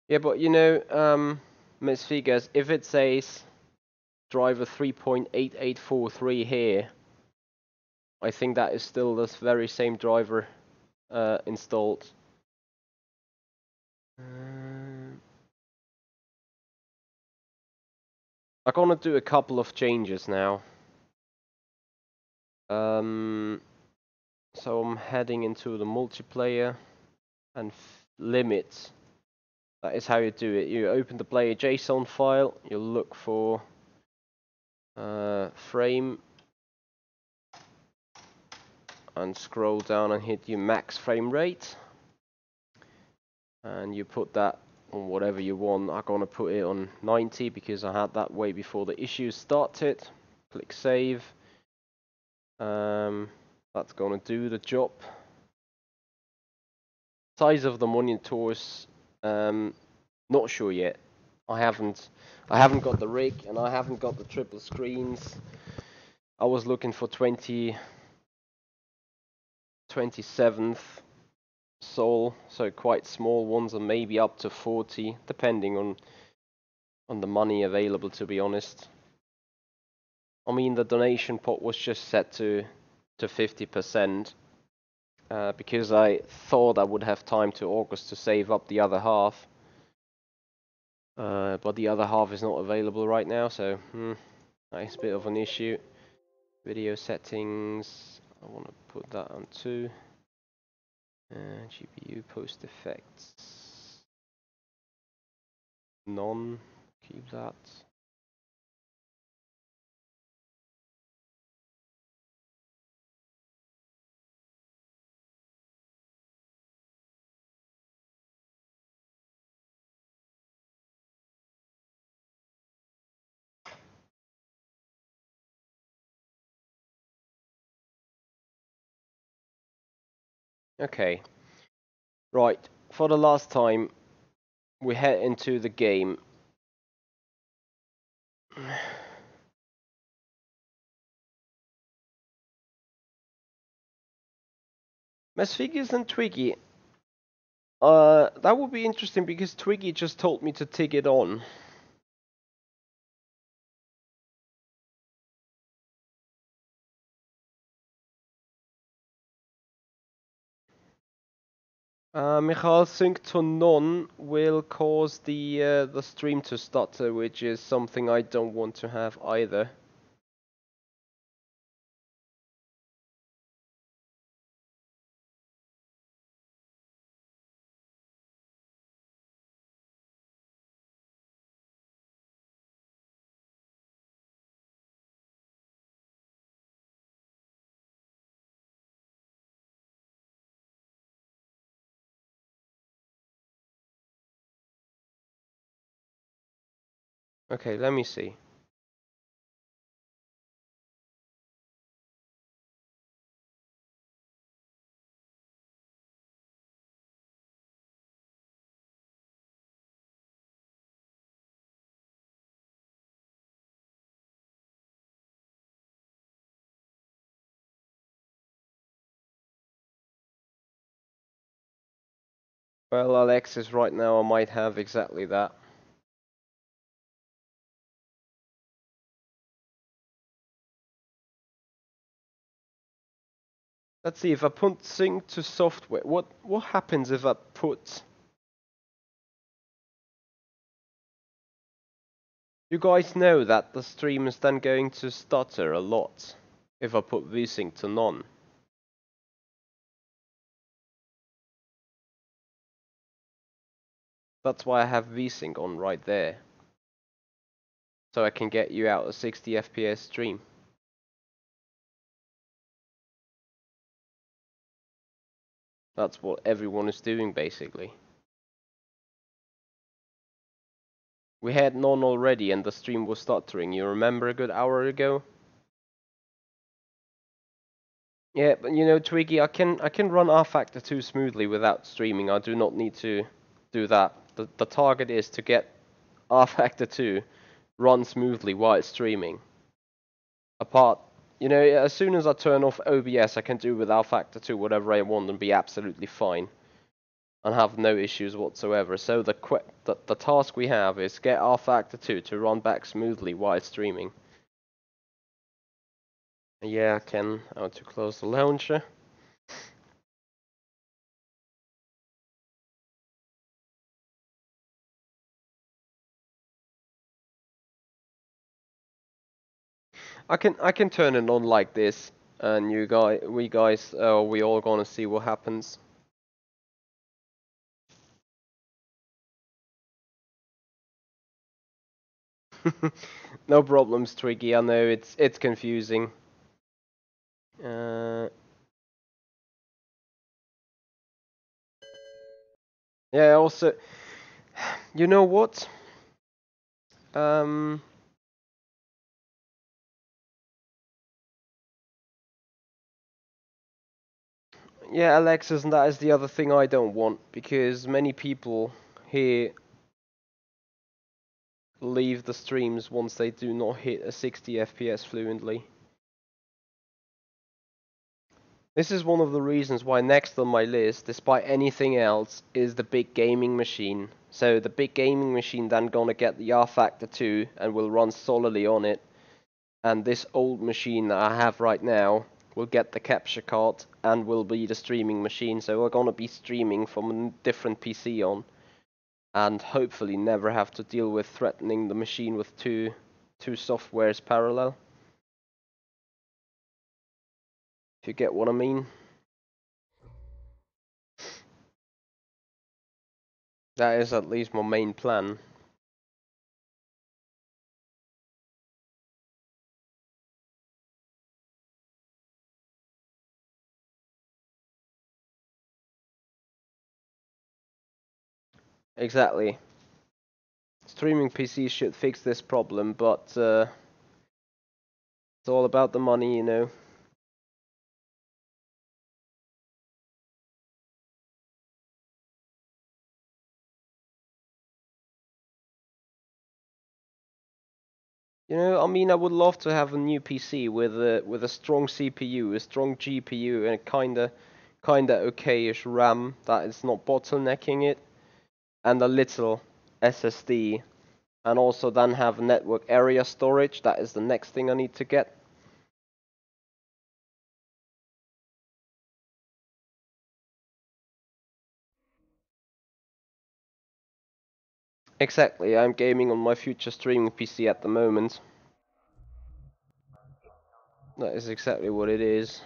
Speaker 1: Yeah, but you know, Miss Figures, if it says driver 3.8843 here, I think that is still this very same driver installed. I'm gonna do a couple of changes now. So I'm heading into the multiplayer and limits. That is how you do it. You open the player JSON file, you look for frame and scroll down and hit your max frame rate. And you put that on whatever you want. I'm gonna put it on 90 because I had that way before the issues started. Click save. That's gonna do the job. Size of the monitors, not sure yet. I haven't got the rig and I haven't got the triple screens. I was looking for 27th Soul, so quite small ones, and maybe up to 40, depending on the money available, to be honest. I mean, the donation pot was just set to 50%, because I thought I would have time to August to save up the other half. But the other half is not available right now, so that is a bit of an issue. Video settings, I want to put that on 2. GPU post effects, none, keep that. Okay, right, for the last time, we head into the game. Mesfigures and Twiggy. That would be interesting because Twiggy just told me to take it on. Michal, sync to none will cause the stream to stutter, which is something I don't want to have either. Okay, let me see. Well, Alexis, right now I might have exactly that. Let's see, if I put sync to software, what happens if I put... You guys know that the stream is then going to stutter a lot if I put vsync to none. That's why I have vsync on right there. So I can get you out a 60 FPS stream. That's what everyone is doing basically. We had none already and the stream was stuttering, you remember a good hour ago? Yeah, but you know, Twiggy, I can run rFactor 2 smoothly without streaming. I do not need to do that. The target is to get rFactor 2 run smoothly while streaming. Apart, you know, as soon as I turn off OBS, I can do with rFactor 2 whatever I want and be absolutely fine. And have no issues whatsoever. So the task we have is get rFactor 2 to run back smoothly while streaming. Yeah, I can. I want to close the launcher. I can turn it on like this. and we all gonna see what happens. No problems, Tricky. I know it's confusing. Yeah. Also, you know what? Yeah, Alexis, and that is the other thing I don't want, because many people here leave the streams once they do not hit a 60 FPS fluently. This is one of the reasons why next on my list, despite anything else, is the big gaming machine. So the big gaming machine then gonna get the rFactor 2 and will run solidly on it. And this old machine that I have right now will get the capture card and will be the streaming machine. So we're gonna be streaming from a different PC on, and hopefully never have to deal with threatening the machine with two softwares parallel. If you get what I mean. That is at least my main plan. Exactly. Streaming PCs should fix this problem, but it's all about the money, you know. You know, I mean, I would love to have a new PC with a strong CPU, a strong GPU, and a kinda okay-ish RAM that is not bottlenecking it, and a little SSD, and also then have network area storage. That is the next thing I need to get. Exactly, I'm gaming on my future streaming PC at the moment. That is exactly what it is.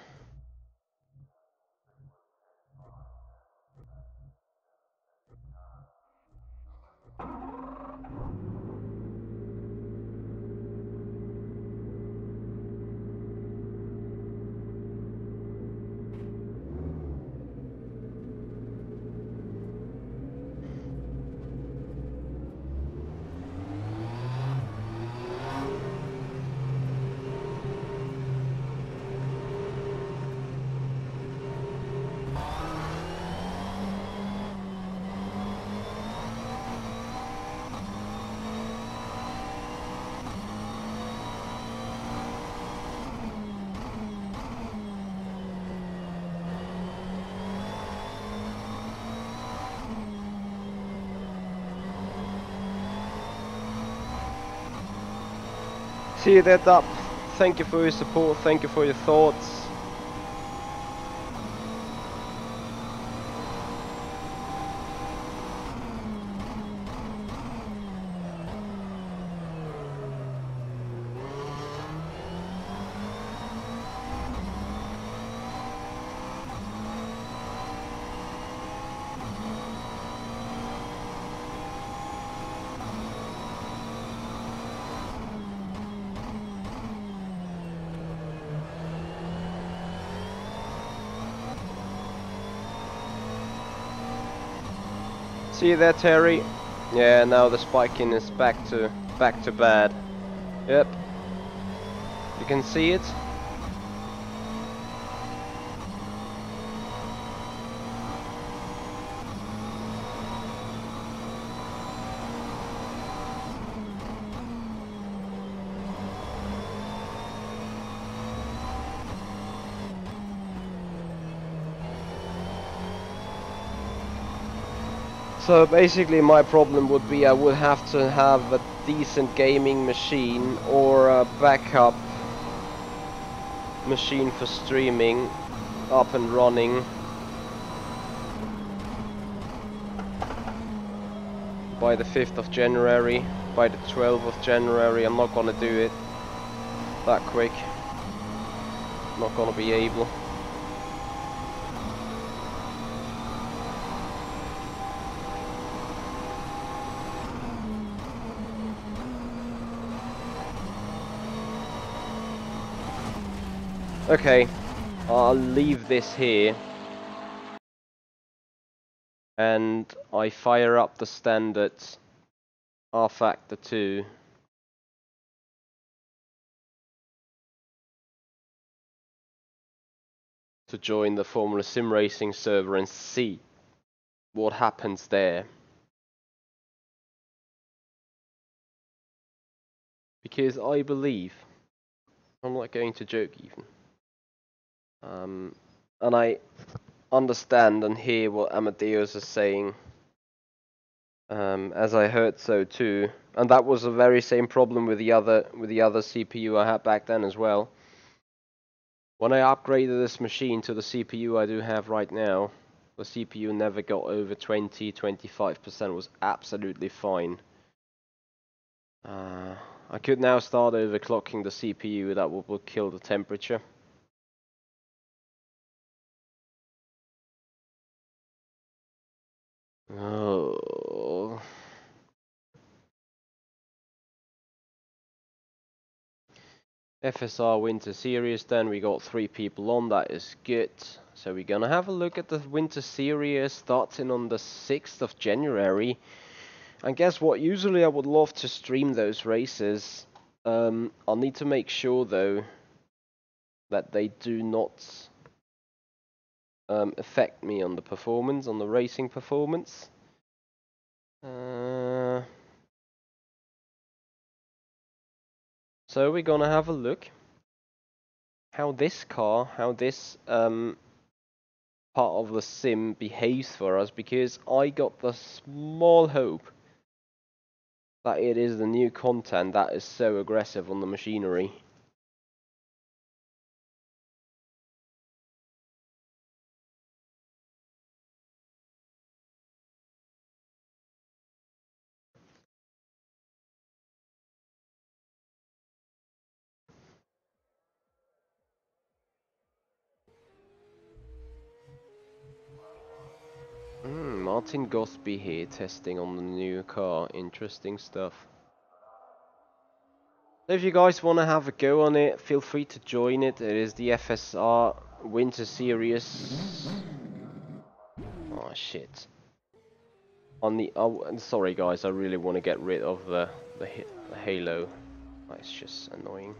Speaker 1: See you there, Dup. Thank you for your support, thank you for your thoughts. See you there, Terry. Yeah, now the spiking is back to bad. Yep. You can see it. So basically my problem would be I would have to have a decent gaming machine or a backup machine for streaming up and running by the 5th of January, by the 12th of January. I'm not gonna do it that quick. not gonna be able. Okay, I'll leave this here and I fire up the standard rFactor 2 to join the Formula Simracing server and see what happens there. Because I believe, I'm not going to joke even, and I understand and hear what Amadeus is saying, as I heard so too, and that was the very same problem with the other CPU I had back then as well. When I upgraded this machine to the CPU I do have right now, the CPU never got over 20-25%, was absolutely fine. I could now start overclocking the CPU, that will kill the temperature. Oh. FSR Winter Series, then we got 3 people on, that is good. So we're gonna have a look at the Winter Series starting on the 6th of January. And guess what, usually I would love to stream those races. I'll need to make sure though that they do not affect me on the performance, on the racing performance. So we're gonna have a look how this car, how this part of the sim behaves for us, because I got the small hope that it is the new content that is so aggressive on the machinery. Martin Gosby here testing on the new car, interesting stuff. So if you guys want to have a go on it, feel free to join it. It is the FSR Winter Series. Oh shit. On the sorry guys, I really want to get rid of the halo. That's just annoying.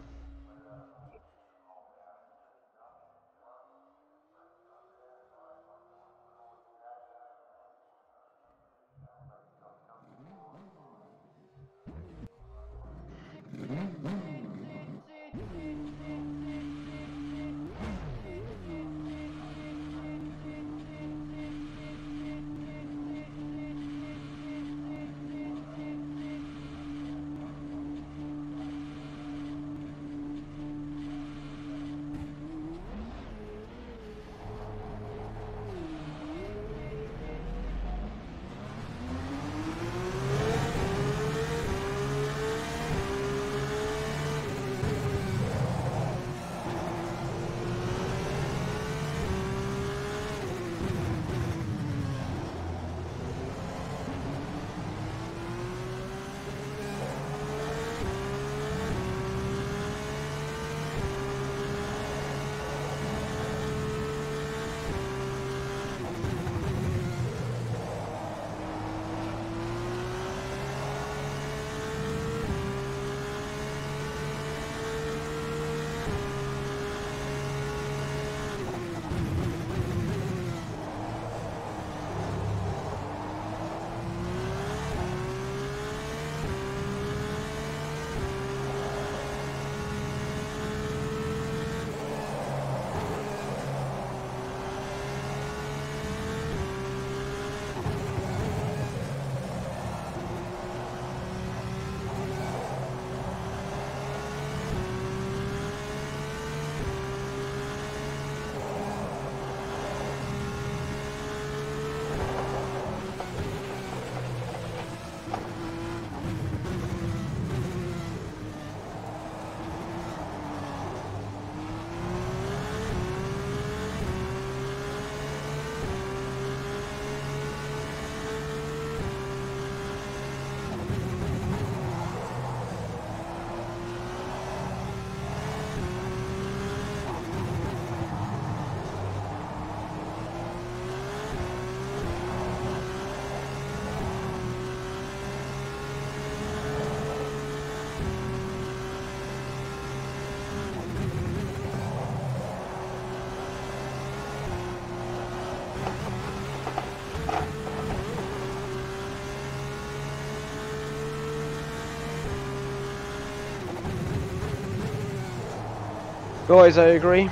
Speaker 1: Guys, I agree.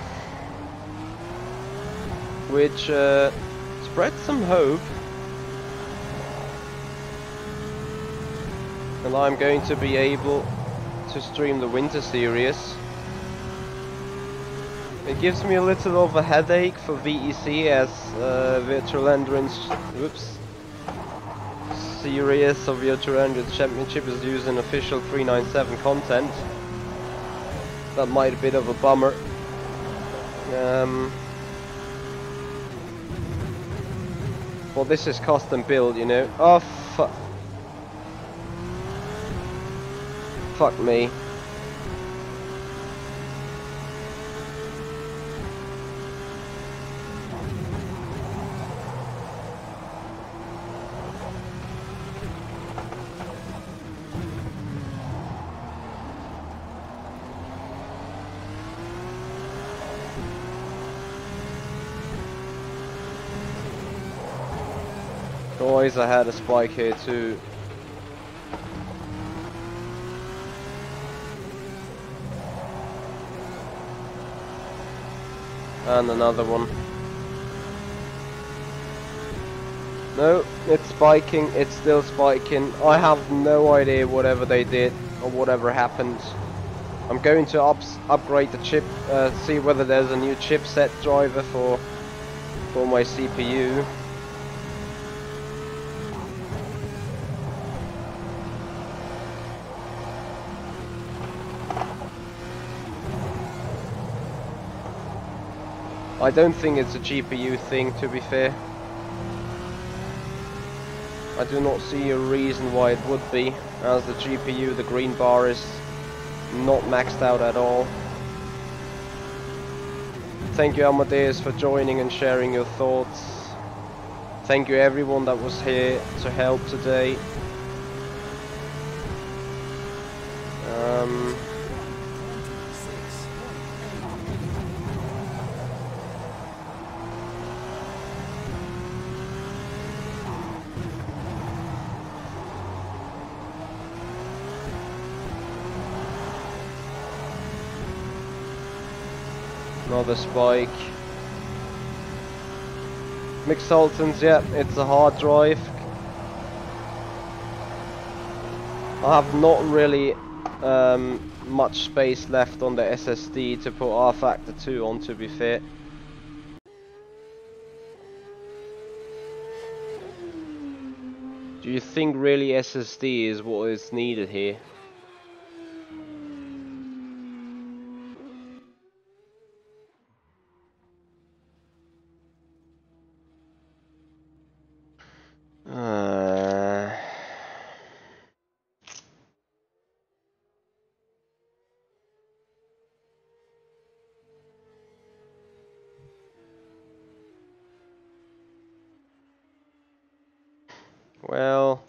Speaker 1: Which spreads some hope. And I'm going to be able to stream the Winter Series. It gives me a little of a headache for VEC as Virtual Endurance Series of Virtual Endurance Championship is using official 397 content. That might be a bit of a bummer. Well, this is custom build, you know. Oh, fuck me. Guys, I had a spike here too. And another one. No, it's spiking, it's still spiking. I have no idea whatever they did or whatever happened. I'm going to upgrade the chip, see whether there's a new chipset driver for my CPU. I don't think it's a GPU thing, to be fair. I do not see a reason why it would be, as the GPU, the green bar, is not maxed out at all. Thank you, Amadeus, for joining and sharing your thoughts. Thank you everyone that was here to help today. Another spike. Mixed Sultans, yeah, it's a hard drive. I have not really much space left on the SSD to put rFactor 2 on, to be fair. Do you think really SSD is what is needed here? Well,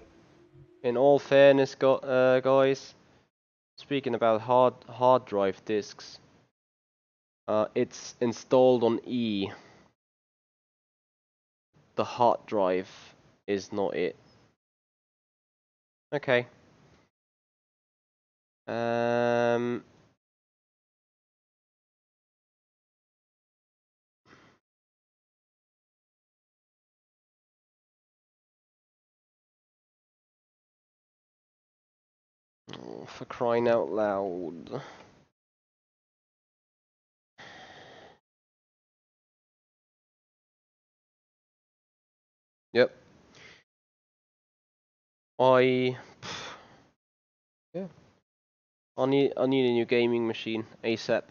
Speaker 1: in all fairness, guys, speaking about hard drive disks, it's installed on E. The hard drive is not it. Okay. Oh, for crying out loud. Yep. Yeah. I need a new gaming machine ASAP.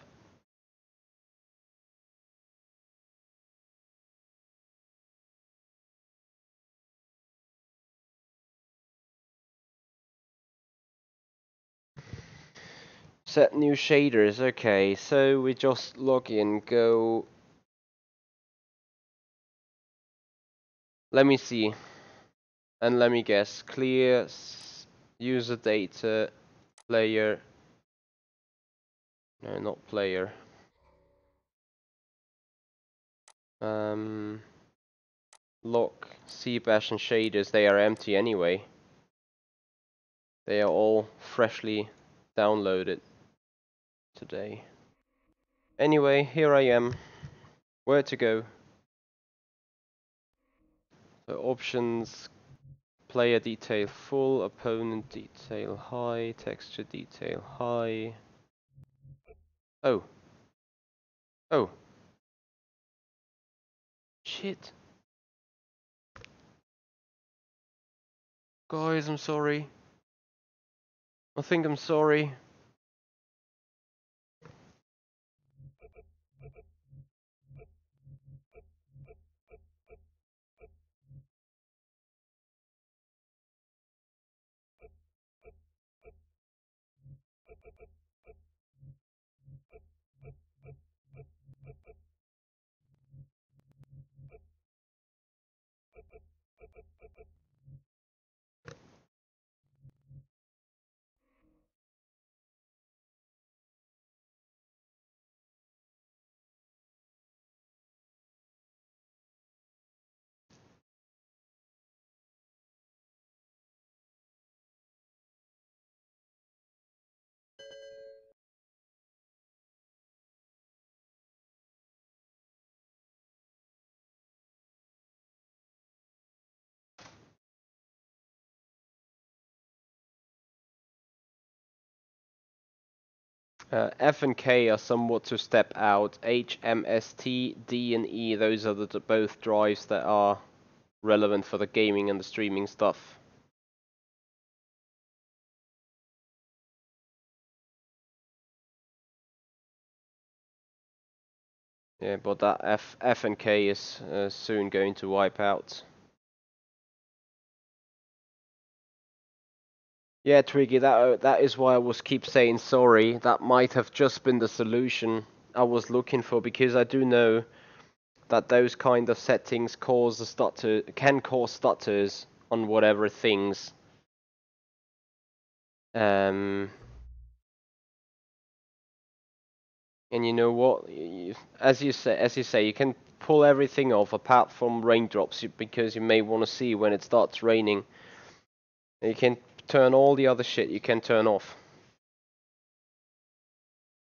Speaker 1: Set new shaders. Okay, so we just log in, go. Let me see. And let me guess. Clear user data player. No, not player. Lock, CBash and shaders, they are empty anyway. They are all freshly downloaded today. Anyway, here I am. Where to go? So options, player detail full, opponent detail high, texture detail high. Oh. Oh. Shit. Guys, I'm sorry. I think I'm sorry. F and K are somewhat to step out. H, M, S, T, D and E, those are the both drives that are relevant for the gaming and the streaming stuff. Yeah, but that F and K is soon going to wipe out. Yeah, Twiggy, that is why I was keep saying sorry. That might have just been the solution I was looking for, because I do know that those kind of settings can cause stutters on whatever things. And you know what? As you say, you can pull everything off apart from raindrops, because you may want to see when it starts raining. You can turn all the other shit you can turn off.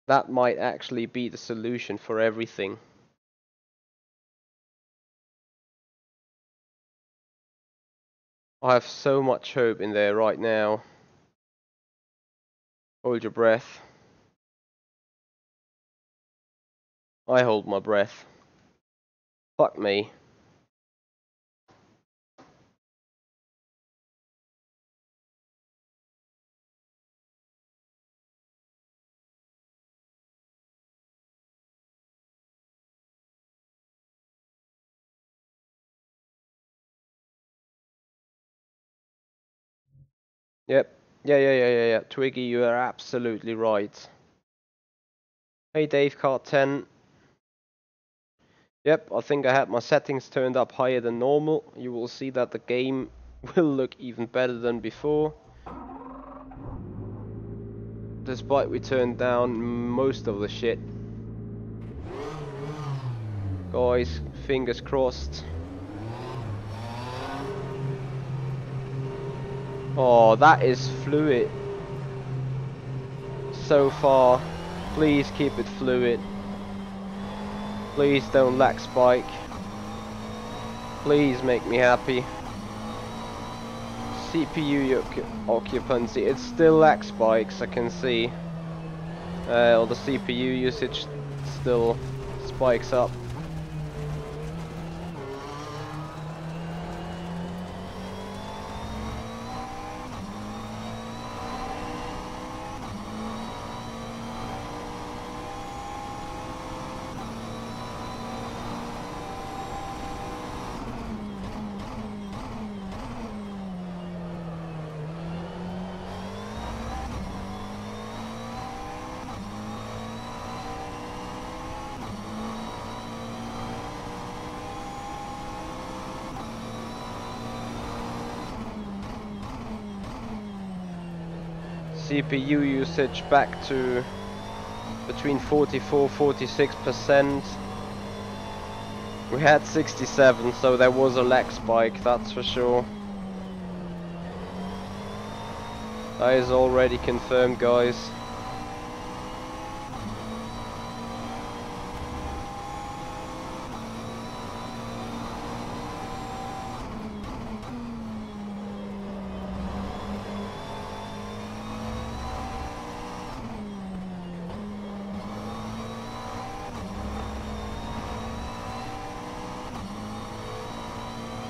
Speaker 1: That might actually be the solution for everything. I have so much hope in there right now. Hold your breath. I hold my breath. Fuck me. Yep. Yeah. Twiggy, you are absolutely right. Hey Dave, Cart 10. Yep, I think I had my settings turned up higher than normal. You will see that the game will look even better than before. Despite we turned down most of the shit. Guys, fingers crossed. Oh, that is fluid. So far. Please keep it fluid. Please don't lag spike. Please make me happy. CPU occupancy, it's still lag spikes, I can see. Or the CPU usage still spikes up. CPU usage back to between 44-46%. We had 67, so there was a lag spike, that's for sure. That is already confirmed, guys.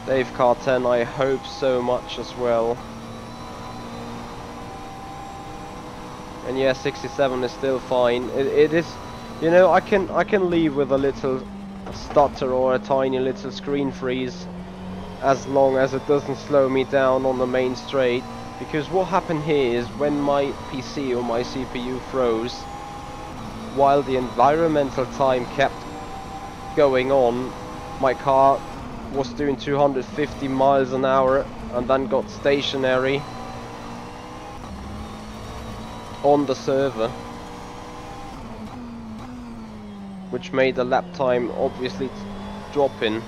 Speaker 1: Dave Car 10, I hope so much as well. And yeah, 67 is still fine. It is, you know, I can leave with a little stutter or a tiny little screen freeze, as long as it doesn't slow me down on the main straight. Because what happened here is when my PC or my CPU froze, while the environmental time kept going on, my car was doing 250 miles an hour and then got stationary on the server, which made the lap time obviously drop in.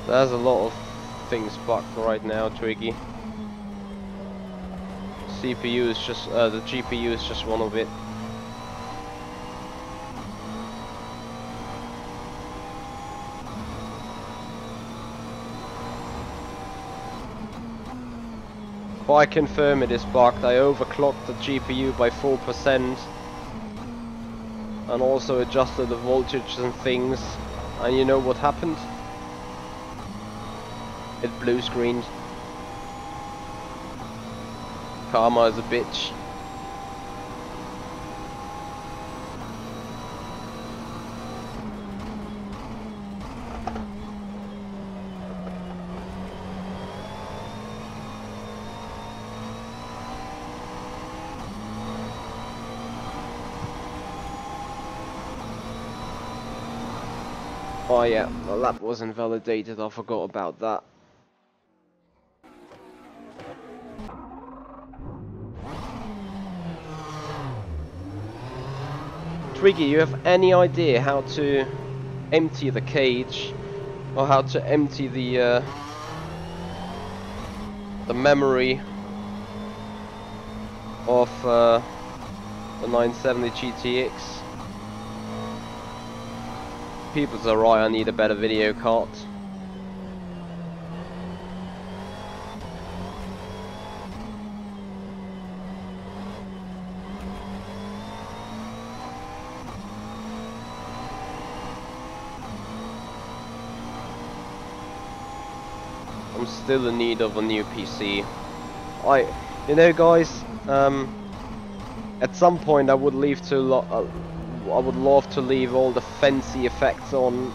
Speaker 1: There's a lot of things bugged right now, Twiggy. CPU is just, the GPU is just one of it. But I confirm it is bugged. I overclocked the GPU by 4% and also adjusted the voltage and things, and you know what happened? It blue screened. Karma is a bitch. Oh yeah, the lap was invalidated, I forgot about that. Twiggy, you have any idea how to empty the cage, or how to empty the memory of the 970 GTX? People's are right, I need a better video card. I'm still in need of a new PC. You know, guys, at some point I would I would love to leave all the fancy effects on,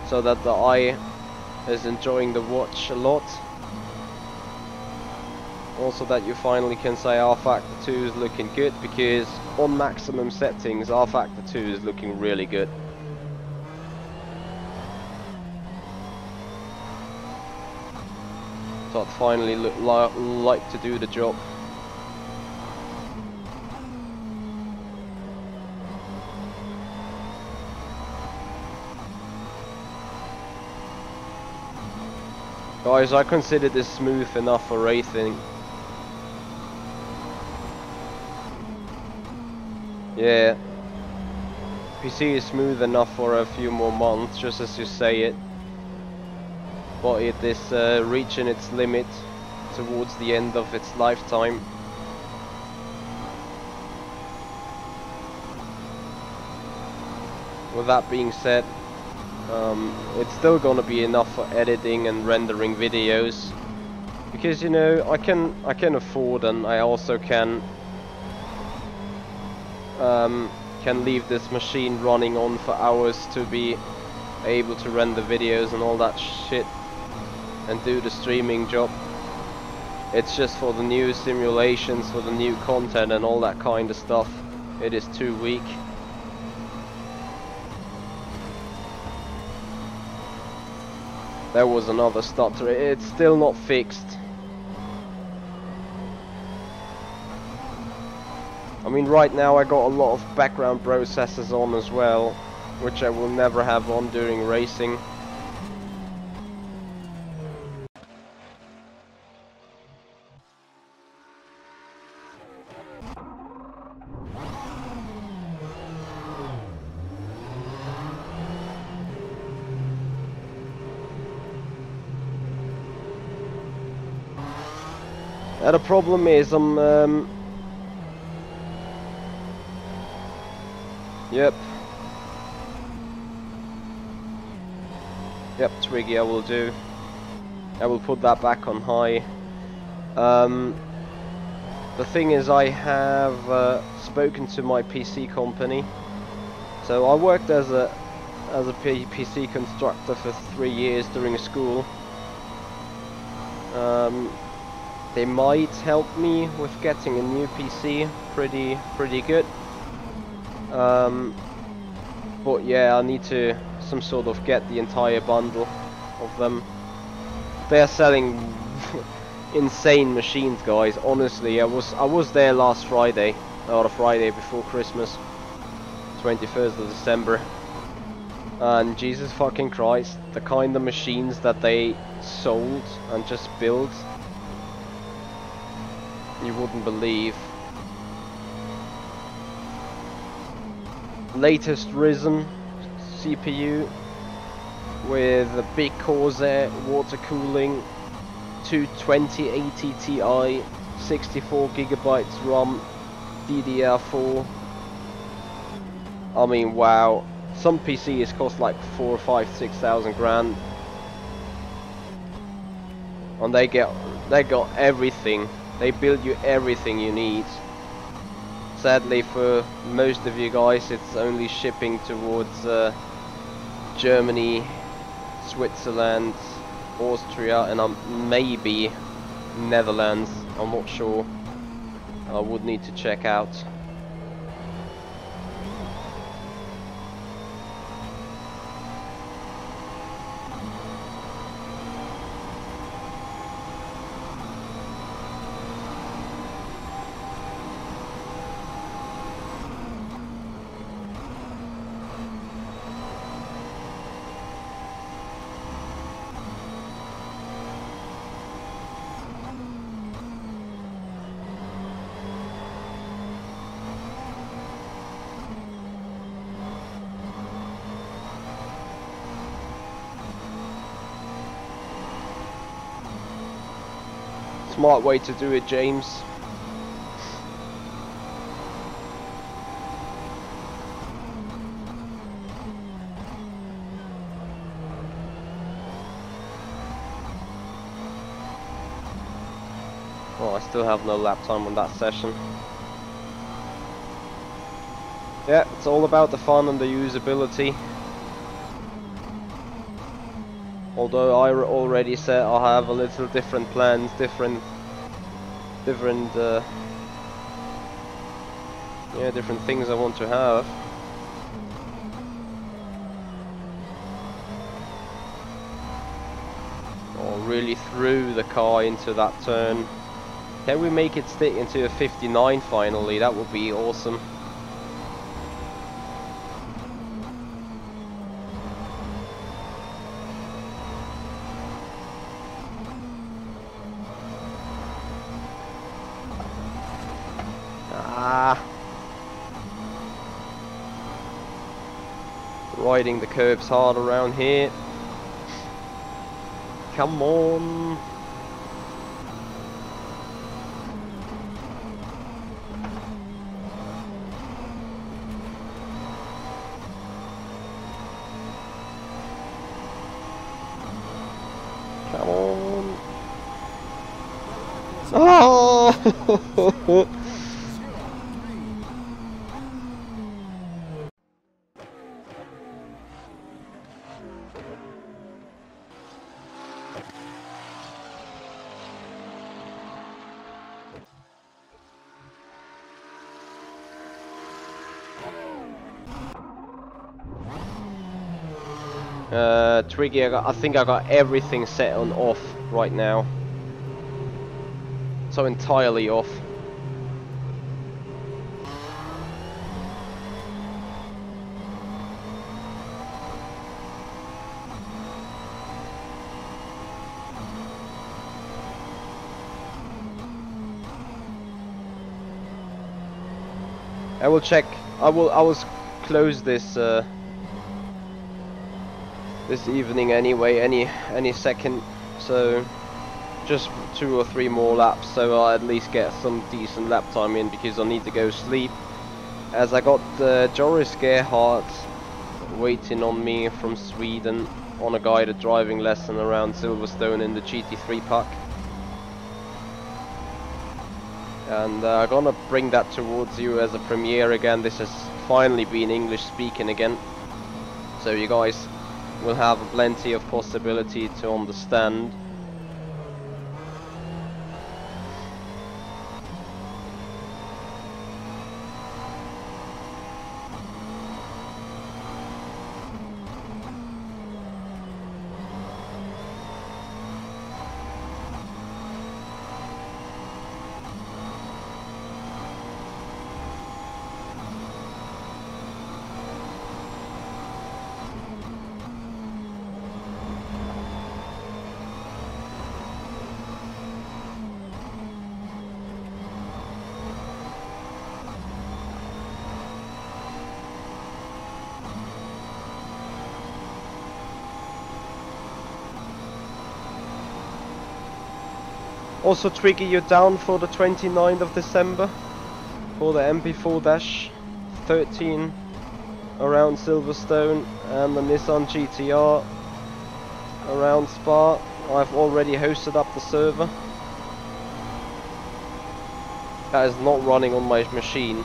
Speaker 1: so that the eye is enjoying the watch a lot. Also that you finally can say rFactor 2 is looking good, because on maximum settings rFactor 2 is looking really good. So I'd finally like to do the job. Guys, I consider this smooth enough for racing. Yeah, PC is smooth enough for a few more months, just as you say it. But it is reaching its limit towards the end of its lifetime. With that being said, it's still gonna be enough for editing and rendering videos, because you know I can afford, and I also can leave this machine running on for hours to be able to render videos and all that shit and do the streaming job. It's just for the new simulations, for the new content and all that kind of stuff, it is too weak. There was another stutter. It's still not fixed. I mean, right now I got a lot of background processes on as well, which I will never have on during racing. The problem is Yep. Yep, Twiggy, I will do. I will put that back on high. The thing is, I have spoken to my PC company. So I worked as a PC constructor for 3 years during school. They might help me with getting a new PC pretty good. But yeah, I need to some sort of get the entire bundle of them. They're selling insane machines, guys. Honestly, I was there last Friday, or the Friday before Christmas, 21st of December. And Jesus fucking Christ, the kind of machines that they sold and just built, you wouldn't believe. Latest Risen CPU with a big Corsair water cooling, 2080 Ti, 64GB RAM, DDR4. I mean, wow. Some PCs cost like 4, 5, 6,000 grand, and they got everything. They build you everything you need. Sadly for most of you guys, it's only shipping towards Germany, Switzerland, Austria, and maybe Netherlands. I'm not sure. I would need to check out. Smart way to do it, James. Well, I still have no lap time on that session. Yeah, it's all about the fun and the usability. Although I already said I have a little different plans, different things I want to have. Oh, really threw the car into that turn. Can we make it stick into a 59 finally? That would be awesome. Riding the curbs hard around here. Come on. Come on. Oh! Triggy, I think I got everything set on off right now. So entirely off. I will check. I will close this this evening anyway. Any second. So just 2 or 3 more laps. So I'll at least get some decent lap time in because I need to go sleep. As I got Joris Gerhardt waiting on me from Sweden on a guided driving lesson around Silverstone in the GT3 pack. And I'm gonna bring that towards you as a premiere again. This has finally been English speaking again, so you guys will have plenty of possibility to understand. Also, Trigger, you're down for the 29th of December for the MP4-13 around Silverstone and the Nissan GTR around Spa. I've already hosted up the server. That is not running on my machine.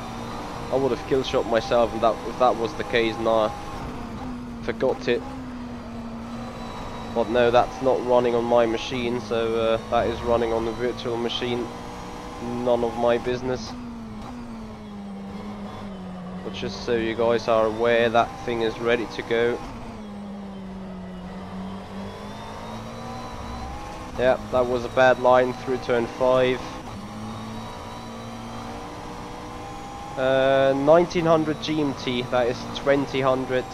Speaker 1: I would have kill shot myself if that was the case. Nah, forgot it. But no, that's not running on my machine, so that is running on the virtual machine. None of my business. But just so you guys are aware, that thing is ready to go. Yeah, that was a bad line through turn 5. 1900 GMT, that is 2000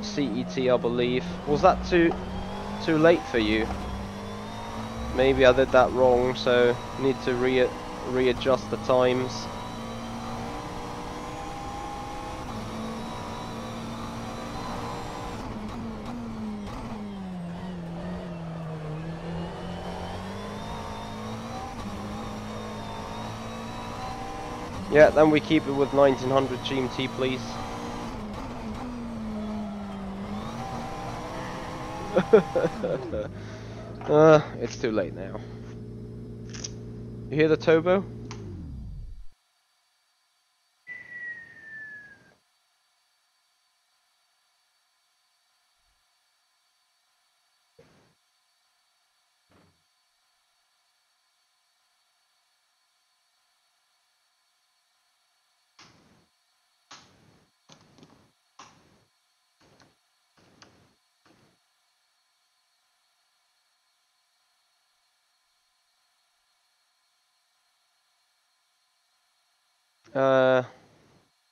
Speaker 1: CET, I believe. Was that too late for you? Maybe I did that wrong, so need to readjust the times. Yeah, then we keep it with 1900 GMT, please. It's too late now. You hear the turbo?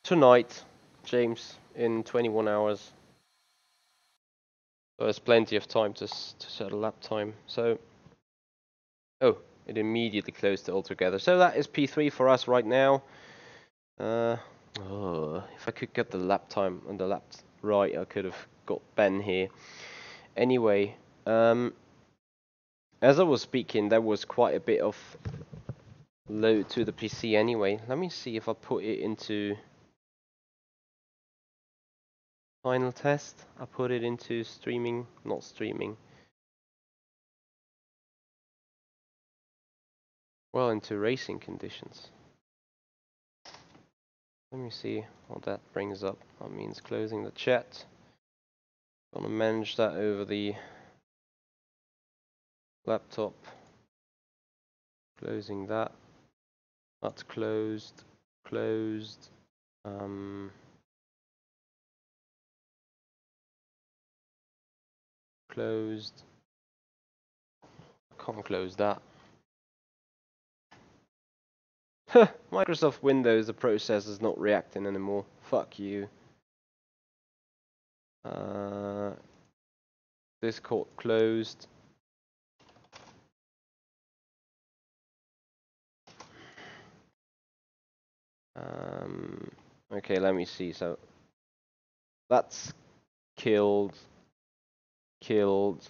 Speaker 1: Tonight, James, in 21 hours. So there's plenty of time to set a lap time. So, oh, it immediately closed it all together. So that is P3 for us right now. If I could get the lap time and the lap right, I could have got Ben here. Anyway, as I was speaking, there was quite a bit of load to the PC anyway. Let me see if I put it into final test. I put it into streaming, not streaming. Well, into racing conditions. Let me see what that brings up. That means closing the chat. Gonna manage that over the laptop. Closing that. That's closed. Closed. Closed. Can't close that. Microsoft Windows, the processor's not reacting anymore. Fuck you. Discord closed. Okay, let me see. So that's killed, killed,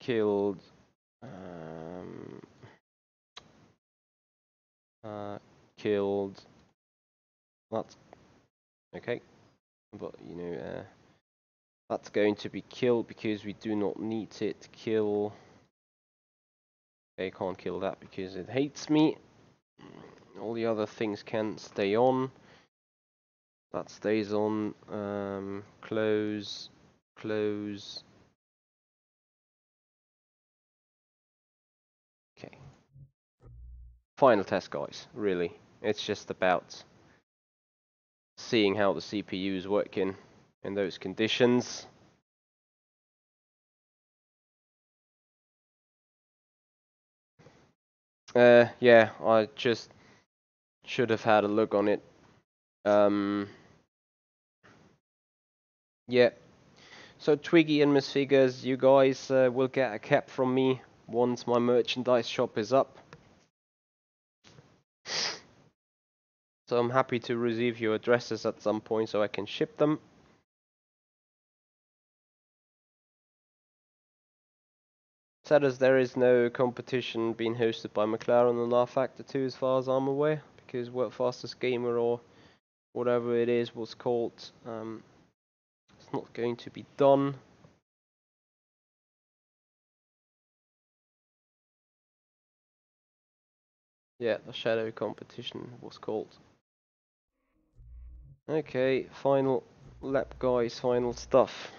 Speaker 1: killed. Killed. That's okay, but you know, that's going to be killed because we do not need it to kill. Okay, can't kill that because it hates me. All the other things can stay on. That stays on. Close, close. Okay. Final test, guys. Really, it's just about seeing how the CPU is working in those conditions. Yeah, I just should have had a look on it. Yeah. So Twiggy and Miss Figures, you guys will get a cap from me once my merchandise shop is up. So I'm happy to receive your addresses at some point so I can ship them. Sad as there is no competition being hosted by McLaren on rFactor 2 as far as I'm aware, because World Fastest Gamer or whatever it is was called, it's not going to be done. Yeah, the Shadow competition was called. Okay, final lap, guys, final stuff.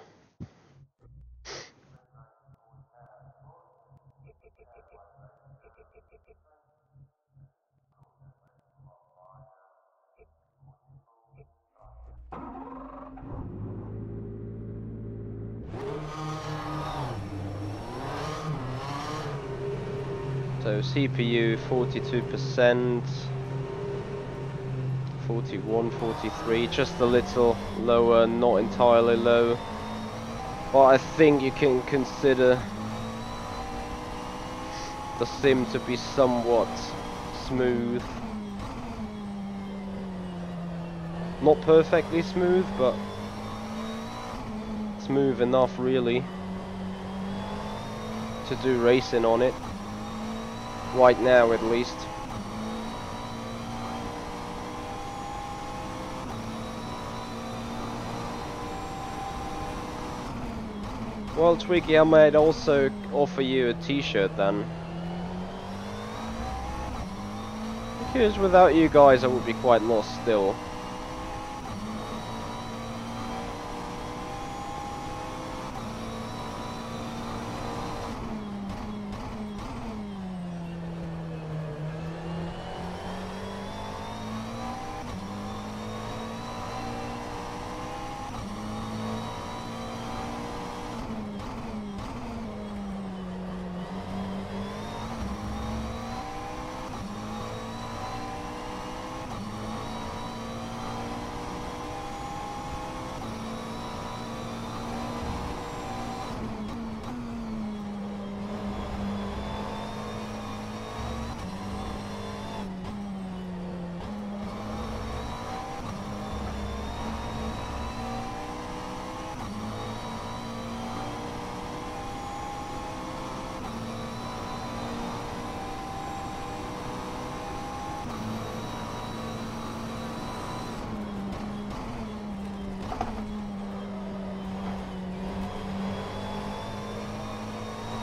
Speaker 1: So CPU 42%, 41, 43, just a little lower, not entirely low. But I think you can consider the sim to be somewhat smooth. Not perfectly smooth, but smooth enough really to do racing on it. Right now at least. Well, Twiggy, I might also offer you a t-shirt then. Because without you guys I would be quite lost still.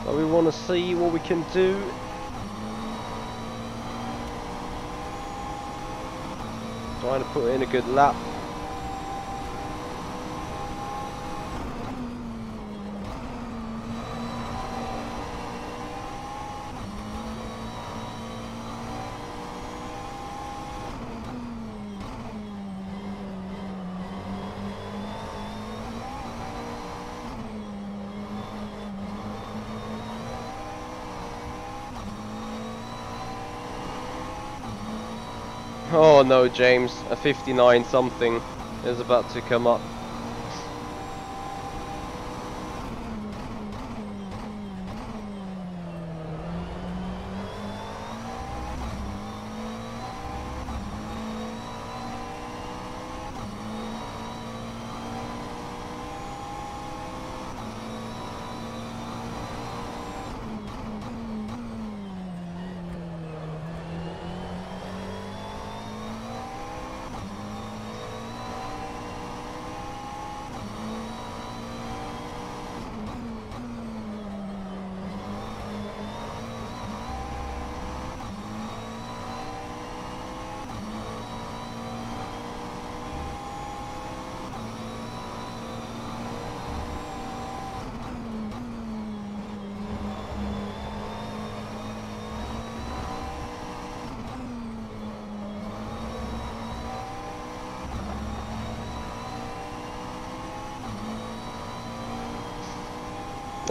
Speaker 1: So we want to see what we can do. Trying to put in a good lap. Oh no, James, a 59 something is about to come up.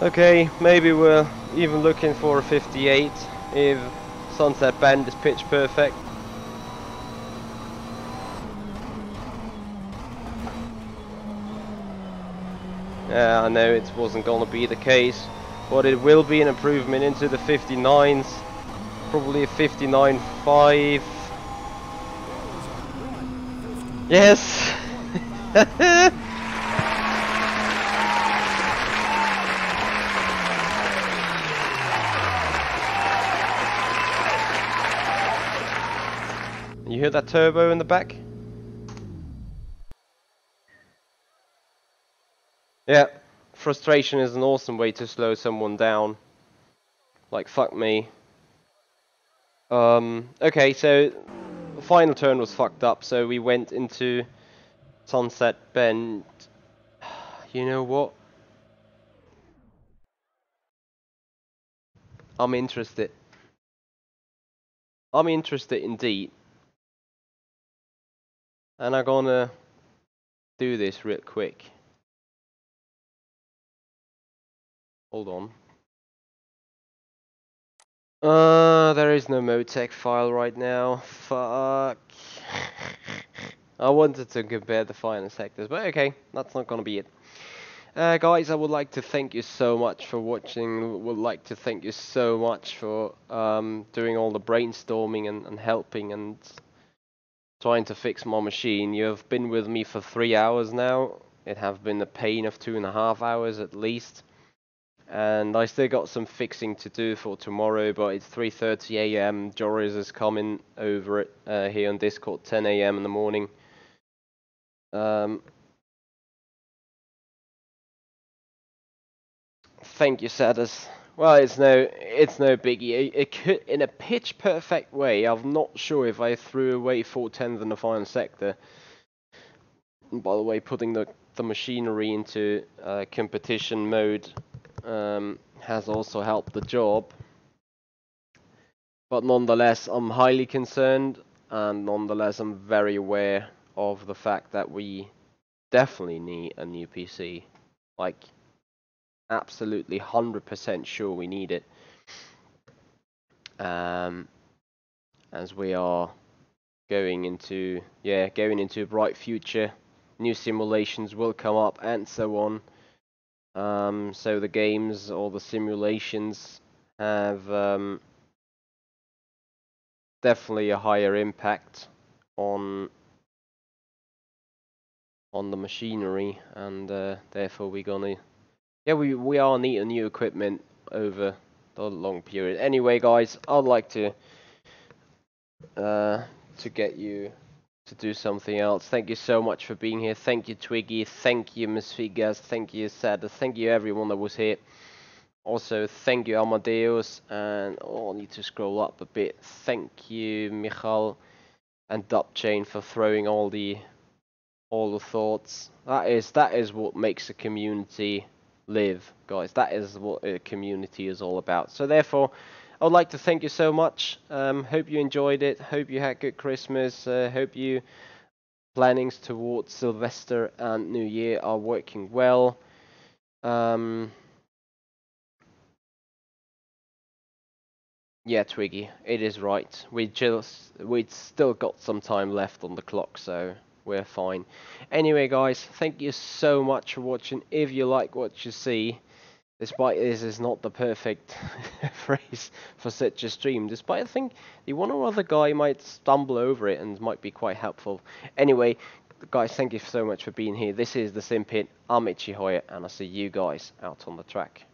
Speaker 1: Okay, maybe we're even looking for a 58 if Sunset Bend is pitch perfect. Yeah, I know it wasn't gonna be the case, but it will be an improvement into the 59s, probably a 59.5. Yes! You hear that turbo in the back? Yeah, frustration is an awesome way to slow someone down. Like, fuck me. Okay, so the final turn was fucked up, so we went into Sunset Bend. You know what? I'm interested. I'm interested indeed. And I'm gonna do this real quick. Hold on. There is no Motec file right now. Fuck. I wanted to compare the final sectors, but okay, that's not gonna be it. Guys, I would like to thank you so much for watching. Would like to thank you so much for doing all the brainstorming and helping and trying to fix my machine. You have been with me for 3 hours now. It have been a pain of 2.5 hours at least. And I still got some fixing to do for tomorrow, but it's 3:30 a.m. Joris is coming over it here on Discord 10 a.m. in the morning. Thank you, Sadus. Well, it's no biggie. It could, in a pitch perfect way. I'm not sure if I threw away 4/10 in the final sector. And by the way, putting the machinery into competition mode has also helped the job. But nonetheless, I'm highly concerned, and nonetheless, I'm very aware of the fact that we definitely need a new PC. Like, absolutely 100% sure we need it. As we are going into a bright future, new simulations will come up and so on. So the games or the simulations have definitely a higher impact on the machinery, and therefore we're gonna we all need a new equipment over the long period. Anyway, guys, I'd like to get you to do something else. Thank you so much for being here. Thank you, Twiggy. Thank you, Miss Figas. Thank you, Sada. Thank you, everyone that was here. Also, thank you, Amadeus. And I need to scroll up a bit. Thank you, Michal and Dupchain, for throwing all the thoughts. That is what makes a community live, guys. That is what a community is all about. So therefore, I would like to thank you so much. Hope you enjoyed it. Hope you had good Christmas. Hope you plannings towards Sylvester and New Year are working well. Yeah, Twiggy, it is right. We still got some time left on the clock, so we're fine. Anyway, guys, thank you so much for watching. If you like what you see, despite this is not the perfect phrase for such a stream, despite I think the one or other guy might stumble over it and might be quite helpful. Anyway, guys, thank you so much for being here. This is the Sim Pit. I'm Michi Hoyer, and I'll see you guys out on the track.